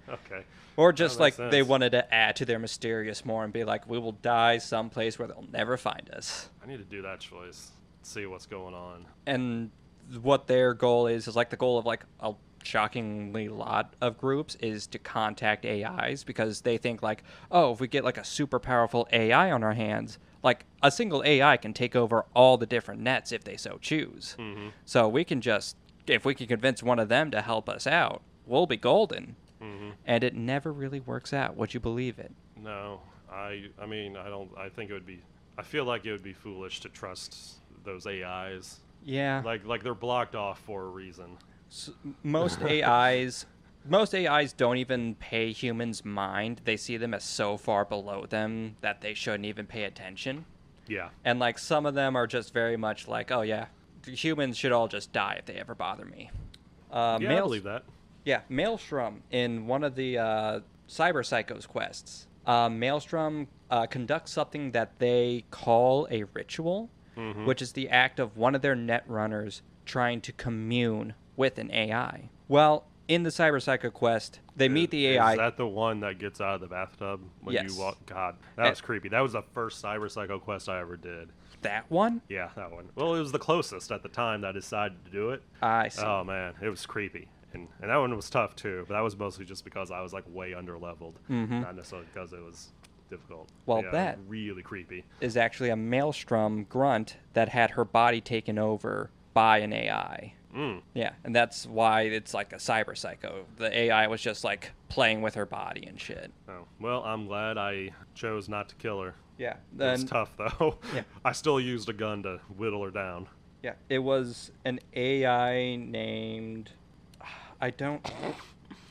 Okay. Or just like they wanted to add to their mysterious more and be like, we will die someplace where they'll never find us. I need to do that choice. See what's going on. And what their goal is like the goal of like a shockingly lot of groups is to contact AIs, because they think like, oh, if we get like a super powerful AI on our hands, like a single AI can take over all the different nets if they so choose. Mm-hmm. So we can just, if we can convince one of them to help us out, we'll be golden. Mm-hmm. And it never really works out. Would you believe it? No, I mean, I don't. I think it would be. I feel like it would be foolish to trust those AIs. Yeah. Like they're blocked off for a reason. So most AIs don't even pay humans mind. They see them as so far below them that they shouldn't even pay attention. Yeah. And like some of them are just very much like, oh yeah, humans should all just die if they ever bother me. I believe that. Yeah, Maelstrom in one of the Cyber Psychos quests. Maelstrom conducts something that they call a ritual, which is the act of one of their netrunners trying to commune with an AI. Well, in the Cyber Psycho quest, they meet the AI. Is that the one that gets out of the bathtub when you walk? God, that was creepy. That was the first Cyber Psycho quest I ever did. That one? Yeah, that one. Well, it was the closest at the time that I decided to do it. I see. Oh, man, it was creepy. And that one was tough, too. But that was mostly just because I was, like, way under-leveled. Not necessarily because it was difficult. Well, yeah, that really creepy. Is actually a Maelstrom grunt that had her body taken over by an AI. Yeah, and that's why it's like a cyber psycho. The AI was just like playing with her body and shit. Oh, well, I'm glad I chose not to kill her. Yeah. It's tough, though. Yeah. I still used a gun to whittle her down. Yeah, it was an AI named...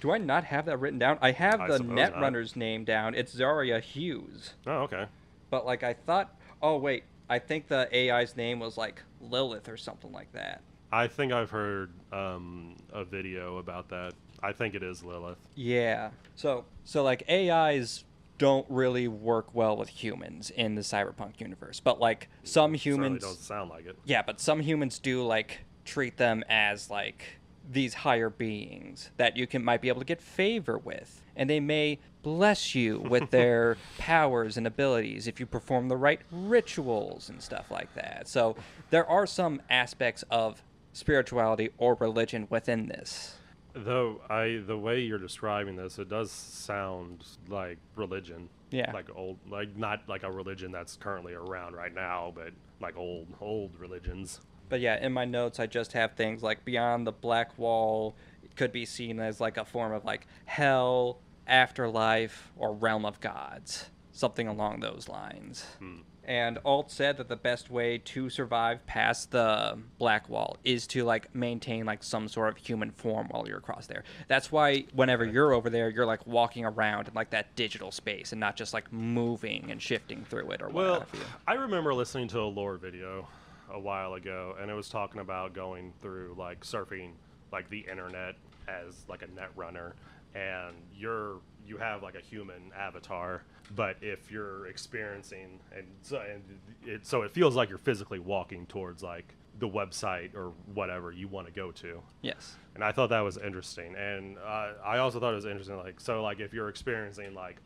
Do I not have that written down? I have the Netrunner's name down. It's Zaria Hughes. Oh, okay. But, like, I thought... Oh, wait. I think the AI's name was, like, Lilith or something like that. I think I've heard a video about that. I think it is Lilith. Yeah. So like, AIs don't really work well with humans in the Cyberpunk universe. But, like, some humans... Certainly don't sound like it. Yeah, but some humans do, like... treat them as like these higher beings that you might be able to get favor with, and they may bless you with their powers and abilities if you perform the right rituals and stuff like that. So there are some aspects of spirituality or religion within this. Though the way you're describing this, it does sound like religion. Yeah. Like old, like not like a religion that's currently around right now, but like old religions. But yeah, in my notes, I just have things like beyond the black wall. It could be seen as like a form of like hell, afterlife, or realm of gods, something along those lines. And Alt said that the best way to survive past the black wall is to like maintain like some sort of human form while you're across there. That's why whenever you're over there, you're like walking around in like that digital space and not just like moving and shifting through it or what Well, have you. I remember listening to a lore video a while ago, and it was talking about going through like surfing like the internet as like a net runner, and you have like a human avatar, but if you're experiencing so it feels like you're physically walking towards like the website or whatever you want to go to. Yes. And I thought that was interesting, and I also thought it was interesting, like, so like if you're experiencing like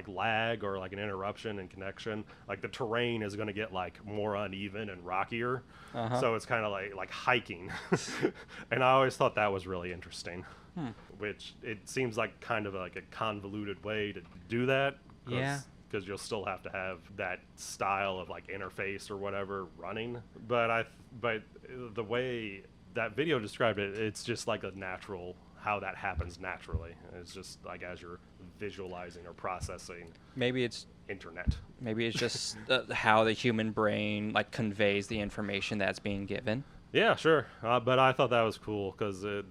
lag or like an interruption in connection, like the terrain is going to get like more uneven and rockier. So it's kind of like hiking. And I always thought that was really interesting. Which it seems like kind of like a convoluted way to do that. Yeah. Because you'll still have to have that style of like interface or whatever running. But the way that video described it, it's just like a natural, how that happens naturally. It's just like as you're visualizing or processing Maybe it's internet. just how the human brain like conveys the information that's being given. Yeah, sure. But I thought that was cool because the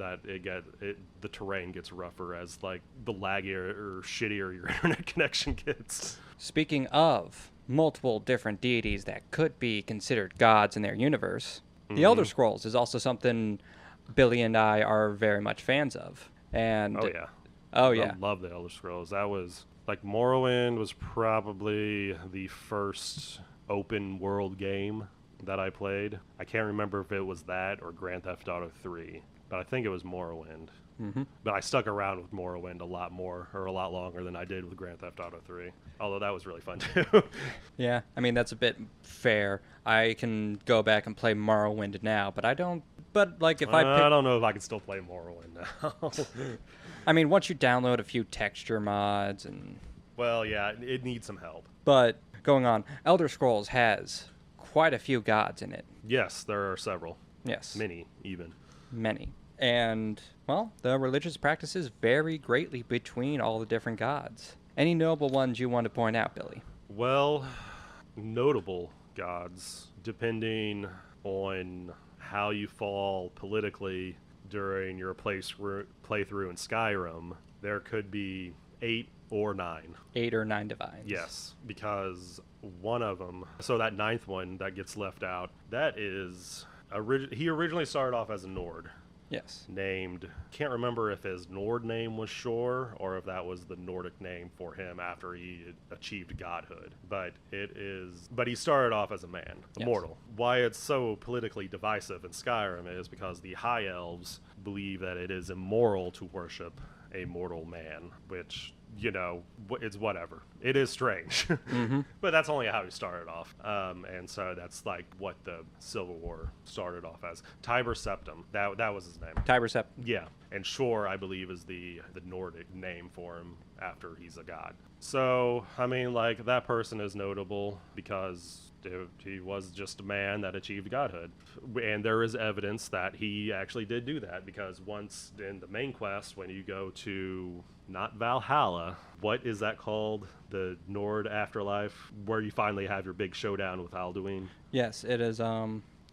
terrain gets rougher as like the laggier or shittier your internet connection gets. Speaking of multiple different deities that could be considered gods in their universe, the Elder Scrolls is also something Billy and I are very much fans of. And Oh yeah. I love the Elder Scrolls. That was like Morrowind was probably the first open world game that I played. I can't remember if it was that or Grand Theft Auto 3, but I think it was Morrowind. But I stuck around with Morrowind a lot longer than I did with Grand Theft Auto 3. Although that was really fun too. Yeah, I mean that's a bit fair. I can go back and play Morrowind now, but I don't. But like if I don't know if I can still play Morrowind now. I mean, once you download a few texture mods and well, yeah, it needs some help. But going on, Elder Scrolls has quite a few gods in it. Yes, there are several. Yes. Many, even. Many. And, well, the religious practices vary greatly between all the different gods. Any notable ones you want to point out, Billy? Well, notable gods, depending on how you fall politically during your playthrough in Skyrim, there could be 8 or 9. 8 or 9 divines. Yes, because one of them, so that 9th one that gets left out, that is, he originally started off as a Nord. Yes. Named, can't remember if his Nord name was Shor or if that was the Nordic name for him after he achieved godhood. But he started off as a man, a mortal. Why it's so politically divisive in Skyrim is because the High Elves believe that it is immoral to worship a mortal man, which, you know, it's whatever. It is strange. But that's only how he started off. And so that's like what the Civil War started off as. Tiber Septim, that was his name. Tiber Septim. Yeah. And Shor, I believe, is the Nordic name for him after he's a god. So, I mean, like, that person is notable because he was just a man that achieved godhood. And there is evidence that he actually did do that, because once in the main quest, when you go to, not Valhalla, what is that called? The Nord afterlife, where you finally have your big showdown with Alduin. Yes, it is,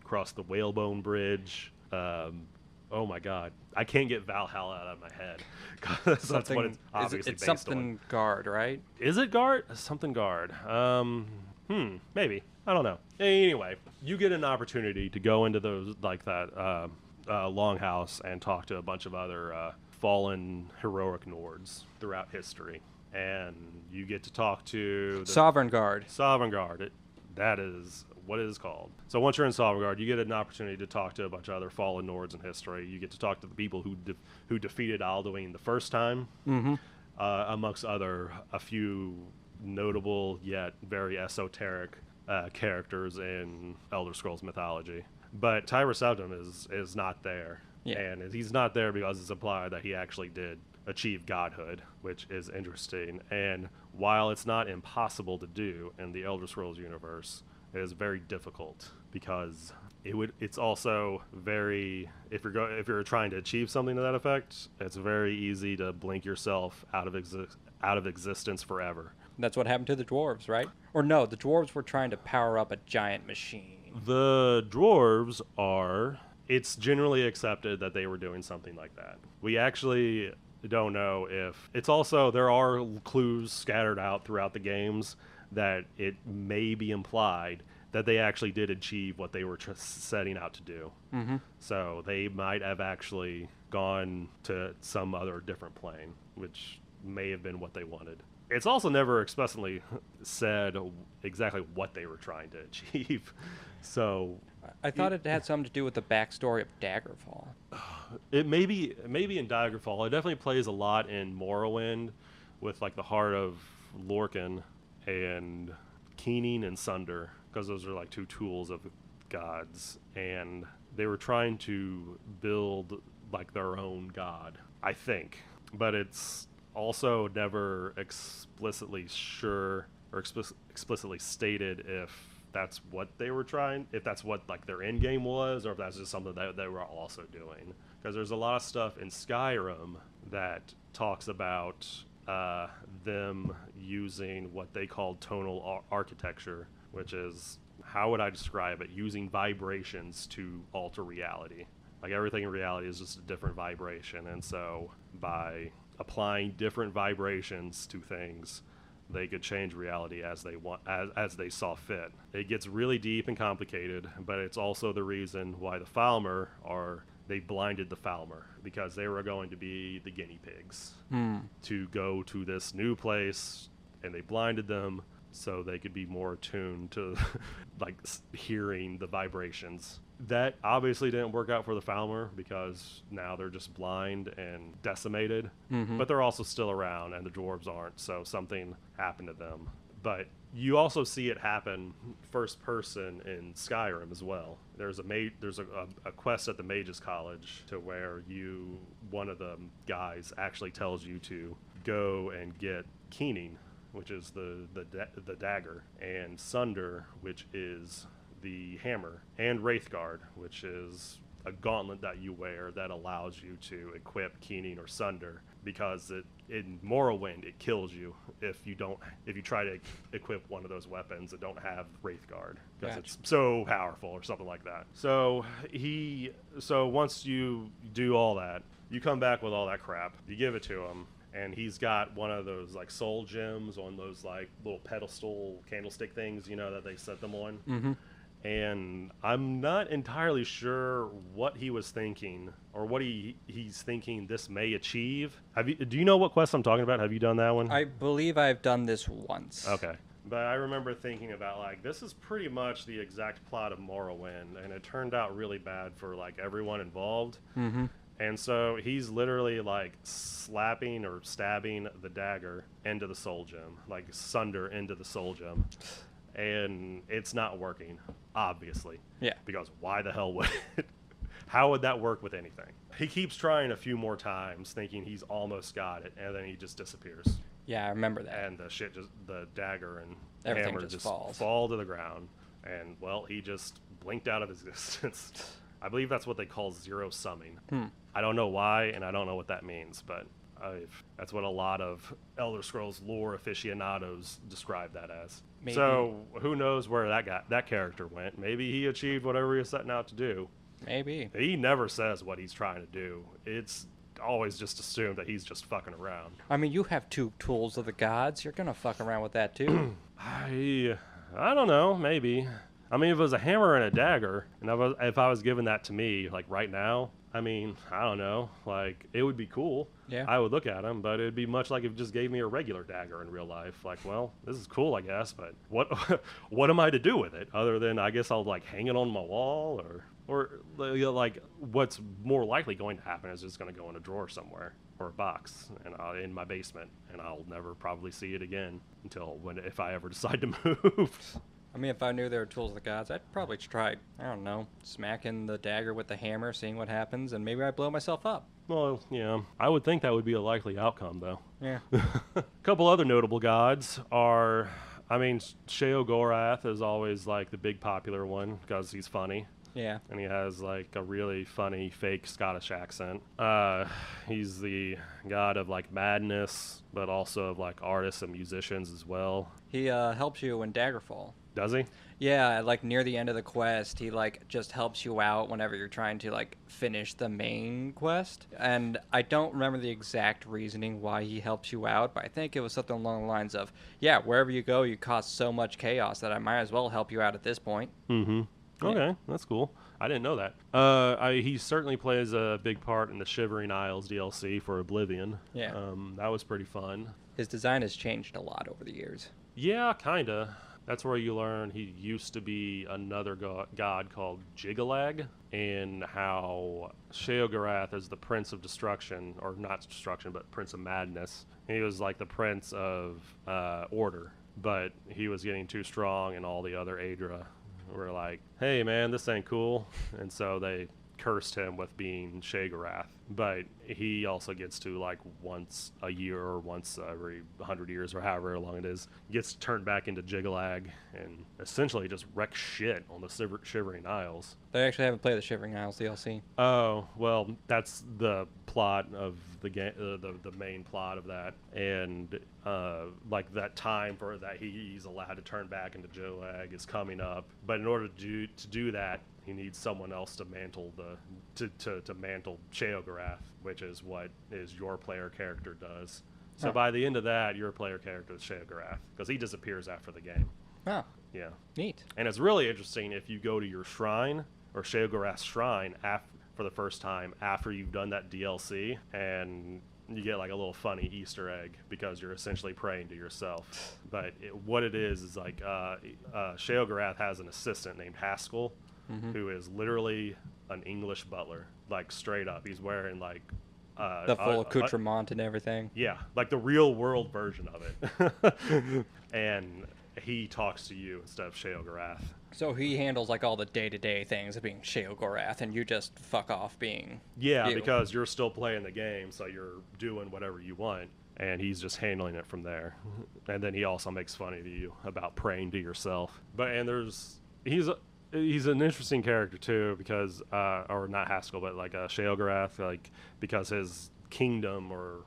Cross the Whalebone Bridge. Oh my god. I can't get Valhalla out of my head. That's what it's obviously it's based something on. guard, right? Is it guard? Something guard. Maybe. I don't know. Anyway, you get an opportunity to go into those, like that longhouse and talk to a bunch of other fallen heroic Nords throughout history. And you get to talk to the Sovereign Guard. Sovereign Guard. That is what it is called. So once you're in Sovngarde, you get an opportunity to talk to a bunch of other fallen Nords in history. You get to talk to the people who defeated Alduin the first time, amongst a few notable yet very esoteric characters in Elder Scrolls mythology. But Tyrus Septim is not there. Yeah. And he's not there because it's implied that he actually did achieve godhood, which is interesting. And while it's not impossible to do in the Elder Scrolls universe, it is very difficult because it's also very, if you're trying to achieve something to that effect, it's very easy to blink yourself out of existence forever. That's what happened to the dwarves, right? Or no, the dwarves were trying to power up a giant machine. The dwarves are, it's generally accepted that they were doing something like that. We actually don't know if, it's also, there are clues scattered out throughout the games that it may be implied that they actually did achieve what they were setting out to do. So they might have actually gone to some other different plane, which may have been what they wanted. It's also never explicitly said exactly what they were trying to achieve. So I thought it had something to do with the backstory of Daggerfall. it may be in Daggerfall. It definitely plays a lot in Morrowind with like the heart of Lorcan and Keening and Sunder, because those are like two tools of the gods, and they were trying to build like their own god, I think. But it's also never explicitly sure or explicitly stated if that's what they were trying, if that's what like their end game was, or if that's just something that they were also doing. Because there's a lot of stuff in Skyrim that talks about them using what they call tonal architecture, which is, how would I describe it? Using vibrations to alter reality. Like everything in reality is just a different vibration, and so by applying different vibrations to things, they could change reality as they want, as they saw fit. It gets really deep and complicated, but it's also the reason why the Falmer they blinded the Falmer, because they were going to be the guinea pigs to go to this new place, and they blinded them so they could be more attuned to like hearing the vibrations. That obviously didn't work out for the Falmer, because now they're just blind and decimated, but they're also still around, and the dwarves aren't, so something happened to them. But you also see it happen first person in Skyrim as well. There's a quest at the Mages College to where one of the guys actually tells you to go and get Keening, which is the dagger, and Sunder, which is the hammer, and Wraithguard, which is a gauntlet that you wear that allows you to equip Keening or Sunder, because in Morrowind it kills you if you try to equip one of those weapons that don't have Wraithguard, because it's so powerful or something like that. So once you do all that, you come back with all that crap, you give it to him, and he's got one of those like soul gems on those like little pedestal candlestick things, that they set them on. And I'm not entirely sure what he was thinking, or what he's thinking this may achieve. Do you know what quest I'm talking about? Have you done that one? I believe I've done this once. Okay. But I remember thinking about, like, this is pretty much the exact plot of Morrowind, and it turned out really bad for, like, everyone involved. And so he's literally, like, slapping or stabbing the dagger into the soul gem, like, Sunder into the soul gem. And it's not working, obviously. Yeah. Because why the hell would it? How would that work with anything? He keeps trying a few more times, thinking he's almost got it, and then he just disappears. Yeah, I remember that. And the dagger and Everything hammer just fall to the ground. And, well, he just blinked out of existence. I believe that's what they call zero summing. I don't know why, and I don't know what that means, but that's what a lot of Elder Scrolls lore aficionados describe that as. Maybe. So who knows where that character went? Maybe he achieved whatever he was setting out to do. Maybe. He never says what he's trying to do. It's always just assumed that he's just fucking around. I mean, you have two tools of the gods. You're gonna fuck around with that too. I don't know. Maybe. I mean, if it was a hammer and a dagger, and if I was given that to me, like right now, I mean, I don't know. Like, it would be cool. Yeah. I would look at them, but it'd be much like if it just gave me a regular dagger in real life. Like, well, this is cool, I guess, but what what am I to do with it other than I guess I'll like hang it on my wall or like what's more likely going to happen is it's going to go in a drawer somewhere or a box and in my basement, and I'll never probably see it again until if I ever decide to move. I mean, if I knew there were tools of the gods, I'd probably try, I don't know, smacking the dagger with the hammer, seeing what happens, and maybe I'd blow myself up. Well, yeah, I would think that would be a likely outcome, though. Yeah. A couple other notable gods are, I mean, Sheogorath is always like the big popular one because he's funny. Yeah. And he has like a really funny fake Scottish accent. He's the god of like madness, but also of like artists and musicians as well. He helps you in Daggerfall. Does he? Yeah, like near the end of the quest, he like just helps you out whenever you're trying to like finish the main quest. And I don't remember the exact reasoning why he helps you out, but I think it was something along the lines of, yeah, wherever you go, you cause so much chaos that I might as well help you out at this point. Mm-hmm. Yeah. Okay, that's cool. I didn't know that. He certainly plays a big part in the Shivering Isles DLC for Oblivion. Yeah. That was pretty fun. His design has changed a lot over the years. Yeah, kinda. That's where you learn he used to be another god called Jigalag, and how Sheogorath is the Prince of Destruction, or not Destruction, but Prince of Madness. He was like the Prince of Order, but he was getting too strong, and all the other Aedra were like, hey man, this ain't cool. And so they cursed him with being Sheogorath. But he also gets to, like, once a year or once every 100 years or however long it is, gets turned back into Jigalag and essentially just wrecks shit on the Shivering Isles. They actually haven't played the Shivering Isles DLC. Oh, well, that's the plot of the game, the main plot of that. And, like, that time for that he's allowed to turn back into Jigalag is coming up. But in order to do that, he needs someone else to mantle to mantle Sheogorath, which is what your player character does. So by the end of that, your player character is Sheogorath, because he disappears after the game. Oh, Yeah. neat. And it's really interesting if you go to your shrine, or Sheogorath's shrine, for the first time after you've done that DLC, and you get like a little funny Easter egg because you're essentially praying to yourself. But what it is like Sheogorath has an assistant named Haskell, who is literally an English butler, like straight up. He's wearing like The full accoutrement and everything. yeah, like the real world version of it. And he talks to you instead of Sheogorath. So he handles like all the day-to-day things of being Sheogorath, and you just fuck off being Yeah, you. because you're still playing the game, so you're doing whatever you want, and he's just handling it from there. And then he also makes fun of you about praying to yourself. He's an interesting character too, because or not Haskell, but like Sheogorath, like, because his kingdom or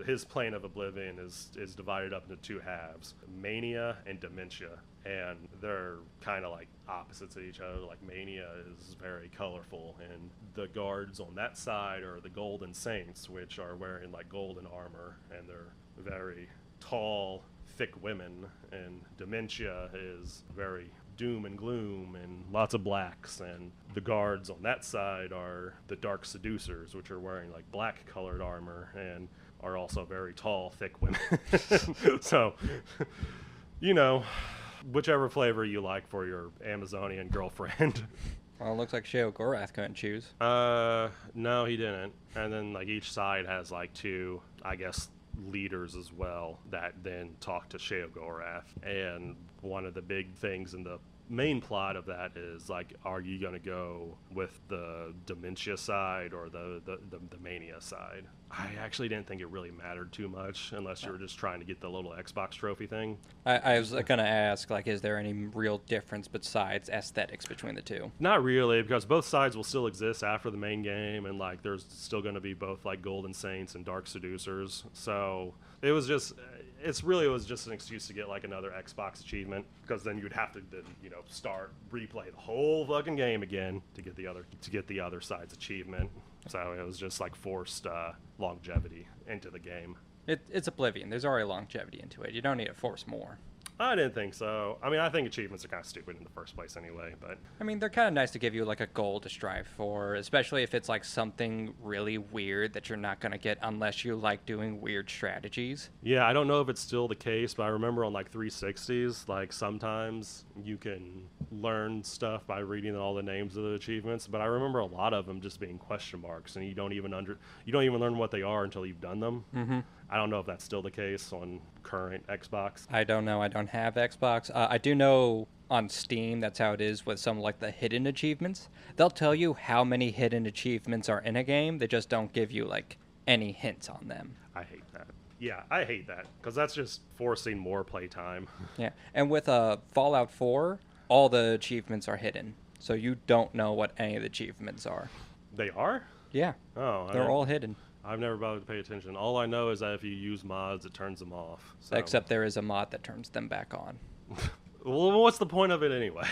his plane of oblivion is divided up into two halves: mania and dementia, and they're kind of like opposites of each other. Like, mania is very colorful, and the guards on that side are the golden saints, which are wearing like golden armor, and they're very tall, thick women, and dementia is very doom and gloom and lots of blacks. And the guards on that side are the dark seducers, which are wearing like black colored armor and are also very tall, thick women. So, you know, whichever flavor you like for your Amazonian girlfriend. Well, it looks like Sheogorath couldn't choose. No, he didn't. And then like each side has like two, I guess, leaders as well that then talk to Sheogorath. And one of the big things in the main plot of that is like, are you going to go with the dementia side or the mania side? I actually didn't think it really mattered too much unless you were just trying to get the little Xbox trophy thing. I was gonna ask, like, is there any real difference besides aesthetics between the two? Not really, because both sides will still exist after the main game, and like there's still going to be both like golden saints and dark seducers. So it was just an excuse to get like another Xbox achievement, because then you'd have to then, you know, replay the whole fucking game again to get the other side's achievement. So it was just like forced longevity into the game. It's Oblivion. There's already longevity into it. You don't need to force more. I didn't think so. I mean, I think achievements are kind of stupid in the first place anyway, but I mean, they're kind of nice to give you like a goal to strive for, especially if it's like something really weird that you're not going to get unless you like doing weird strategies. yeah, I don't know if it's still the case, but I remember on like 360s, like sometimes you can learn stuff by reading all the names of the achievements, but I remember a lot of them just being question marks, and you don't even learn what they are until you've done them. Mm-hmm. I don't know if that's still the case on current Xbox. I don't know. I don't have Xbox. I do know on Steam that's how it is with some like the hidden achievements. They'll tell you how many hidden achievements are in a game. They just don't give you like any hints on them. I hate that. Yeah, I hate that because that's just forcing more playtime. Yeah, and with Fallout 4, all the achievements are hidden, so you don't know what any of the achievements are. They are? Yeah, Oh, they're all hidden. I've never bothered to pay attention. All I know is that if you use mods, it turns them off. So. Except there is a mod that turns them back on. Well, what's the point of it anyway?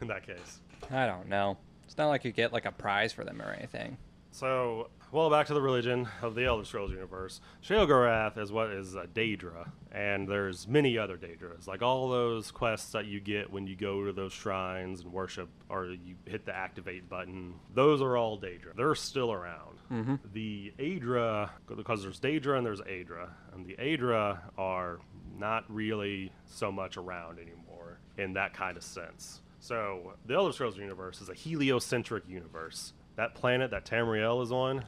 In that case. I don't know. It's not like you get like a prize for them or anything. So, well, back to the religion of the Elder Scrolls universe. Sheogorath is what is a Daedra, and there's many other Daedras. Like all those quests that you get when you go to those shrines and worship, or you hit the activate button, those are all Daedra. They're still around. Mm-hmm. The Aedra, because there's Daedra and there's Aedra, and the Aedra are not really so much around anymore in that kind of sense. So, the Elder Scrolls universe is a heliocentric universe. That planet that Tamriel is on,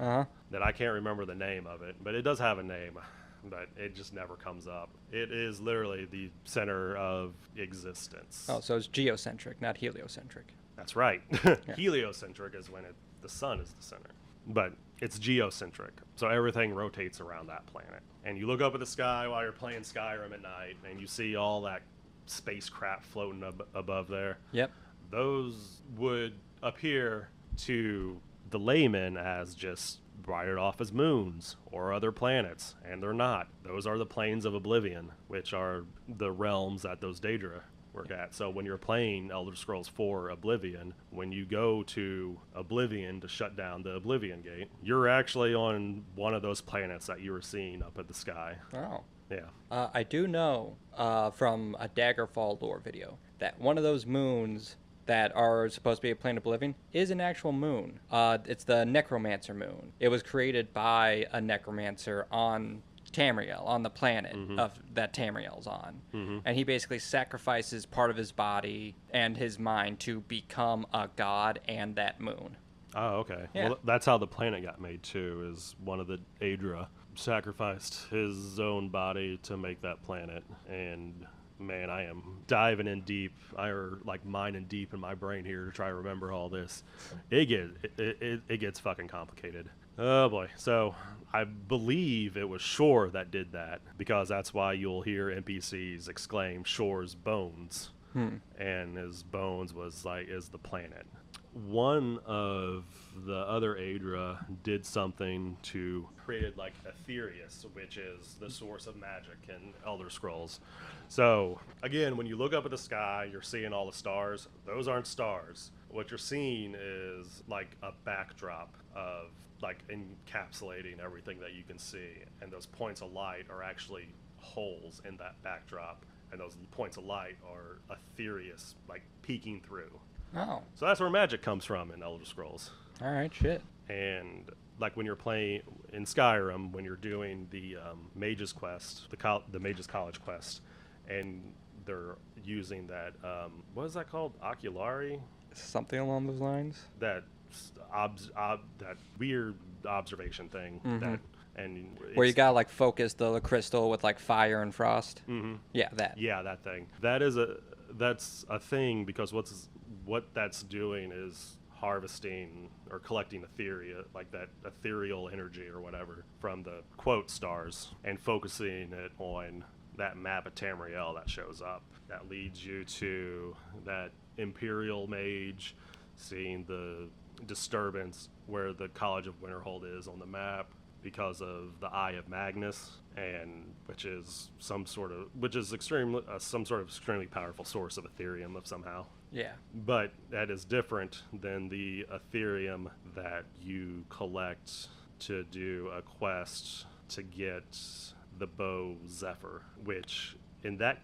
that I can't remember the name of it, but it does have a name, but it just never comes up. It is literally the center of existence. Oh, so it's geocentric, not heliocentric. That's right. Yeah. Heliocentric is when the sun is the center, but it's geocentric, so everything rotates around that planet. And you look up at the sky while you're playing Skyrim at night, and you see all that spacecraft floating above there. Yep. Those would appear to the layman as just brighted off as moons or other planets, and they're not. Those are the planes of oblivion, which are the realms that those Daedra work at. So when you're playing Elder Scrolls 4 Oblivion, when you go to Oblivion to shut down the Oblivion Gate, you're actually on one of those planets that you were seeing up at the sky. Oh. Yeah. I do know from a Daggerfall lore video that one of those moons that are supposed to be a planet of Oblivion is an actual moon. It's the Necromancer moon. It was created by a necromancer on Tamriel, on the planet of that Tamriel's on. And he basically sacrifices part of his body and his mind to become a god and that moon. Oh, okay. Yeah. Well, that's how the planet got made too, is one of the Aedra sacrificed his own body to make that planet. And man, I am diving in deep. I are like mining deep in my brain here to try to remember all this. It gets fucking complicated. Oh boy. So I believe it was Shore that did that, because that's why you'll hear NPCs exclaim Shore's bones. And his bones is the planet. One of the other Aedra did something to create like Aetherius, which is the source of magic in Elder Scrolls. So again, when you look up at the sky, you're seeing all the stars. Those aren't stars. What you're seeing is like a backdrop of like encapsulating everything that you can see, and those points of light are actually holes in that backdrop, and those points of light are Aetherius like peeking through. Oh. So that's where magic comes from in Elder Scrolls. All right, shit. And like when you're playing in Skyrim, when you're doing the Mage's Quest, the Mage's College Quest, and they're using that, what is that called? Oculari? Something along those lines? That that weird observation thing. That and Where you gotta like focus the crystal with like fire and frost. Yeah, that. Yeah, that thing. That's a thing, because what that's doing is harvesting or collecting like that ethereal energy or whatever from the quote stars, and focusing it on that map of Tamriel that shows up. That leads you to that Imperial Mage, seeing the disturbance where the College of Winterhold is on the map because of the Eye of Magnus, and which is some sort of extremely powerful source of Ethereum of somehow. Yeah. But that is different than the Ethereum that you collect to do a quest to get the bow Zephyr, which in that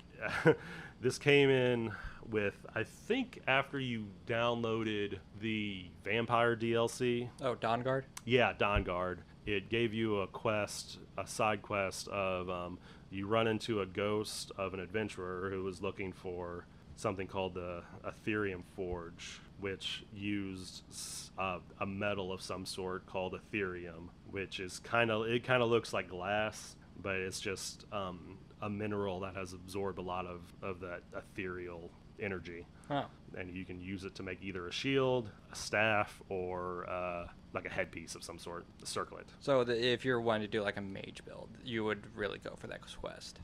this came in with, I think, after you downloaded the vampire DLC. Oh, Dawn Guard? Yeah, Dawn Guard. It gave you a quest, a side quest of you run into a ghost of an adventurer who was looking for something called the Ethereum Forge, which used a metal of some sort called Ethereum, which is kind of looks like glass, but it's just a mineral that has absorbed a lot of that ethereal energy. Oh. And you can use it to make either a shield, a staff, or like a headpiece of some sort, a circlet. So if you're wanting to do like a mage build, you would really go for that quest.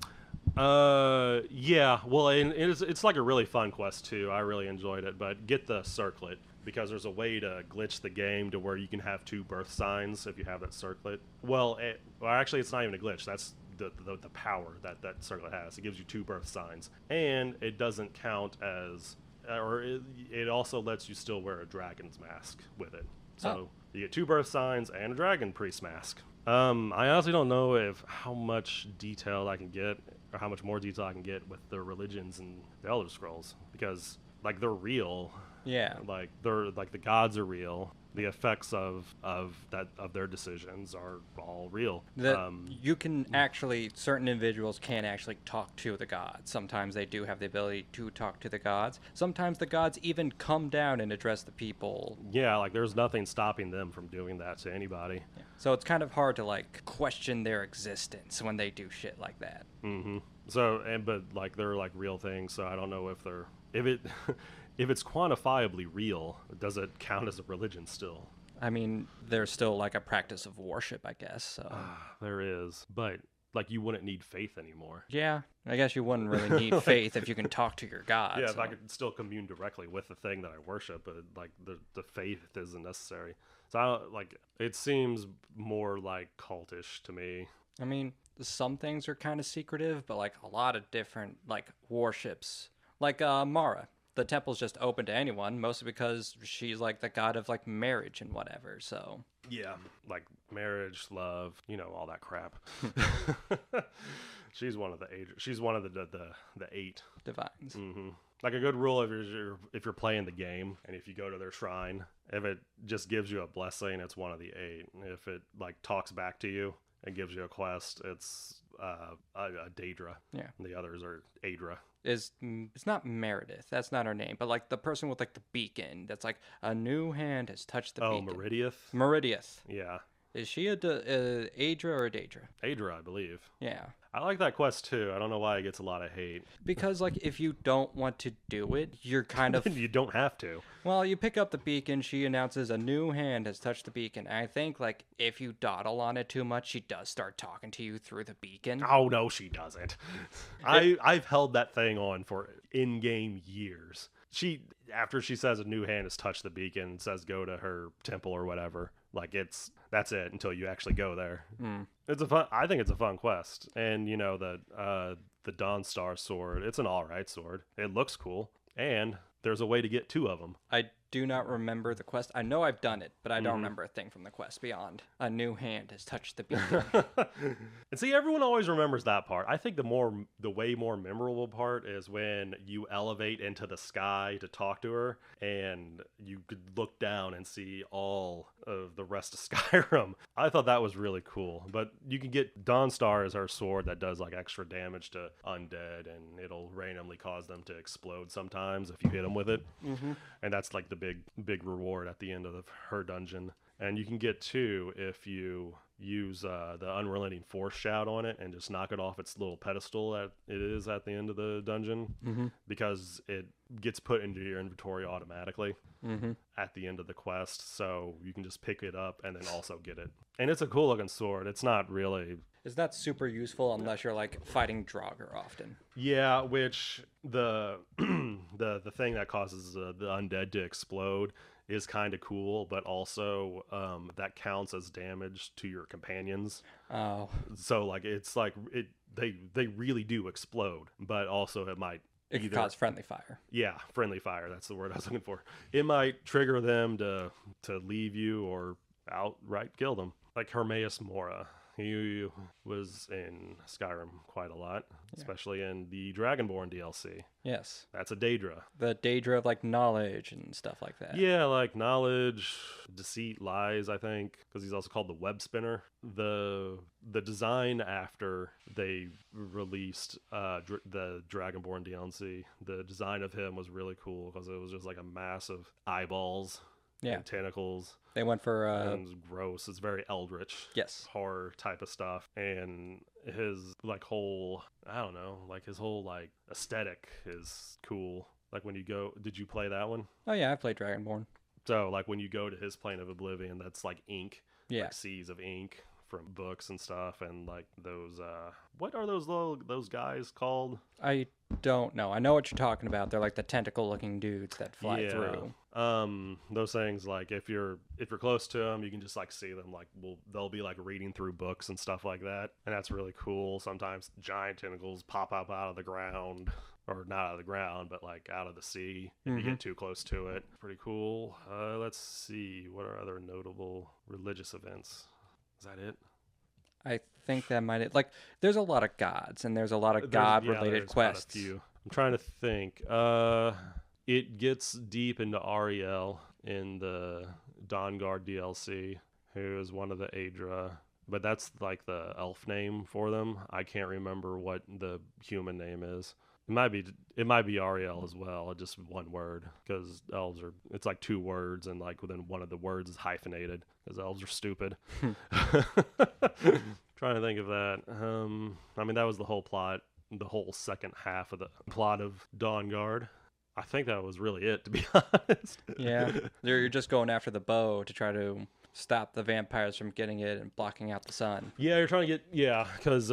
Yeah. Well, it's like a really fun quest too. I really enjoyed it, but get the circlet because there's a way to glitch the game to where you can have 2 birth signs if you have that circlet. Well, actually, it's not even a glitch. That's the power that circlet has. It gives you 2 birth signs, and it doesn't count as, or it also lets you still wear a dragon's mask with it. So you get 2 birth signs and a dragon priest mask. I honestly don't know how much detail I can get, or how much more detail I can get with the religions and the Elder Scrolls, because like they're real. Yeah. Like they're like the gods are real. The effects of their decisions are all real. You can actually, certain individuals can actually talk to the gods. Sometimes they do have the ability to talk to the gods. Sometimes the gods even come down and address the people. Yeah, like there's nothing stopping them from doing that to anybody. Yeah. So it's kind of hard to like question their existence when they do shit like that. Mm-hmm. So, but like they're like real things. So I don't know if it's quantifiably real, does it count as a religion still? I mean, there's still like a practice of worship, I guess. So there is, but like you wouldn't need faith anymore. Yeah, I guess you wouldn't really need faith if you can talk to your god. Yeah, if I could still commune directly with the thing that I worship, but like the faith isn't necessary. So it seems more like cultish to me. I mean, some things are kind of secretive, but like a lot of different like worships, like Mara. The temple's just open to anyone, mostly because she's like the god of like marriage and whatever. So yeah, like marriage, love, all that crap. She's one of the 8. She's one of the 8 divines. Mm-hmm. Like a good rule if you're playing the game and if you go to their shrine, if it just gives you a blessing, it's one of the 8. If it like talks back to you and gives you a quest, it's a Daedra. Yeah, and the others are Aedra. It's not Meredith. That's not her name. But like the person with like the beacon. That's like a new hand has touched the beacon. Oh, Meridieth. Meridieth. Yeah. Is she a Aedra or a Daedra? Aedra, I believe. Yeah. I like that quest too. I don't know why it gets a lot of hate. Because like if you don't want to do it, you're kind of you don't have to. Well, you pick up the beacon, she announces a new hand has touched the beacon. And I think like if you dawdle on it too much, she does start talking to you through the beacon. Oh no, she doesn't. I've held that thing on for in-game years. After she says a new hand has touched the beacon and says go to her temple or whatever, like that's it until you actually go there. I think it's a fun quest. And the Dawnstar sword, it's an alright sword. It looks cool. And there's a way to get 2 of them. I do not remember the quest. I know I've done it, but I don't remember a thing from the quest beyond a new hand has touched the beacon. And see, everyone always remembers that part. I think the way more memorable part is when you elevate into the sky to talk to her, and you could look down and see all of the rest of Skyrim. I thought that was really cool. But you can get Dawnstar as her sword that does like extra damage to undead, and it'll randomly cause them to explode sometimes if you hit them with it. And that's like the big reward at the end of her dungeon. And you can get 2 if you use the Unrelenting Force shout on it and just knock it off its little pedestal that it is at the end of the dungeon, because it gets put into your inventory automatically at the end of the quest. So you can just pick it up and then also get it. And it's a cool looking sword. It's not really... It's not super useful unless you're like fighting Draugr often. Yeah, which the thing that causes the undead to explode is kind of cool, but also that counts as damage to your companions. Oh. So like it's like they really do explode, but also it might could cause friendly fire. Yeah, friendly fire. That's the word I was looking for. It might trigger them to leave you or outright kill them. Like Hermaeus Mora. he was in Skyrim quite a lot, especially in the Dragonborn DLC. Yes. That's a Daedra. The Daedra of like knowledge and stuff like that. Yeah, like knowledge, deceit, lies, I think, because he's also called the web spinner. The design after they released the Dragonborn DLC, the design of him was really cool because it was just like a mass of eyeballs and tentacles. They went for and it's gross. It's very eldritch. Yes. Horror type of stuff. And his like whole, I don't know, like his whole like aesthetic is cool. Like when you go, did you play that one? Oh yeah, I played Dragonborn. So like when you go to his plane of oblivion, that's like ink. Yeah. Like seas of ink from books and stuff, and like those what are those guys called? I don't know. I know what you're talking about. They're like the tentacle looking dudes that fly through. Those things, like if you're close to them, you can just like see them, like they'll be like reading through books and stuff like that, and that's really cool. Sometimes giant tentacles pop up out of the ground, or not out of the ground, but like out of the sea if you get too close to it. Pretty cool. Let's see, what are other notable religious events? Is that it? I think that might, like, there's a lot of gods and there's a lot of god-related quests. Quite a few. I'm trying to think. It gets deep into Ariel in the Dawnguard DLC, who is one of the Aedra, but that's like the elf name for them. I can't remember what the human name is. It might be Ariel as well, just one word, because elves are, it's like two words, and like within one of the words is hyphenated, because elves are stupid. Trying to think of that. I mean, that was the whole plot, the whole second half of the plot of Dawnguard. I think that was really it, to be honest. Yeah, you're just going after the bow to try to stop the vampires from getting it and blocking out the sun. Yeah, you're trying to get, because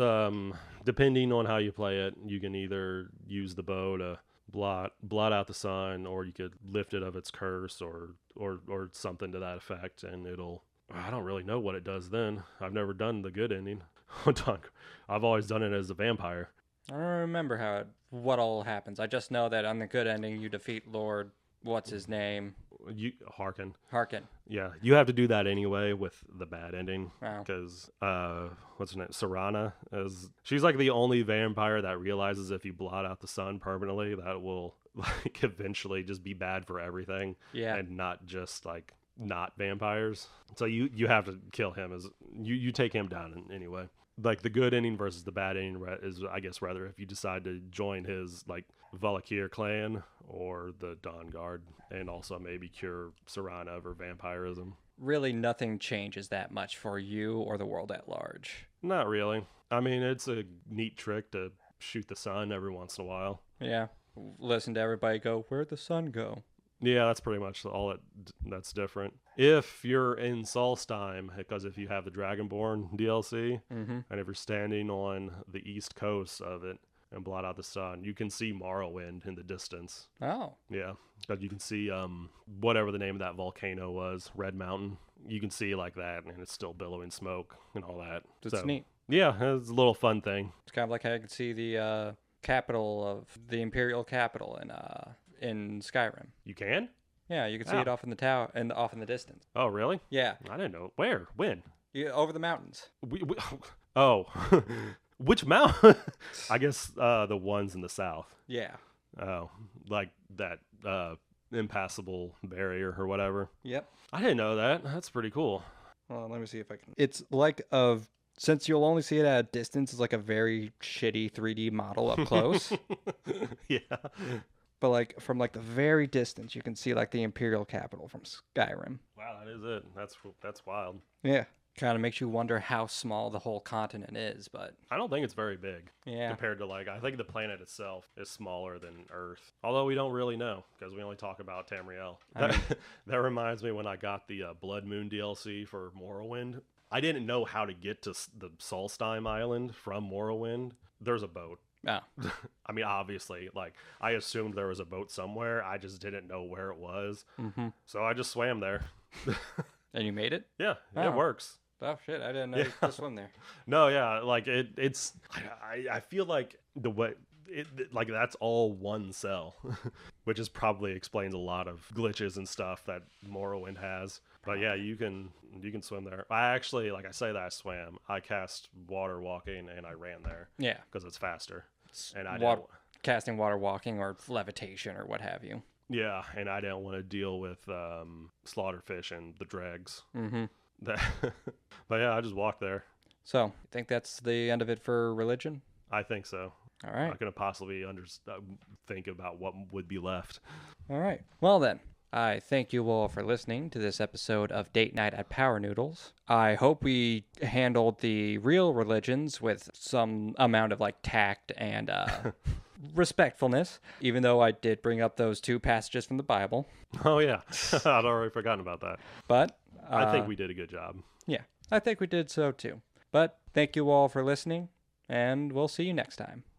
depending on how you play it, you can either use the bow to blot out the sun, or you could lift it of its curse, or something to that effect, and I don't really know what it does then. I've never done the good ending. I've always done it as a vampire. I don't remember what all happens. I just know that on the good ending, you defeat Lord, what's his name? Harkin. Yeah, you have to do that anyway with the bad ending, because what's her name? Serana she's like the only vampire that realizes if you blot out the sun permanently, that will like eventually just be bad for everything. Yeah, and not just like not vampires. So you have to kill him you take him down anyway. Like the good ending versus the bad ending is, I guess, rather if you decide to join his like Valakir clan or the Dawnguard, and also maybe cure Serana of her vampirism. Really, nothing changes that much for you or the world at large. Not really. I mean, it's a neat trick to shoot the sun every once in a while. Yeah. Listen to everybody go, where'd the sun go? Yeah, that's pretty much all that's different. If you're in Solstheim, because if you have the Dragonborn DLC, and if you're standing on the east coast of it and blot out the sun, you can see Morrowind in the distance. Oh. Yeah, because you can see whatever the name of that volcano was, Red Mountain. You can see like that, and it's still billowing smoke and all that. It's neat. Yeah, it's a little fun thing. It's kind of like how I can see the capital of the Imperial capital in Skyrim. You can? Yeah, you can see it off in the tower and off in the distance. Oh, really? Yeah. I didn't know. Where? When? Over the mountains. Oh, which mountain? I guess the ones in the south. Yeah. Oh, like that impassable barrier or whatever. Yep. I didn't know that. That's pretty cool. Well, let me see if I can. It's like since you'll only see it at a distance, it's like a very shitty 3D model up close. Yeah. But like from like the very distance, you can see like the Imperial capital from Skyrim. Wow, that is it. That's wild. Yeah. Kind of makes you wonder how small the whole continent is, but I don't think it's very big. Yeah. Compared to I think the planet itself is smaller than Earth. Although we don't really know because we only talk about Tamriel. That reminds me when I got the Blood Moon DLC for Morrowind. I didn't know how to get to the Solstheim Island from Morrowind. There's a boat. Oh. I mean, obviously, I assumed there was a boat somewhere. I just didn't know where it was. Mm-hmm. So I just swam there. And you made it? Yeah, it works. Oh, shit. I didn't know you could swim there. No, yeah. It's... I feel like the way... like that's all one cell, which is probably explains a lot of glitches and stuff that Morrowind has. But yeah, you can swim there. I actually, like I say that I swam. I cast water walking and I ran there. Yeah. Because it's faster. And I Water, didn't. casting water walking or levitation or what have you. Yeah, and I didn't want to deal with slaughterfish and the dregs. Mm-hmm. But yeah, I just walked there. So, you think that's the end of it for religion? I think so. All right. I couldn't possibly think about what would be left. All right. Well, then, I thank you all for listening to this episode of Date Night at Power Noodles. I hope we handled the real religions with some amount of like tact and respectfulness, even though I did bring up those 2 passages from the Bible. Oh, yeah. I'd already forgotten about that. But I think we did a good job. Yeah, I think we did so too. But thank you all for listening, and we'll see you next time.